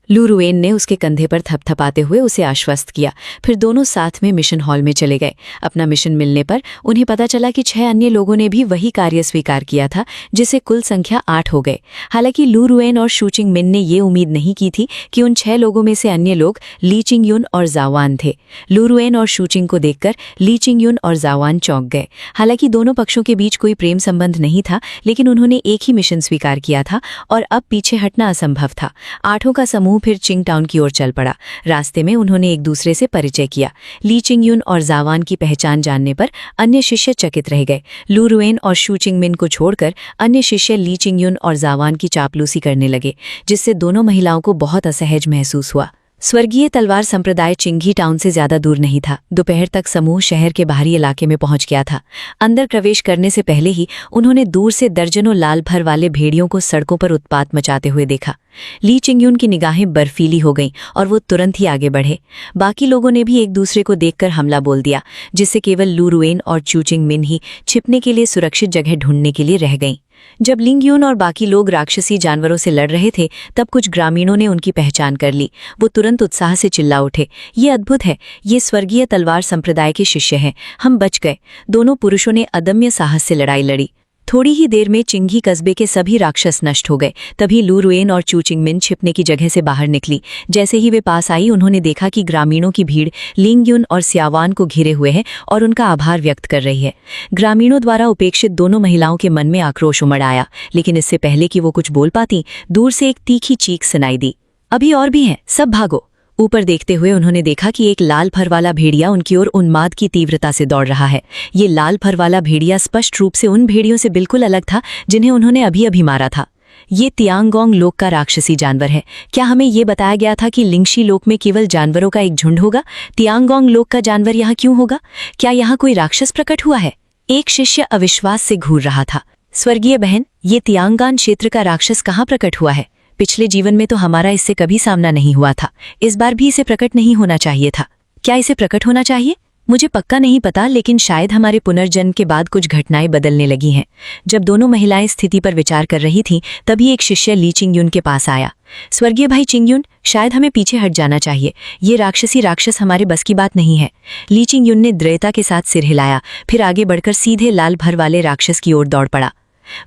लूरुएन ने उसके कंधे पर थपथपाते हुए उसे आश्वस्त किया। फिर दोनों साथ में मिशन हॉल में चले गए। अपना मिशन मिलने पर उन्हें पता चला कि 6 अन्य लोगों ने भी वही कार्य स्वीकार किया था, जिससे कुल संख्या 8 हो गए। हालांकि लूरुएन और शूचिंग मिन ने ये उम्मीद नहीं की थी कि उन 6 लोगों में से अन्य लोग ली चिंग युन और जावान थे। लूरुएन और शूचिंग को देखकर ली चिंग युन और जावान चौंक गए। हालांकि दोनों पक्षों के बीच कोई प्रेम संबंध नहीं था, लेकिन उन्होंने एक ही मिशन स्वीकार किया था और अब पीछे हटना असंभव था। 8 का समूह फिर चिंग टाउन की ओर चल पड़ा। रास्ते में उन्होंने एक दूसरे से परिचय किया। ली चिंग युन और जावान की पहचान जानने पर अन्य शिष्य चकित रह गए। लूरुएन और शू चिंग मिन को छोड़कर अन्य शिष्य ली चिंग युन और जावान की चापलूसी करने लगे, जिससे दोनों महिलाओं को बहुत असहज महसूस हुआ। स्वर्गीय तलवार संप्रदाय चिंगी टाउन से ज्यादा दूर नहीं था। दोपहर तक समूह शहर के बाहरी इलाके में पहुंच गया था। अंदर प्रवेश करने से पहले ही उन्होंने दूर से दर्जनों लाल भर वाले भेड़ियों को सड़कों पर उत्पात मचाते हुए देखा। ली चिंगयुन की निगाहें बर्फीली हो गईं और वो तुरंत ही आगे बढ़े। बाकी लोगों ने भी एक दूसरे को देखकर हमला बोल दिया, जिससे केवल लू रुएन और चू चिंग मिन ही छिपने के लिए सुरक्षित जगह ढूंढने के लिए रह गईं। जब लिंग यून और बाकी लोग राक्षसी जानवरों से लड़ रहे थे, तब कुछ ग्रामीणों ने उनकी पहचान कर ली। वो तुरंत उत्साह से चिल्ला उठे, ये अद्भुत है, ये स्वर्गीय तलवार संप्रदाय के शिष्य हैं, हम बच गए। दोनों पुरुषों ने अदम्य साहस से लड़ाई लड़ी। थोड़ी ही देर में चिंघी कस्बे के सभी राक्षस नष्ट हो गए। तभी लू रुएन और चू चिंगमिन छिपने की जगह से बाहर निकली। जैसे ही वे पास आई, उन्होंने देखा कि ग्रामीणों की भीड़ लिंग युन और स्यावान को घिरे हुए है और उनका आभार व्यक्त कर रही है। ग्रामीणों द्वारा उपेक्षित दोनों महिलाओं के मन में आक्रोश उमड़ आया, लेकिन इससे पहले कि वो कुछ बोल पाती, दूर से एक तीखी चीख सुनाई दी, अभी और भी हैं, सब भागो। ऊपर देखते हुए उन्होंने देखा कि एक लाल फर वाला भेड़िया उनकी ओर उन्माद की तीव्रता से दौड़ रहा है। ये लाल फर वाला भेड़िया स्पष्ट रूप से उन भेड़ियों से बिल्कुल अलग था जिन्हें उन्होंने अभी अभी मारा था। ये तियांगोंग लोक का राक्षसी जानवर है। क्या हमें ये बताया गया था कि लिंगशी लोक में केवल जानवरों का एक झुंड होगा? तियांगोंग लोक का जानवर यहाँ क्यों होगा? क्या यहाँ कोई राक्षस प्रकट हुआ है? एक शिष्य अविश्वास से घूर रहा था। स्वर्गीय बहन, ये तियांगान क्षेत्र का राक्षस कहाँ प्रकट हुआ है? पिछले जीवन में तो हमारा इससे कभी सामना नहीं हुआ था, इस बार भी इसे प्रकट नहीं होना चाहिए था। क्या इसे प्रकट होना चाहिए? मुझे पक्का नहीं पता, लेकिन शायद हमारे पुनर्जन्म के बाद कुछ घटनाएं बदलने लगी हैं। जब दोनों महिलाएं स्थिति पर विचार कर रही थीं, तभी एक शिष्य ली चिंगयुन के पास आया। स्वर्गीय भाई चिंगयुन, शायद हमें पीछे हट जाना चाहिए, ये राक्षसी राक्षस हमारे बस की बात नहीं है। ली चिंगयुन ने दृढ़ता के साथ सिर हिलाया, फिर आगे बढ़कर सीधे लाल भर वाले राक्षस की ओर दौड़ पड़ा।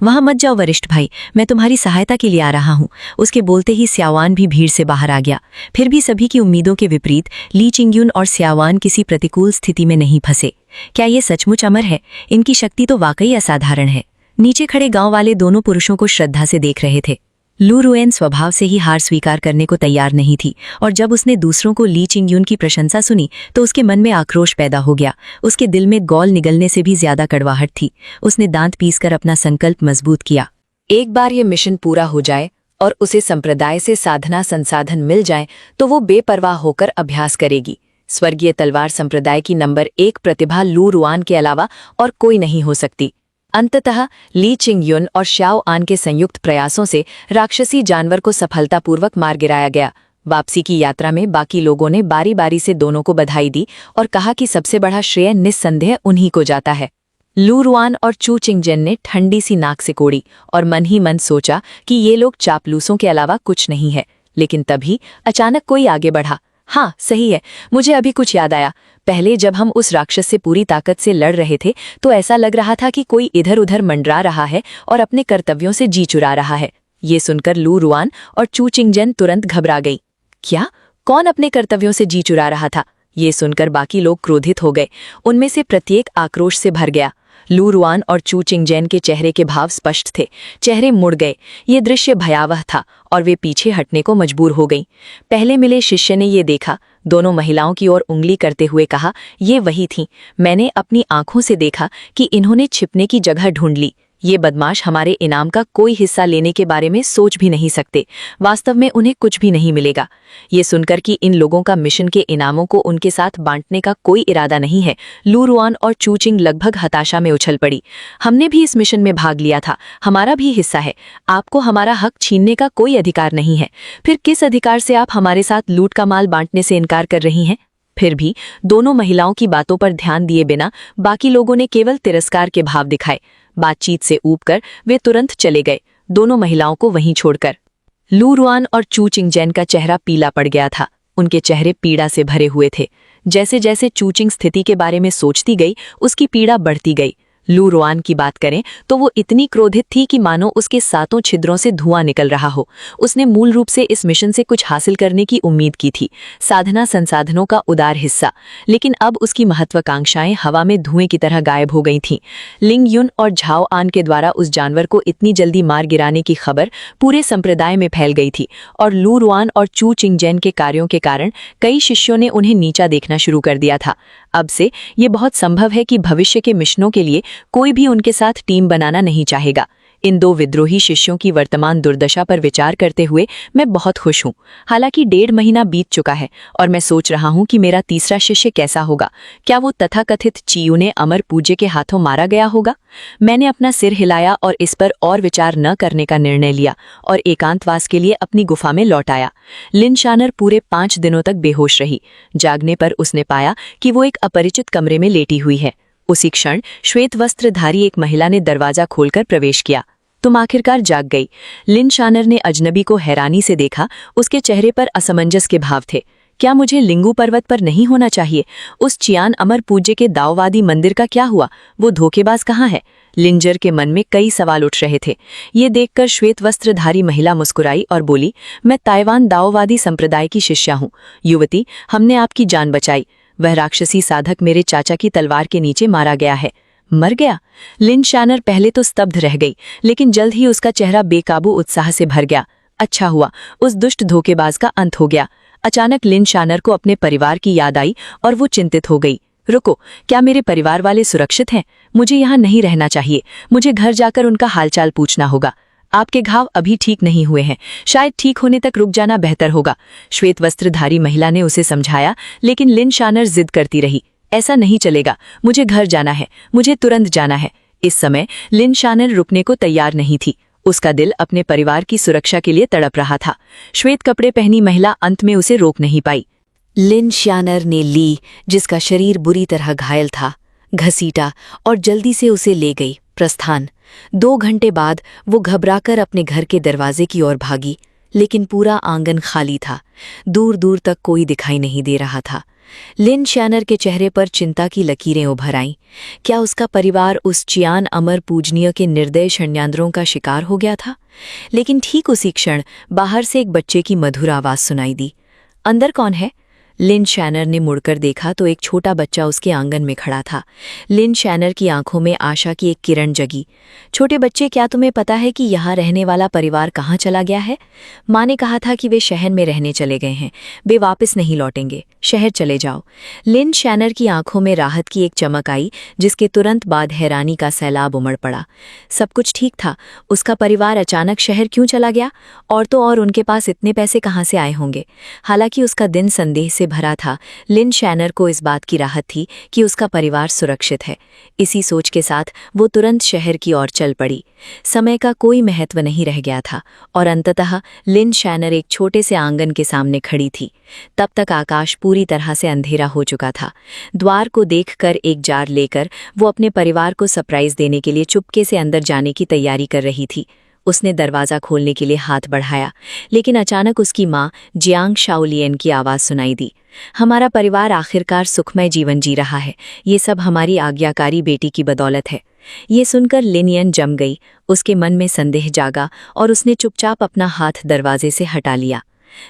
वहां मत जाओ वरिष्ठ भाई, मैं तुम्हारी सहायता के लिए आ रहा हूं। उसके बोलते ही स्यावान भी भीड़ से बाहर आ गया। फिर भी सभी की उम्मीदों के विपरीत ली चिंगयुन और स्यावान किसी प्रतिकूल स्थिति में नहीं फंसे। क्या ये सचमुच अमर है? इनकी शक्ति तो वाकई असाधारण है। नीचे खड़े गांव वाले दोनों पुरुषों को श्रद्धा से देख रहे थे। लू रुएन स्वभाव से ही हार स्वीकार करने को तैयार नहीं थी, और जब उसने दूसरों को ली चिंगयुन की प्रशंसा सुनी तो उसके मन में आक्रोश पैदा हो गया। उसके दिल में गौल निगलने से भी ज्यादा कड़वाहट थी। उसने दांत पीसकर अपना संकल्प मजबूत किया। एक बार ये मिशन पूरा हो जाए और उसे संप्रदाय से साधना संसाधन मिल जाए तो वो बेपरवाह होकर अभ्यास करेगी। स्वर्गीय तलवार संप्रदाय की नंबर 1 प्रतिभा लू रुआन के अलावा और कोई नहीं हो सकती। अंततः ली चिंगयुन और श्याओ आन के संयुक्त प्रयासों से राक्षसी जानवर को सफलतापूर्वक मार गिराया गया। वापसी की यात्रा में बाकी लोगों ने बारी बारी से दोनों को बधाई दी और कहा कि सबसे बड़ा श्रेय निस्संदेह उन्हीं को जाता है। लू रुआन और चू चिंगजेन ने ठंडी सी नाक से कोड़ी और मन ही मन सोचा कि ये लोग चापलूसों के अलावा कुछ नहीं है। लेकिन तभी अचानक कोई आगे बढ़ा। हाँ, सही है, मुझे अभी कुछ याद आया। पहले जब हम उस राक्षस से पूरी ताकत से लड़ रहे थे तो ऐसा लग रहा था कि कोई इधर उधर मंडरा रहा है और अपने कर्तव्यों से जी चुरा रहा है। ये सुनकर लू रुआन और चू चिंगजेन तुरंत घबरा गई। क्या? कौन अपने कर्तव्यों से जी चुरा रहा था? ये सुनकर बाकी लोग क्रोधित हो गए। उनमें से प्रत्येक आक्रोश से भर गया। लू रुआन और चू चिंगजेन के चेहरे के भाव स्पष्ट थे। चेहरे मुड़ गए। ये दृश्य भयावह था और वे पीछे हटने को मजबूर हो गईं। पहले मिले शिष्य ने ये देखा, दोनों महिलाओं की ओर उंगली करते हुए कहा, ये वही थीं। मैंने अपनी आंखों से देखा कि इन्होंने छिपने की जगह ढूंढ ली। ये बदमाश हमारे इनाम का कोई हिस्सा लेने के बारे में सोच भी नहीं सकते। वास्तव में उन्हें कुछ भी नहीं मिलेगा। ये सुनकर कि इन लोगों का मिशन के इनामों को उनके साथ बांटने का कोई इरादा नहीं है, लू रुआन और चू चिंग लगभग हताशा में उछल पड़ी। हमने भी इस मिशन में भाग लिया था, हमारा भी हिस्सा है। आपको हमारा हक छीनने का कोई अधिकार नहीं है। फिर किस अधिकार से आप हमारे साथ लूट का माल बांटने से इनकार कर रही हैं? फिर भी दोनों महिलाओं की बातों पर ध्यान दिए बिना बाकी लोगों ने केवल तिरस्कार के भाव दिखाए। बातचीत से ऊबकर वे तुरंत चले गए, दोनों महिलाओं को वहीं छोड़कर। लू रुआन और चू चिंगजेन का चेहरा पीला पड़ गया था। उनके चेहरे पीड़ा से भरे हुए थे। जैसे जैसे चू चिंग स्थिति के बारे में सोचती गई, उसकी पीड़ा बढ़ती गई। लू रुआन की बात करें तो वो इतनी क्रोधित थी कि मानो उसके सातों छिद्रों से धुआं निकल रहा हो। उसने मूल रूप से इस मिशन से कुछ हासिल करने की उम्मीद की थी, साधना संसाधनों का उदार हिस्सा, लेकिन अब उसकी महत्वाकांक्षाएं हवा में धुएं की तरह गायब हो गई थीं। लिंग युन और झाओ आन के द्वारा उस जानवर को इतनी जल्दी मार गिराने की खबर पूरे संप्रदाय में फैल गई थी, और लू रुआन और चू चिंगजेन के कार्यों के कारण कई शिष्यों ने उन्हें नीचा देखना शुरू कर दिया था। अब से ये बहुत संभव है कि भविष्य के मिशनों के लिए कोई भी उनके साथ टीम बनाना नहीं चाहेगा। इन 2 विद्रोही शिष्यों की वर्तमान दुर्दशा पर विचार करते हुए मैं बहुत खुश हूँ। हालांकि 1.5 महीना बीत चुका है और मैं सोच रहा हूँ कि मेरा तीसरा शिष्य कैसा होगा। क्या वो तथाकथित चियूने अमर पूज्य के हाथों मारा गया होगा? मैंने अपना सिर हिलाया और इस पर और विचार न करने का निर्णय लिया और एकांतवास के लिए अपनी गुफा में लौट आया। लिन शानर पूरे 5 दिनों तक बेहोश रही। जागने पर उसने पाया कि वो एक अपरिचित कमरे में लेटी हुई है। उसी क्षण श्वेत वस्त्रधारी एक महिला ने दरवाजा खोलकर प्रवेश किया। तुम आखिरकार जाग गई। लिन शानर ने अजनबी को हैरानी से देखा। उसके चेहरे पर असमंजस के भाव थे। क्या मुझे लिंगू पर्वत पर नहीं होना चाहिए? उस चियान अमर पूज्य के दाववादी मंदिर का क्या हुआ? वो धोखेबाज कहाँ है? लिंजर के मन में कई सवाल उठ रहे थे। ये देखकर श्वेत वस्त्रधारी महिला मुस्कुराई और बोली, मैं ताइवान दाववादी संप्रदाय की शिष्या हूँ। युवती, हमने आपकी जान बचाई। वह राक्षसी साधक मेरे चाचा की तलवार के नीचे मारा गया है। मर गया? लिन शानर पहले तो स्तब्ध रह गई, लेकिन जल्द ही उसका चेहरा बेकाबू उत्साह से भर गया। अच्छा हुआ, उस दुष्ट धोखेबाज का अंत हो गया। अचानक लिन शानर को अपने परिवार की याद आई और वो चिंतित हो गई। रुको, क्या मेरे परिवार वाले सुरक्षित हैं? मुझे यहाँ नहीं रहना चाहिए। मुझे घर जाकर उनका हालचाल पूछना होगा। आपके घाव अभी ठीक नहीं हुए हैं, शायद ठीक होने तक रुक जाना बेहतर होगा। श्वेत वस्त्रधारी महिला ने उसे समझाया, लेकिन लिन शानर जिद करती रही। ऐसा नहीं चलेगा, मुझे घर जाना है, मुझे तुरंत जाना है। इस समय लिन शानर रुकने को तैयार नहीं थी। उसका दिल अपने परिवार की सुरक्षा के लिए तड़प रहा था। श्वेत कपड़े पहनी महिला अंत में उसे रोक नहीं पाई। लिन शानर ने ली, जिसका शरीर बुरी तरह घायल था, घसीटा और जल्दी से उसे ले गई। प्रस्थान। 2 घंटे बाद वो घबराकर अपने घर के दरवाजे की ओर भागी, लेकिन पूरा आंगन खाली था। दूर दूर तक कोई दिखाई नहीं दे रहा था। लिन शानर के चेहरे पर चिंता की लकीरें उभर आईं। क्या उसका परिवार उस चियान अमर पूजनीय के निर्दय षड्यंत्रों का शिकार हो गया था? लेकिन ठीक उसी क्षण बाहर से एक बच्चे की मधुर आवाज सुनाई दी। अंदर कौन है? लिन शानर ने मुड़कर देखा तो एक छोटा बच्चा उसके आंगन में खड़ा था। लिन शानर की आंखों में आशा की एक किरण जगी। छोटे बच्चे, क्या तुम्हें पता है कि यहाँ रहने वाला परिवार कहाँ चला गया है? माँ ने कहा था कि वे शहर में रहने चले गए हैं। वे वापस नहीं लौटेंगे। शहर चले जाओ। लिन शानर की आंखों में राहत की एक चमक आई, जिसके तुरंत बाद हैरानी का सैलाब उमड़ पड़ा। सब कुछ ठीक था। उसका परिवार अचानक शहर क्यों चला गया? और तो और उनके पास इतने पैसे कहाँ से आए होंगे? हालांकि उसका दिन संदेह से भरा था, लिन शानर को इस बात की राहत थी कि उसका परिवार सुरक्षित है। इसी सोच के साथ वो तुरंत शहर की ओर चल पड़ी। समय का कोई महत्व नहीं रह गया था और अंततः लिन शानर एक छोटे से आंगन के सामने खड़ी थी। तब तक आकाश पूरी तरह से अंधेरा हो चुका था। द्वार को देखकर एक जार लेकर वो अपने परिवार को सरप्राइज देने के लिए चुपके से अंदर जाने की तैयारी कर रही थी। उसने दरवाज़ा खोलने के लिए हाथ बढ़ाया, लेकिन अचानक उसकी माँ जियांग शाओलियन की आवाज़ सुनाई दी। हमारा परिवार आखिरकार सुखमय जीवन जी रहा है। ये सब हमारी आज्ञाकारी बेटी की बदौलत है। ये सुनकर लिनियन जम गई। उसके मन में संदेह जागा और उसने चुपचाप अपना हाथ दरवाजे से हटा लिया।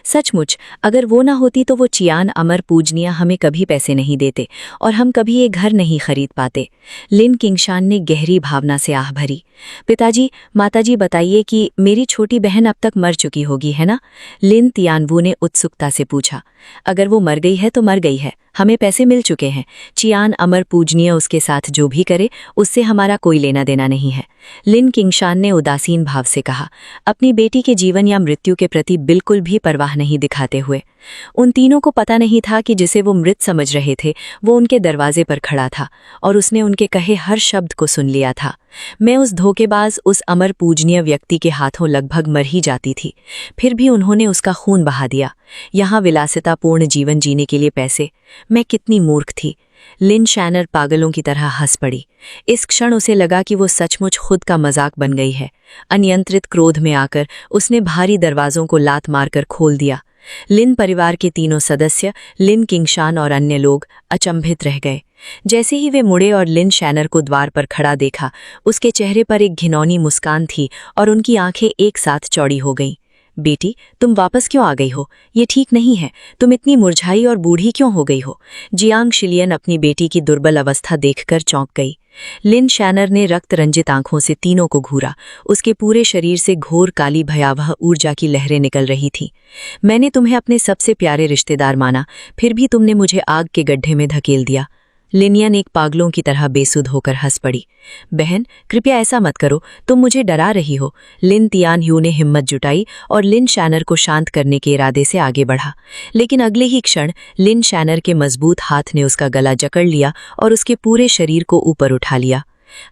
सचमुच, अगर वो ना होती तो वो चियान अमर पूजनिया हमें कभी पैसे नहीं देते और हम कभी ये घर नहीं खरीद पाते। लिन किंगशान ने गहरी भावना से आह भरी। पिताजी, माताजी, बताइए कि मेरी छोटी बहन अब तक मर चुकी होगी, है ना? लिन तियानवू ने उत्सुकता से पूछा। अगर वो मर गई है तो मर गई है। हमें पैसे मिल चुके हैं। चियान अमर पूजनीय उसके साथ जो भी करे, उससे हमारा कोई लेना देना नहीं है। लिन किंगशान ने उदासीन भाव से कहा, अपनी बेटी के जीवन या मृत्यु के प्रति बिल्कुल भी परवाह नहीं दिखाते हुए। उन तीनों को पता नहीं था कि जिसे वो मृत समझ रहे थे वो उनके दरवाजे पर खड़ा था और उसने उनके कहे हर शब्द को सुन लिया था। मैं उस धोखेबाज, उस अमर पूजनीय व्यक्ति के हाथों लगभग मर ही जाती थी, फिर भी उन्होंने उसका खून बहा दिया। यहाँ विलासितापूर्ण जीवन जीने के लिए पैसे। मैं कितनी मूर्ख थी। लिन शानर पागलों की तरह हंस पड़ी। इस क्षण उसे लगा कि वो सचमुच खुद का मजाक बन गई है। अनियंत्रित क्रोध में आकर उसने भारी दरवाजों को लात मारकर खोल दिया। लिन परिवार के तीनों सदस्य, लिन किंगशान और अन्य लोग अचंभित रह गए। जैसे ही वे मुड़े और लिन शानर को द्वार पर खड़ा देखा, उसके चेहरे पर एक घिनौनी मुस्कान थी और उनकी आंखें एक साथ चौड़ी हो गईं। बेटी, तुम वापस क्यों आ गई हो? ये ठीक नहीं है। तुम इतनी मुरझाई और बूढ़ी क्यों हो गई हो? जियांग शिलियन अपनी बेटी की दुर्बल अवस्था देखकर चौंक गई। लिन शानर ने रक्त रंजित आंखों से तीनों को घूरा। उसके पूरे शरीर से घोर काली भयावह ऊर्जा की लहरें निकल रही थी। मैंने तुम्हें अपने सबसे प्यारे रिश्तेदार माना, फिर भी तुमने मुझे आग के गड्ढे में धकेल दिया। लिनियन एक पागलों की तरह बेसुध होकर हंस पड़ी। बहन, कृपया ऐसा मत करो, तुम मुझे डरा रही हो। लिन तियान ह्यू ने हिम्मत जुटाई और लिन शैनर को शांत करने के इरादे से आगे बढ़ा, लेकिन अगले ही क्षण लिन शैनर के मजबूत हाथ ने उसका गला जकड़ लिया और उसके पूरे शरीर को ऊपर उठा लिया।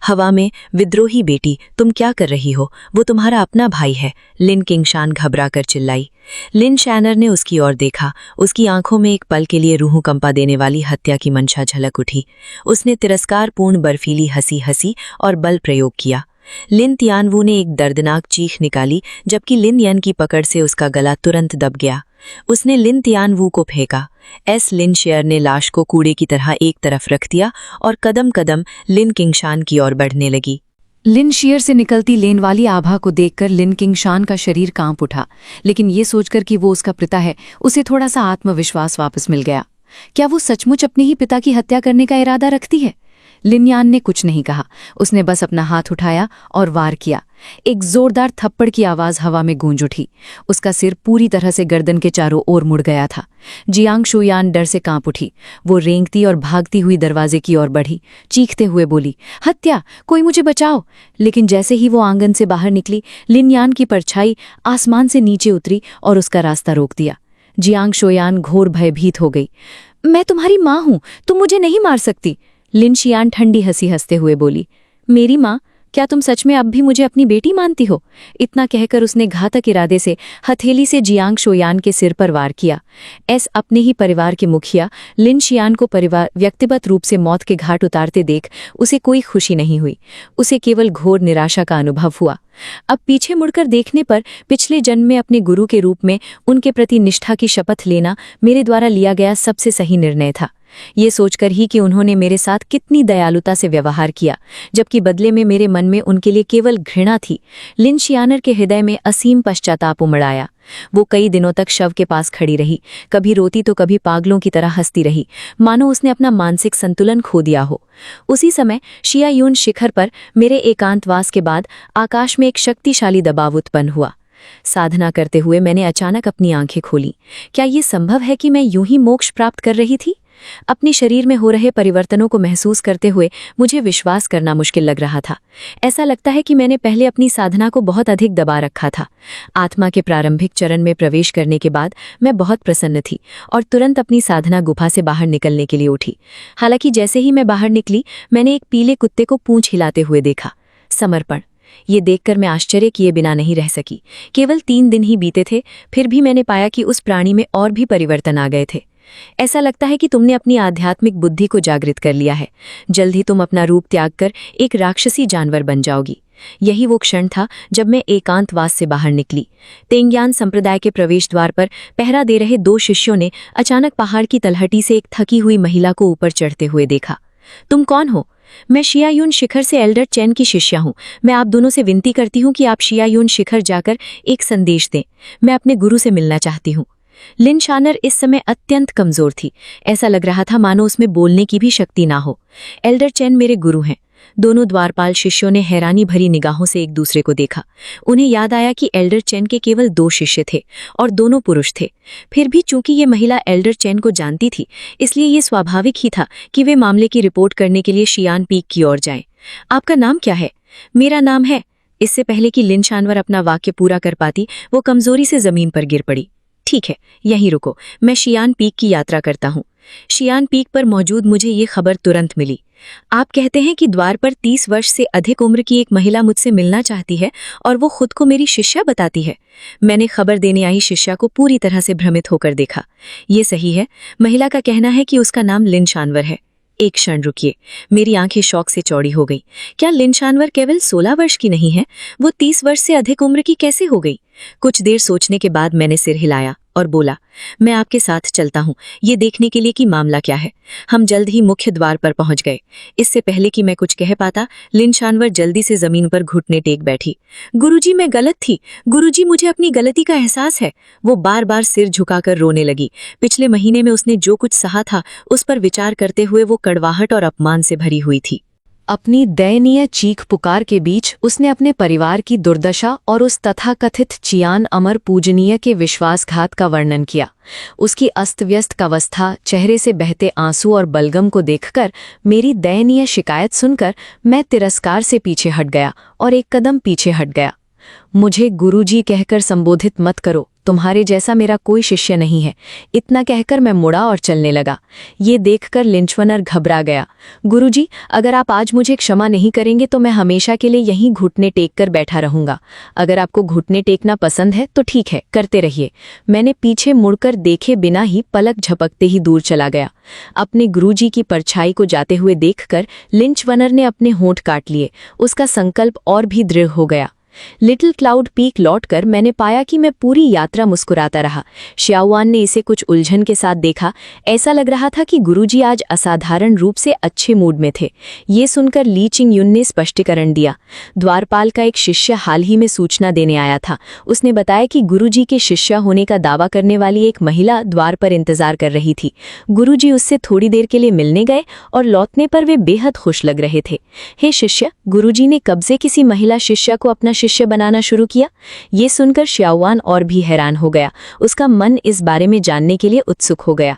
हवा में, विद्रोही बेटी, तुम क्या कर रही हो? वो तुम्हारा अपना भाई है, लिन किंगशान घबरा कर चिल्लाई। लिन शैनर ने उसकी ओर देखा। उसकी आंखों में एक पल के लिए रूह कंपा देने वाली हत्या की मंशा झलक उठी। उसने तिरस्कारपूर्ण बर्फीली हंसी हंसी और बल प्रयोग किया। लिन तियानवू ने एक दर्दनाक चीख निकाली, जबकि लिन यन की पकड़ से उसका गला तुरंत दब गया। उसने लिन तियानवू को फेंका। लिन शेयर ने लाश को कूड़े की तरह एक तरफ रख दिया और कदम कदम लिन किंगशान की ओर बढ़ने लगी। लिन शियर से निकलती लेन वाली आभा को देखकर लिन किंगशान का शरीर कांप उठा, लेकिन ये सोचकर कि वो उसका पिता है, उसे थोड़ा सा आत्मविश्वास वापस मिल गया। क्या वो सचमुच अपने ही पिता की हत्या करने का इरादा रखती है? लिन यान ने कुछ नहीं कहा। उसने बस अपना हाथ उठाया और वार किया। एक जोरदार थप्पड़ की आवाज हवा में गूंज उठी। उसका सिर पूरी तरह से गर्दन के चारों ओर मुड़ गया था। जियांग शुयान डर से कांप उठी। वो रेंगती और भागती हुई दरवाजे की ओर बढ़ी, चीखते हुए बोली, हत्या, कोई मुझे बचाओ। लेकिन जैसे ही वो आंगन से बाहर निकली, लिन यान की परछाई आसमान से नीचे उतरी और उसका रास्ता रोक दिया। जियांग शुयान घोर भयभीत हो गई। मैं तुम्हारी माँ हूं, तुम मुझे नहीं मार सकती। लिन शियान ठंडी हंसी हंसते हुए बोली, मेरी माँ? क्या तुम सच में अब भी मुझे अपनी बेटी मानती हो? इतना कहकर उसने घातक इरादे से हथेली से जियांग शोयान के सिर पर वार किया। अपने ही परिवार के मुखिया लिन शियान को परिवार व्यक्तिगत रूप से मौत के घाट उतारते देख उसे कोई खुशी नहीं हुई। उसे केवल घोर निराशा का अनुभव हुआ। अब पीछे मुड़कर देखने पर पिछले जन्म में अपने गुरु के रूप में उनके प्रति निष्ठा की शपथ लेना मेरे द्वारा लिया गया सबसे सही निर्णय था। ये सोचकर ही कि उन्होंने मेरे साथ कितनी दयालुता से व्यवहार किया, जबकि बदले में मेरे मन में उनके लिए केवल घृणा थी। लिन शियानर के हृदय में असीम पश्चाताप उमड़ आया। वो कई दिनों तक शव के पास खड़ी रही, कभी रोती तो कभी पागलों की तरह हंसती रही, मानो उसने अपना मानसिक संतुलन खो दिया हो। उसी समय शियायून शिखर पर मेरे एकांतवास के बाद आकाश में एक शक्तिशाली दबाव उत्पन्न हुआ। साधना करते हुए मैंने अचानक अपनी आंखें खोली। क्या ये संभव है कि मैं यूं ही मोक्ष प्राप्त कर रही थी? अपने शरीर में हो रहे परिवर्तनों को महसूस करते हुए मुझे विश्वास करना मुश्किल लग रहा था। ऐसा लगता है कि मैंने पहले अपनी साधना को बहुत अधिक दबा रखा था। आत्मा के प्रारंभिक चरण में प्रवेश करने के बाद मैं बहुत प्रसन्न थी और तुरंत अपनी साधना गुफा से बाहर निकलने के लिए उठी। हालांकि जैसे ही मैं बाहर निकली, मैंने एक पीले कुत्ते को पूंछ हिलाते हुए देखा। समर्पण। ये देखकर मैं आश्चर्य किए बिना नहीं रह सकी। केवल 3 दिन ही बीते थे, फिर भी मैंने पाया कि उस प्राणी में और भी परिवर्तन आ गए थे। ऐसा लगता है कि तुमने अपनी आध्यात्मिक बुद्धि को जागृत कर लिया है। जल्द ही तुम अपना रूप त्याग कर एक राक्षसी जानवर बन जाओगी। यही वो क्षण था जब मैं एकांतवास से बाहर निकली। तेंग्यान संप्रदाय के प्रवेश द्वार पर पहरा दे रहे 2 शिष्यों ने अचानक पहाड़ की तलहटी से एक थकी हुई महिला को ऊपर चढ़ते हुए देखा। तुम कौन हो? मैं शियायून शिखर से एल्डर चैन की शिष्या हूँ। मैं आप दोनों से विनती करती हूँ कि आप शियायून शिखर जाकर एक संदेश दें। मैं अपने गुरु से मिलना चाहती हूँ। लिन शानर इस समय अत्यंत कमजोर थी। ऐसा लग रहा था मानो उसमें बोलने की भी शक्ति ना हो। एल्डर चैन मेरे गुरु हैं। दोनों द्वारपाल शिष्यों ने हैरानी भरी निगाहों से एक दूसरे को देखा। उन्हें याद आया कि एल्डर चैन के केवल 2 शिष्य थे और दोनों पुरुष थे। फिर भी चूंकि ये महिला एल्डर चैन को जानती थी, इसलिए ये स्वाभाविक ही था कि वे मामले की रिपोर्ट करने के लिए शियान पीक की ओर जाएं। आपका नाम क्या है? मेरा नाम है। इससे पहले कि लिन शानवर अपना वाक्य पूरा कर पाती, वो कमजोरी से जमीन पर गिर पड़ी। ठीक है, यहीं रुको, मैं शियान पीक की यात्रा करता हूँ। शियान पीक पर मौजूद मुझे ये खबर तुरंत मिली। आप कहते हैं कि द्वार पर 30 वर्ष से अधिक उम्र की एक महिला मुझसे मिलना चाहती है और वो खुद को मेरी शिष्या बताती है। मैंने खबर देने आई शिष्या को पूरी तरह से भ्रमित होकर देखा। ये सही है, महिला का कहना है कि उसका नाम लिन शानवर है। एक क्षण रुकिए, मेरी आंखें शौक से चौड़ी हो गई। क्या लिन शानवर केवल 16 वर्ष की नहीं है? वो 30 वर्ष से अधिक उम्र की कैसे हो गई? कुछ देर सोचने के बाद मैंने सिर हिलाया और बोला, मैं आपके साथ चलता हूँ, ये देखने के लिए कि मामला क्या है। हम जल्द ही मुख्य द्वार पर पहुंच गए। इससे पहले कि मैं कुछ कह पाता, लिन शानवर जल्दी से जमीन पर घुटने टेक बैठी। गुरुजी, मैं गलत थी। गुरुजी, मुझे अपनी गलती का एहसास है। वो बार बार सिर झुकाकर रोने लगी। पिछले महीने में उसने जो कुछ सहा था, उस पर विचार करते हुए वो कड़वाहट और अपमान से भरी हुई थी। अपनी दयनीय चीख पुकार के बीच उसने अपने परिवार की दुर्दशा और उस तथाकथित चियान अमर पूजनीय के विश्वासघात का वर्णन किया। उसकी अस्त-व्यस्त अवस्था, चेहरे से बहते आंसू और बलगम को देखकर मेरी दयनीय शिकायत सुनकर मैं तिरस्कार से पीछे हट गया और एक कदम पीछे हट गया। मुझे गुरुजी कहकर संबोधित मत करो, तुम्हारे जैसा मेरा कोई शिष्य नहीं है। इतना कहकर मैं मुड़ा और चलने लगा। ये देखकर लिंचवनर घबरा गया। गुरुजी, अगर आप आज मुझे क्षमा नहीं करेंगे तो मैं हमेशा के लिए यहीं घुटने टेक कर बैठा रहूंगा। अगर आपको घुटने टेकना पसंद है तो ठीक है, करते रहिए। मैंने पीछे मुड़कर देखे बिना ही पलक झपकते ही दूर चला गया। अपने गुरुजी की परछाई को जाते हुए देखकर लिंचवनर ने अपने होंठ काट लिए। उसका संकल्प और भी दृढ़ हो गया। लिटिल क्लाउड पीक लौटकर मैंने पाया कि मैं पूरी यात्रा मुस्कुराता रहा। श्याओवान ने इसे कुछ उलझन के साथ देखा। ऐसा लग रहा था कि गुरुजी आज असाधारण रूप से अच्छे मूड में थे। ये सुनकर ली चिंगयुन ने स्पष्टीकरण दिया। द्वारपाल का एक शिष्य हाल ही में सूचना देने आया था। उसने बताया कि गुरुजी के शिष्य होने का दावा करने वाली एक महिला द्वार पर इंतजार कर रही थी। गुरुजी उससे थोड़ी देर के लिए मिलने गए और लौटने पर वे बेहद खुश लग रहे थे। हे शिष्य, गुरुजी ने कब से किसी महिला शिष्य को अपना शिष्य बनाना शुरू किया? ये सुनकर श्याओवान और भी हैरान हो गया। उसका मन इस बारे में जानने के लिए उत्सुक हो गया।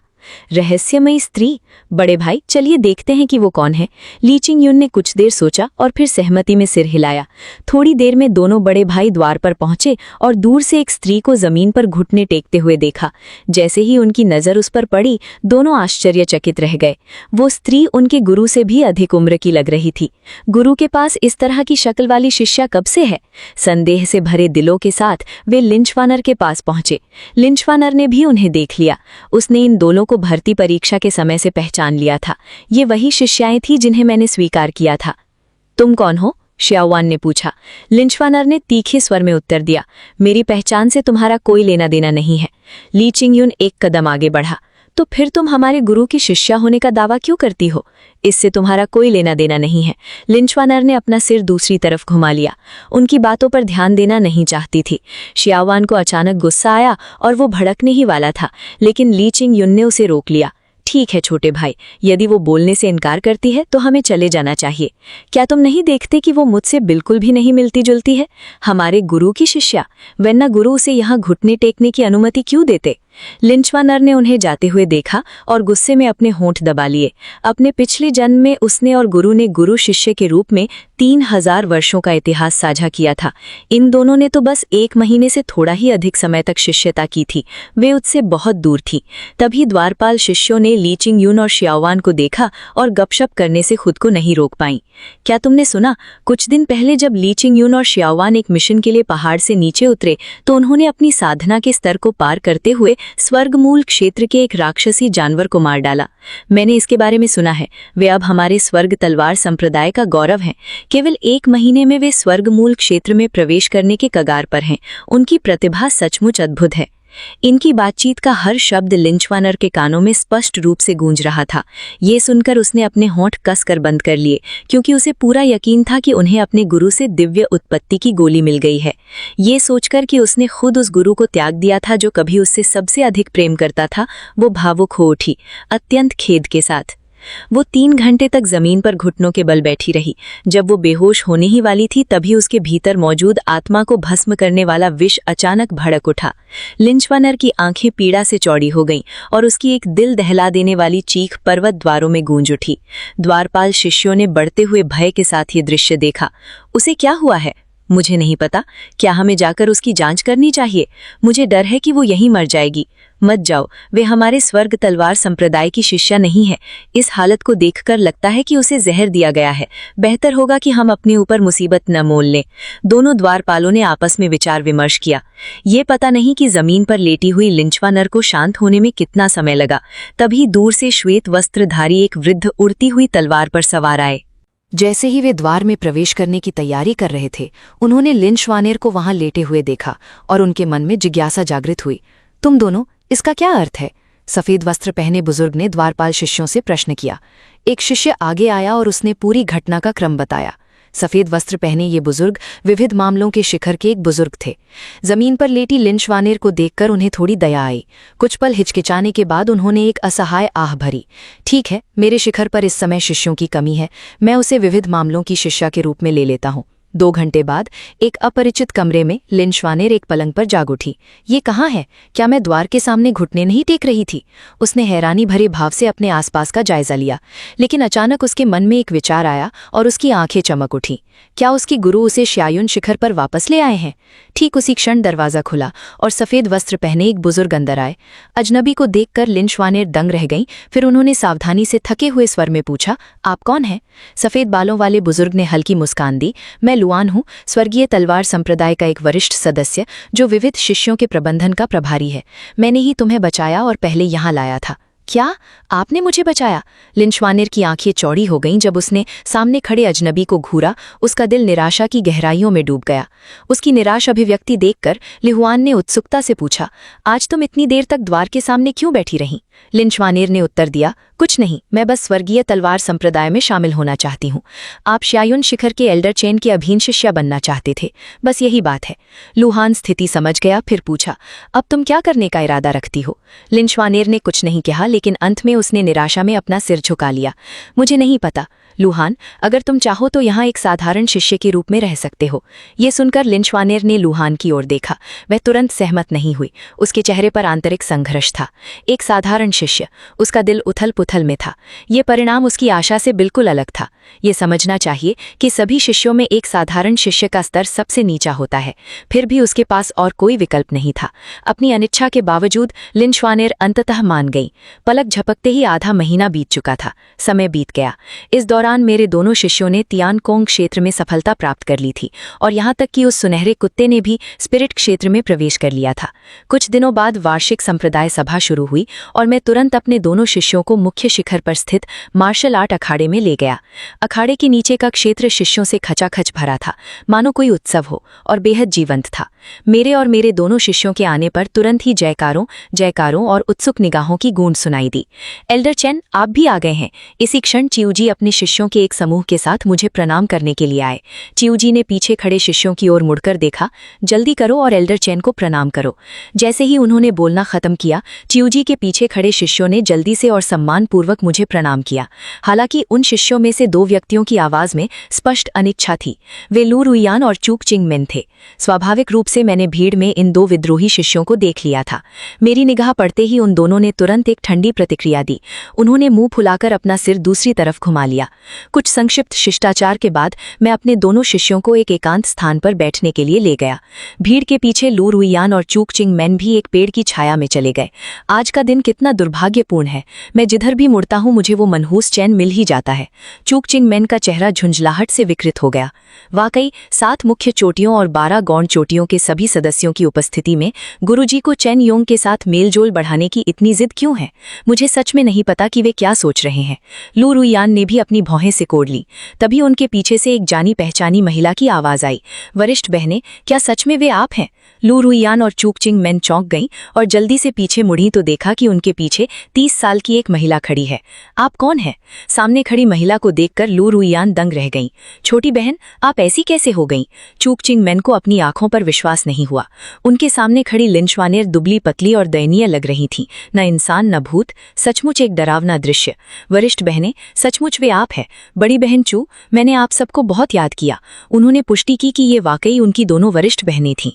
रहस्यमयी स्त्री? बड़े भाई, चलिए देखते हैं कि वो कौन है। ली चिंगयुन ने कुछ देर सोचा और फिर सहमति में सिर हिलाया। थोड़ी देर में दोनों बड़े भाई द्वार पर पहुंचे और दूर से एक स्त्री को जमीन पर घुटने टेकते हुए देखा। जैसे ही उनकी नजर उस पर पड़ी, दोनों आश्चर्यचकित रह गए। वो स्त्री उनके गुरु से भी अधिक उम्र की लग रही थी। गुरु के पास इस तरह की शक्ल वाली शिष्या कब से है? संदेह से भरे दिलों के साथ वे लिंचवानर के पास पहुंचे। लिंचवानर ने भी उन्हें देख लिया। उसने इन दोनों को भर्ती परीक्षा के समय से पहचान लिया था। ये वही शिष्याएं थी जिन्हें मैंने स्वीकार किया था। तुम कौन हो? श्याओवान ने पूछा। लिंचवानर ने तीखे स्वर में उत्तर दिया, मेरी पहचान से तुम्हारा कोई लेना देना नहीं है। ली चिंगयुन एक कदम आगे बढ़ा। तो फिर तुम हमारे गुरु की शिष्या होने का दावा क्यों करती हो? इससे तुम्हारा कोई लेना देना नहीं है। लिंचवानर ने अपना सिर दूसरी तरफ घुमा लिया। उनकी बातों पर ध्यान देना नहीं चाहती थी। श्याओवान को अचानक गुस्सा आया और वो भड़कने ही वाला था, लेकिन ली चिंगयुन ने उसे रोक लिया। ठीक है छोटे भाई, यदि वो बोलने से इनकार करती है तो हमें चले जाना चाहिए। क्या तुम नहीं देखते कि वो मुझसे बिल्कुल भी नहीं मिलती जुलती है? हमारे गुरु की शिष्या, वरना गुरु उसे यहाँ घुटने टेकने की अनुमति क्यों देते? लिंचवानर ने उन्हें जाते हुए देखा और गुस्से में अपने होंठ दबा लिए। अपने पिछले जन्म में उसने और गुरु ने गुरु शिष्य के रूप में 3000 वर्षों का इतिहास साझा किया था। इन दोनों ने तो बस 1 महीने से थोड़ा ही अधिक समय तक शिष्यता की थी। वे उससे बहुत दूर थी। तभी द्वारपाल शिष्यों ने ली चिंगयुन और श्याओवान को देखा और गपशप करने से खुद को नहीं रोक पाई। क्या तुमने सुना? कुछ दिन पहले जब ली चिंगयुन और श्याओवान एक मिशन के लिए पहाड़ से नीचे उतरे तो उन्होंने अपनी साधना के स्तर को पार करते हुए स्वर्गमूल क्षेत्र के एक राक्षसी जानवर को मार डाला। मैंने इसके बारे में सुना है। वे अब हमारे स्वर्ग तलवार संप्रदाय का गौरव हैं। केवल 1 महीने में वे स्वर्गमूल क्षेत्र में प्रवेश करने के कगार पर हैं। उनकी प्रतिभा सचमुच अद्भुत है। इनकी बातचीत का हर शब्द लिंचवानर के कानों में स्पष्ट रूप से गूंज रहा था। ये सुनकर उसने अपने होंठ कसकर बंद कर लिए, क्योंकि उसे पूरा यकीन था कि उन्हें अपने गुरु से दिव्य उत्पत्ति की गोली मिल गई है। ये सोचकर कि उसने खुद उस गुरु को त्याग दिया था जो कभी उससे सबसे अधिक प्रेम करता था, वो भावुक हो उठी, अत्यंत खेद के साथ। वो 3 घंटे तक जमीन पर घुटनों के बल बैठी रही। जब वो बेहोश होने ही वाली थी तभी उसके भीतर मौजूद आत्मा को भस्म करने वाला विष अचानक भड़क उठा। लिंचवानर की आंखें पीड़ा से चौड़ी हो गईं और उसकी एक दिल दहला देने वाली चीख पर्वत द्वारों में गूंज उठी। द्वारपाल शिष्यों ने बढ़ते हुए भय के साथ ये दृश्य देखा। उसे क्या हुआ है? मुझे नहीं पता। क्या हमें जाकर उसकी जांच करनी चाहिए? मुझे डर है कि वो यहीं मर जाएगी। मत जाओ, वे हमारे स्वर्ग तलवार संप्रदाय की शिष्या नहीं है। इस हालत को देखकर लगता है कि उसे जहर दिया गया है। बेहतर होगा कि हम अपने ऊपर मुसीबत न मोल लें। दोनों द्वारपालों ने आपस में विचार विमर्श किया। ये पता नहीं कि जमीन पर लेटी हुई लिंचवानर को शांत होने में कितना समय लगा। तभी दूर से श्वेत वस्त्रधारी एक वृद्ध उड़ती हुई तलवार पर सवार आए। जैसे ही वे द्वार में प्रवेश करने की तैयारी कर रहे थे, उन्होंने लिंचवानर को वहां लेटे हुए देखा और उनके मन में जिज्ञासा जागृत हुई। तुम दोनों, इसका क्या अर्थ है? सफेद वस्त्र पहने बुजुर्ग ने द्वारपाल शिष्यों से प्रश्न किया। एक शिष्य आगे आया और उसने पूरी घटना का क्रम बताया। सफेद वस्त्र पहने ये बुजुर्ग विविध मामलों के शिखर के एक बुजुर्ग थे। जमीन पर लेटी लिन श्वानेर को देखकर उन्हें थोड़ी दया आई। कुछ पल हिचकिचाने के बाद उन्होंने एक असहाय आह भरी। ठीक है, मेरे शिखर पर इस समय शिष्यों की कमी है, मैं उसे विविध मामलों की शिष्या के रूप में ले लेता हूँ। 2 घंटे बाद एक अपरिचित कमरे में लिन श्वानेर एक पलंग पर जाग उठी। ये कहाँ है? क्या मैं द्वार के सामने घुटने नहीं टेक रही थी? उसने हैरानी भरे भाव से अपने आसपास का जायजा लिया, लेकिन अचानक उसके मन में एक विचार आया और उसकी आंखें चमक उठीं। क्या उसकी गुरु उसे श्यायुन शिखर पर वापस ले आए हैं? ठीक उसी क्षण दरवाजा खुला और सफेद वस्त्र पहने एक बुजुर्ग अंदर आए। अजनबी को देखकर लिन श्वानेर दंग रह गईं। फिर उन्होंने सावधानी से थके हुए स्वर में पूछा, आप कौन हैं? सफेद बालों वाले बुजुर्ग ने हल्की मुस्कान दी, मैं लुआन हूँ, स्वर्गीय तलवार संप्रदाय का एक वरिष्ठ सदस्य जो विविध शिष्यों के प्रबंधन का प्रभारी है। मैंने ही तुम्हें बचाया और पहले यहाँ लाया था। क्या आपने मुझे बचाया? लिन श्वानेर की आंखें चौड़ी हो गईं जब उसने सामने खड़े अजनबी को घूरा। उसका दिल निराशा की गहराइयों में डूब गया। उसकी निराश अभिव्यक्ति देखकर लिहुआन ने उत्सुकता से पूछा, आज तुम इतनी देर तक द्वार के सामने क्यों बैठी रहीं? लिन श्वानेर ने उत्तर दिया, कुछ नहीं, मैं बस स्वर्गीय तलवार संप्रदाय में शामिल होना चाहती हूँ। आप श्यायुन शिखर के एल्डर चेन की अभीन शिष्या बनना चाहते थे, बस यही बात है। लुहान स्थिति समझ गया, फिर पूछा, अब तुम क्या करने का इरादा रखती हो? लिन श्वानेर ने कुछ नहीं कहा, लेकिन अंत में उसने निराशा में अपना सिर झुका लिया। मुझे नहीं पता लुहान, अगर तुम चाहो तो यहाँ एक साधारण शिष्य के रूप में रह सकते हो। ये सुनकर लिन श्वानेर ने लुहान की ओर देखा। वह तुरंत सहमत नहीं हुई। उसके चेहरे पर आंतरिक संघर्ष था। एक साधारण शिष्य, उसका दिल उथल पुथल में था। ये परिणाम उसकी आशा से बिल्कुल अलग था। ये समझना चाहिए कि सभी शिष्यों में एक साधारण शिष्य का स्तर सबसे नीचा होता है। फिर भी उसके पास और कोई विकल्प नहीं था। अपनी अनिच्छा के बावजूद लिन श्वानेर अंततः मान गई। पलक झपकते ही आधा महीना बीत चुका था। समय बीत गया। इस दौरान मेरे दोनों शिष्यों ने तियानकोंग क्षेत्र में सफलता प्राप्त कर ली थी और यहाँ तक कि उस सुनहरे कुत्ते ने भी स्पिरिट क्षेत्र में प्रवेश कर लिया था। कुछ दिनों बाद वार्षिक संप्रदाय सभा शुरू हुई और मैं तुरंत अपने दोनों शिष्यों को मुख्य शिखर पर स्थित मार्शल आर्ट अखाड़े में ले गया। अखाड़े के नीचे का क्षेत्र शिष्यों से खचाखच भरा था, मानो कोई उत्सव हो, और बेहद जीवंत था। मेरे और मेरे दोनों शिष्यों के आने पर तुरंत ही जयकारों और उत्सुक निगाहों की गूंज सुनाई दी। एल्डर चेन, आप भी आ गए हैं। इसी क्षण चिऊजी अपने शिष्यों के एक समूह के साथ मुझे प्रणाम करने के लिए आए। चिऊजी ने पीछे खड़े शिष्यों की ओर मुड़कर देखा। जल्दी करो और एल्डर चेन को प्रणाम करो। जैसे ही उन्होंने बोलना खत्म किया, चिऊजी के पीछे खड़े शिष्यों ने जल्दी से और सम्मानपूर्वक मुझे प्रणाम किया। हालांकि उन शिष्यों में से 2 व्यक्तियों की आवाज में स्पष्ट अनिच्छा थी। वे लू रुइयान और चूक चिंग मेन थे। स्वाभाविक रूप से मैंने भीड़ में इन 2 विद्रोही शिष्यों को देख लिया था। मेरी निगाह पड़ते ही उन दोनों ने तुरंत एक ठंडी प्रतिक्रिया दी। उन्होंने मुंह फुलाकर अपना सिर दूसरी तरफ घुमा लिया। कुछ संक्षिप्त शिष्टाचार के बाद मैं अपने दोनों शिष्यों को एक एकांत स्थान पर बैठने के लिए ले गया। भीड़ के पीछे लू रुइयान और चूक चिंग मेन भी एक पेड़ की छाया में चले गए। आज का दिन कितना दुर्भाग्यपूर्ण है। मैं जिधर भी मुड़ता हूं मुझे वो मनहूस चैन मिल ही जाता है। चूक चिंग मेन का चेहरा झुंझलाहट से विकृत हो गया। वाकई 7 मुख्य चोटियों और 12 गौण चोटियों के सभी सदस्यों की उपस्थिति में गुरुजी को चैन योंग के साथ मेलजोल बढ़ाने की इतनी जिद क्यों है? मुझे सच में नहीं पता कि वे क्या सोच रहे हैं। लू रुइयान ने भी अपनी भौहें सिकोड़ ली। तभी उनके पीछे से एक जानी पहचानी महिला की आवाज आई, वरिष्ठ बहनें, क्या सच में वे आप हैं? लू रुइयान और चूक चिंग मेन चौंक गईं और जल्दी से पीछे मुड़ी तो देखा कि उनके पीछे 30 साल की एक महिला खड़ी है। आप कौन हैं? सामने खड़ी महिला को देखकर लू रुइयान दंग रह गईं। छोटी बहन, आप ऐसी कैसे हो गईं? चूक चिंग मेन को अपनी आंखों पर विश्वास नहीं हुआ। उनके सामने खड़ी लिन श्वानेर दुबली पतली और दयनीय लग रही थी। न इंसान न भूत, सचमुच एक डरावना दृश्य। वरिष्ठ बहनें, सचमुच वे आप हैं। बड़ी बहन चू, मैंने आप सबको बहुत याद किया। उन्होंने पुष्टि की कि ये वाकई उनकी दोनों वरिष्ठ बहनें थीं।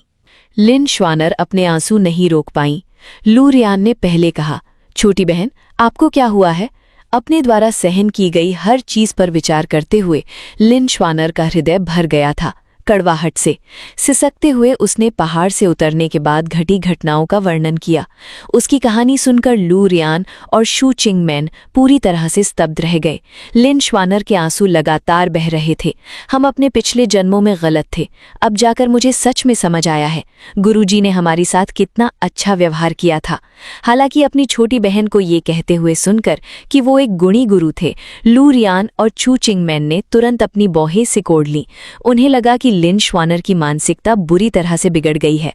लिन श्वानर अपने आंसू नहीं रोक पाईं। लू रियान ने पहले कहा, छोटी बहन, आपको क्या हुआ है? अपने द्वारा सहन की गई हर चीज पर विचार करते हुए लिन श्वानर का हृदय भर गया था। कड़वाहट से सिसकते हुए उसने पहाड़ से उतरने के बाद घटी घटनाओं का वर्णन किया। उसकी कहानी सुनकर लू रियान और शू चिंग मेन पूरी तरह से स्तब्ध रह गए। लिन श्वानर के आंसू लगातार बह रहे थे। हम अपने पिछले जन्मों में गलत थे। अब जाकर मुझे सच में समझ आया है, गुरुजी ने हमारे साथ कितना अच्छा व्यवहार किया था। हालांकि अपनी छोटी बहन को ये कहते हुए सुनकर कि वो एक गुणी गुरु थे, लू रियान और चू चिंग मेन ने तुरंत अपनी बौहें सिकोड़ ली। उन्हें लगा कि लिन श्वानर की मानसिकता बुरी तरह से बिगड़ गई है।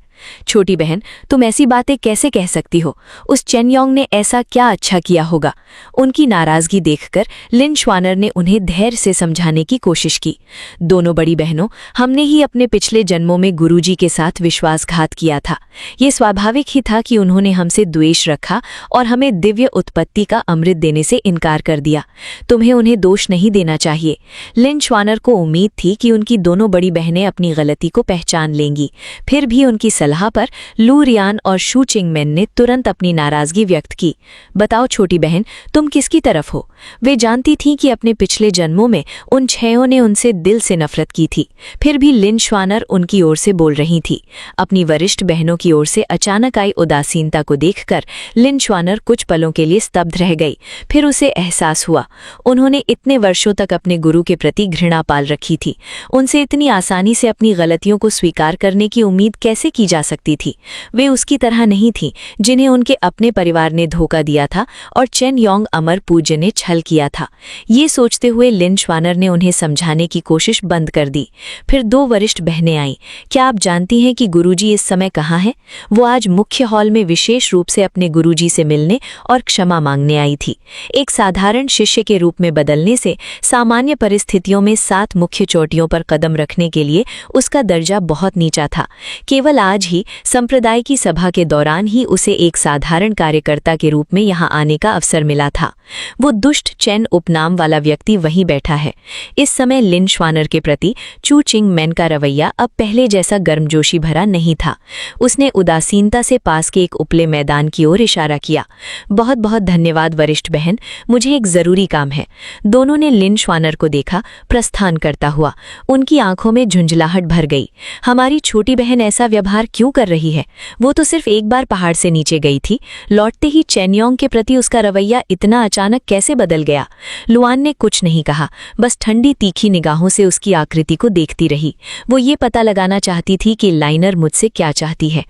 छोटी बहन, तुम ऐसी बातें कैसे कह सकती हो? उस चेन योंग ने ऐसा क्या अच्छा किया होगा? उनकी नाराजगी देखकर लिन श्वानर ने उन्हें धैर्य से समझाने की कोशिश की। दोनों बड़ी बहनों, हमने ही अपने पिछले जन्मों में गुरुजी के साथ विश्वासघात किया था। ये स्वाभाविक ही था कि उन्होंने हमसे द्वेष रखा और हमें दिव्य उत्पत्ति का अमृत देने से इनकार कर दिया। तुम्हें उन्हें दोष नहीं देना चाहिए। लिन श्वानर को उम्मीद थी कि उनकी दोनों बड़ी बहनें अपनी गलती को पहचान लेंगी। फिर भी उनकी सलाह पर लू रियान और शू चिंगमेन ने तुरंत अपनी नाराजगी व्यक्त की। बताओ छोटी बहन, तुम किसकी तरफ हो? वे जानती थीं कि अपने पिछले जन्मों में उन छयों ने उनसे दिल से नफरत की थी। फिर भी लिन श्वानर उनकी ओर से बोल रही थी। अपनी वरिष्ठ बहनों की ओर से अचानक आई उदासीनता को देखकर लिन श्वानर कुछ पलों के लिए स्तब्ध रह गई। फिर उसे एहसास हुआ, उन्होंने इतने वर्षों तक अपने गुरु के प्रति घृणा पाल रखी थी। उनसे इतनी आसानी से अपनी गलतियों को स्वीकार करने की उम्मीद कैसे की जा सकती थी? वे उसकी तरह नहीं थीं जिन्हें उनके अपने परिवार ने धोखा दिया था और चेन योंग अमर पूज्य ने छल किया था। ये सोचते हुए लिन श्वानर ने उन्हें समझाने की कोशिश बंद कर दी। फिर दो वरिष्ठ बहनें आईं। क्या आप जानती हैं कि गुरुजी इस समय कहाँ हैं? वो आज मुख्य हॉल में विशेष रूप से अपने गुरुजी से मिलने और क्षमा मांगने आई थी। एक साधारण शिष्य के रूप में बदलने से सामान्य परिस्थितियों में 7 मुख्य चोटियों पर कदम रखने के लिए उसका दर्जा बहुत नीचा था। केवल आज ही संप्रदाय की सभा के दौरान ही उसे एक साधारण कार्यकर्ता के रूप में यहाँ आने का अवसर मिला था। वो दुष्ट चेन उपनाम वाला व्यक्ति वहीं बैठा है। इस समय लिन श्वानर के प्रति चू चिंगमेन का रवैया अब पहले जैसा गर्मजोशी भरा नहीं था। उसने उदासीनता से पास के एक उपले मैदान की ओर इशारा किया। बहुत बहुत धन्यवाद वरिष्ठ बहन, मुझे एक जरूरी काम है। दोनों ने लिन श्वानर को देखा, प्रस्थान करता हुआ। उनकी आंखों में झुंझलाहट भर गई। हमारी छोटी बहन ऐसा व्यवहार क्यों कर रही है? वो तो सिर्फ एक बार पहाड़ से नीचे गई थी। लौटते ही चेन योंग के प्रति उसका रवैया इतना अचानक कैसे बदल गया? लुआन ने कुछ नहीं कहा, बस ठंडी तीखी निगाहों से उसकी आकृति को देखती रही। वो ये पता लगाना चाहती थी कि लाइनर मुझसे क्या चाहती है।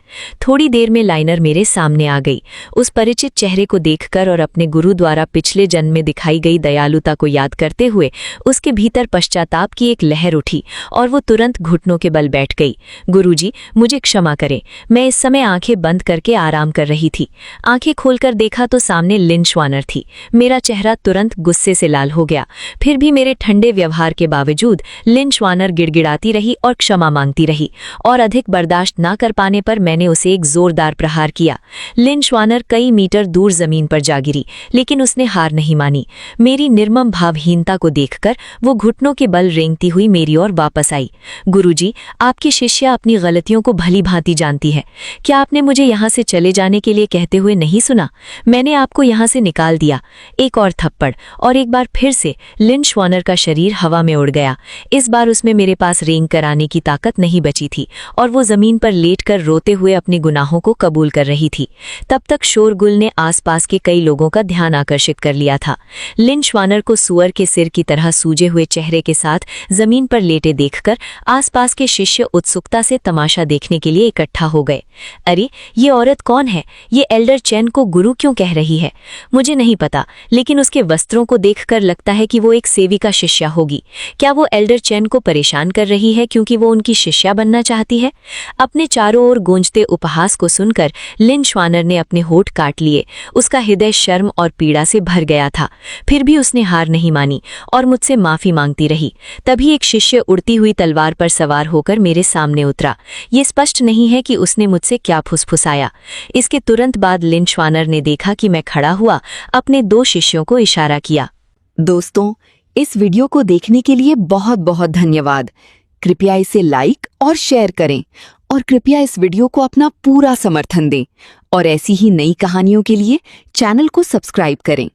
थोड़ी देर में लाइनर मेरे सामने आ गई। उस परिचित चेहरे को देखकर और अपने गुरु द्वारा पिछले जन्म में दिखाई गई दयालुता को याद करते हुए उसके भीतर पश्चाताप की एक लहर उठी और वो तुरंत घुटनों के बल बैठ गई। गुरुजी, मुझे क्षमा करें, मैं इस समय आंखें बंद करके आराम कर रही थी। आंखें खोलकर देखा तो सामने लिन श्वानर थी। मेरा चेहरा तुरंत गुस्से से लाल हो गया। फिर भी मेरे ठंडे व्यवहार के बावजूद लिन श्वानर गिड़गिड़ाती रही और क्षमा मांगती रही, और अधिक बर्दाश्त ना कर पाने पर मैंने उसे एक जोरदार प्रहार किया। लिन श्वानर कई मीटर दूर जमीन पर जा गिरी, लेकिन उसने हार नहीं मानी। मेरी निर्मम भावहीनता को देखकर वो घुटनों के बल रेंगती हुई मेरी ओर वापस आई। गुरुजी, आपकी शिष्या अपनी गलतियों को भली भांति जानती है। क्या आपने मुझे यहाँ से चले जाने के लिए कहते हुए नहीं सुना? मैंने आपको यहाँ से निकाल दिया। एक और थप्पड़, और एक बार फिर से लिन श्वानर का शरीर हवा में उड़ गया। इस बार उसमें मेरे पास रेंग कराने की ताकत नहीं बची थी और वो जमीन पर लेटकर रोते हुए अपने गुनाहों को कबूल कर रही थी। तब तक शोरगुल ने आसपास के कई लोगों का ध्यान आकर्षित कर लिया था। लिन श्वानर को सुअर के सिर की तरह सूजे हुए चेहरे के साथ जमीन पर लेटे देखकर आसपास के शिष्य उत्सुकता से तमाशा देखने के लिए इकट्ठा हो गए। अरे, ये औरत कौन है? ये एल्डर चेन को गुरु क्यों कह रही है? मुझे नहीं पता, लेकिन उसके वस्त्रों को देखकर लगता है कि वो एक सेविका शिष्या होगी। क्या वो एल्डर चेन को परेशान कर रही है क्योंकि वो उनकी शिष्या बनना चाहती है? अपने चारों ओर गूंजते उपहास को सुनकर लिन श्वानर ने अपने होठ काट लिए। उसका हृदय शर्म और पीड़ा से भर गया था। फिर भी उसने हार नहीं मानी और मुझसे माफी मांगती रही। तभी एक शिष्य उड़ती हुई तलवार पर सवार होकर मेरे सामने उतरा। ये स्पष्ट नहीं है कि उसने मुझसे क्या फुसफुसाया। इसके तुरंत बाद लिन श्वानर ने देखा कि मैं खड़ा हुआ, अपने 2 शिष्यों को इशारा किया। दोस्तों, इस वीडियो को देखने के लिए बहुत बहुत धन्यवाद। कृपया इसे लाइक और शेयर करें और कृपया इस वीडियो को अपना पूरा समर्थन दें और ऐसी ही नई कहानियों के लिए चैनल को सब्सक्राइब करें।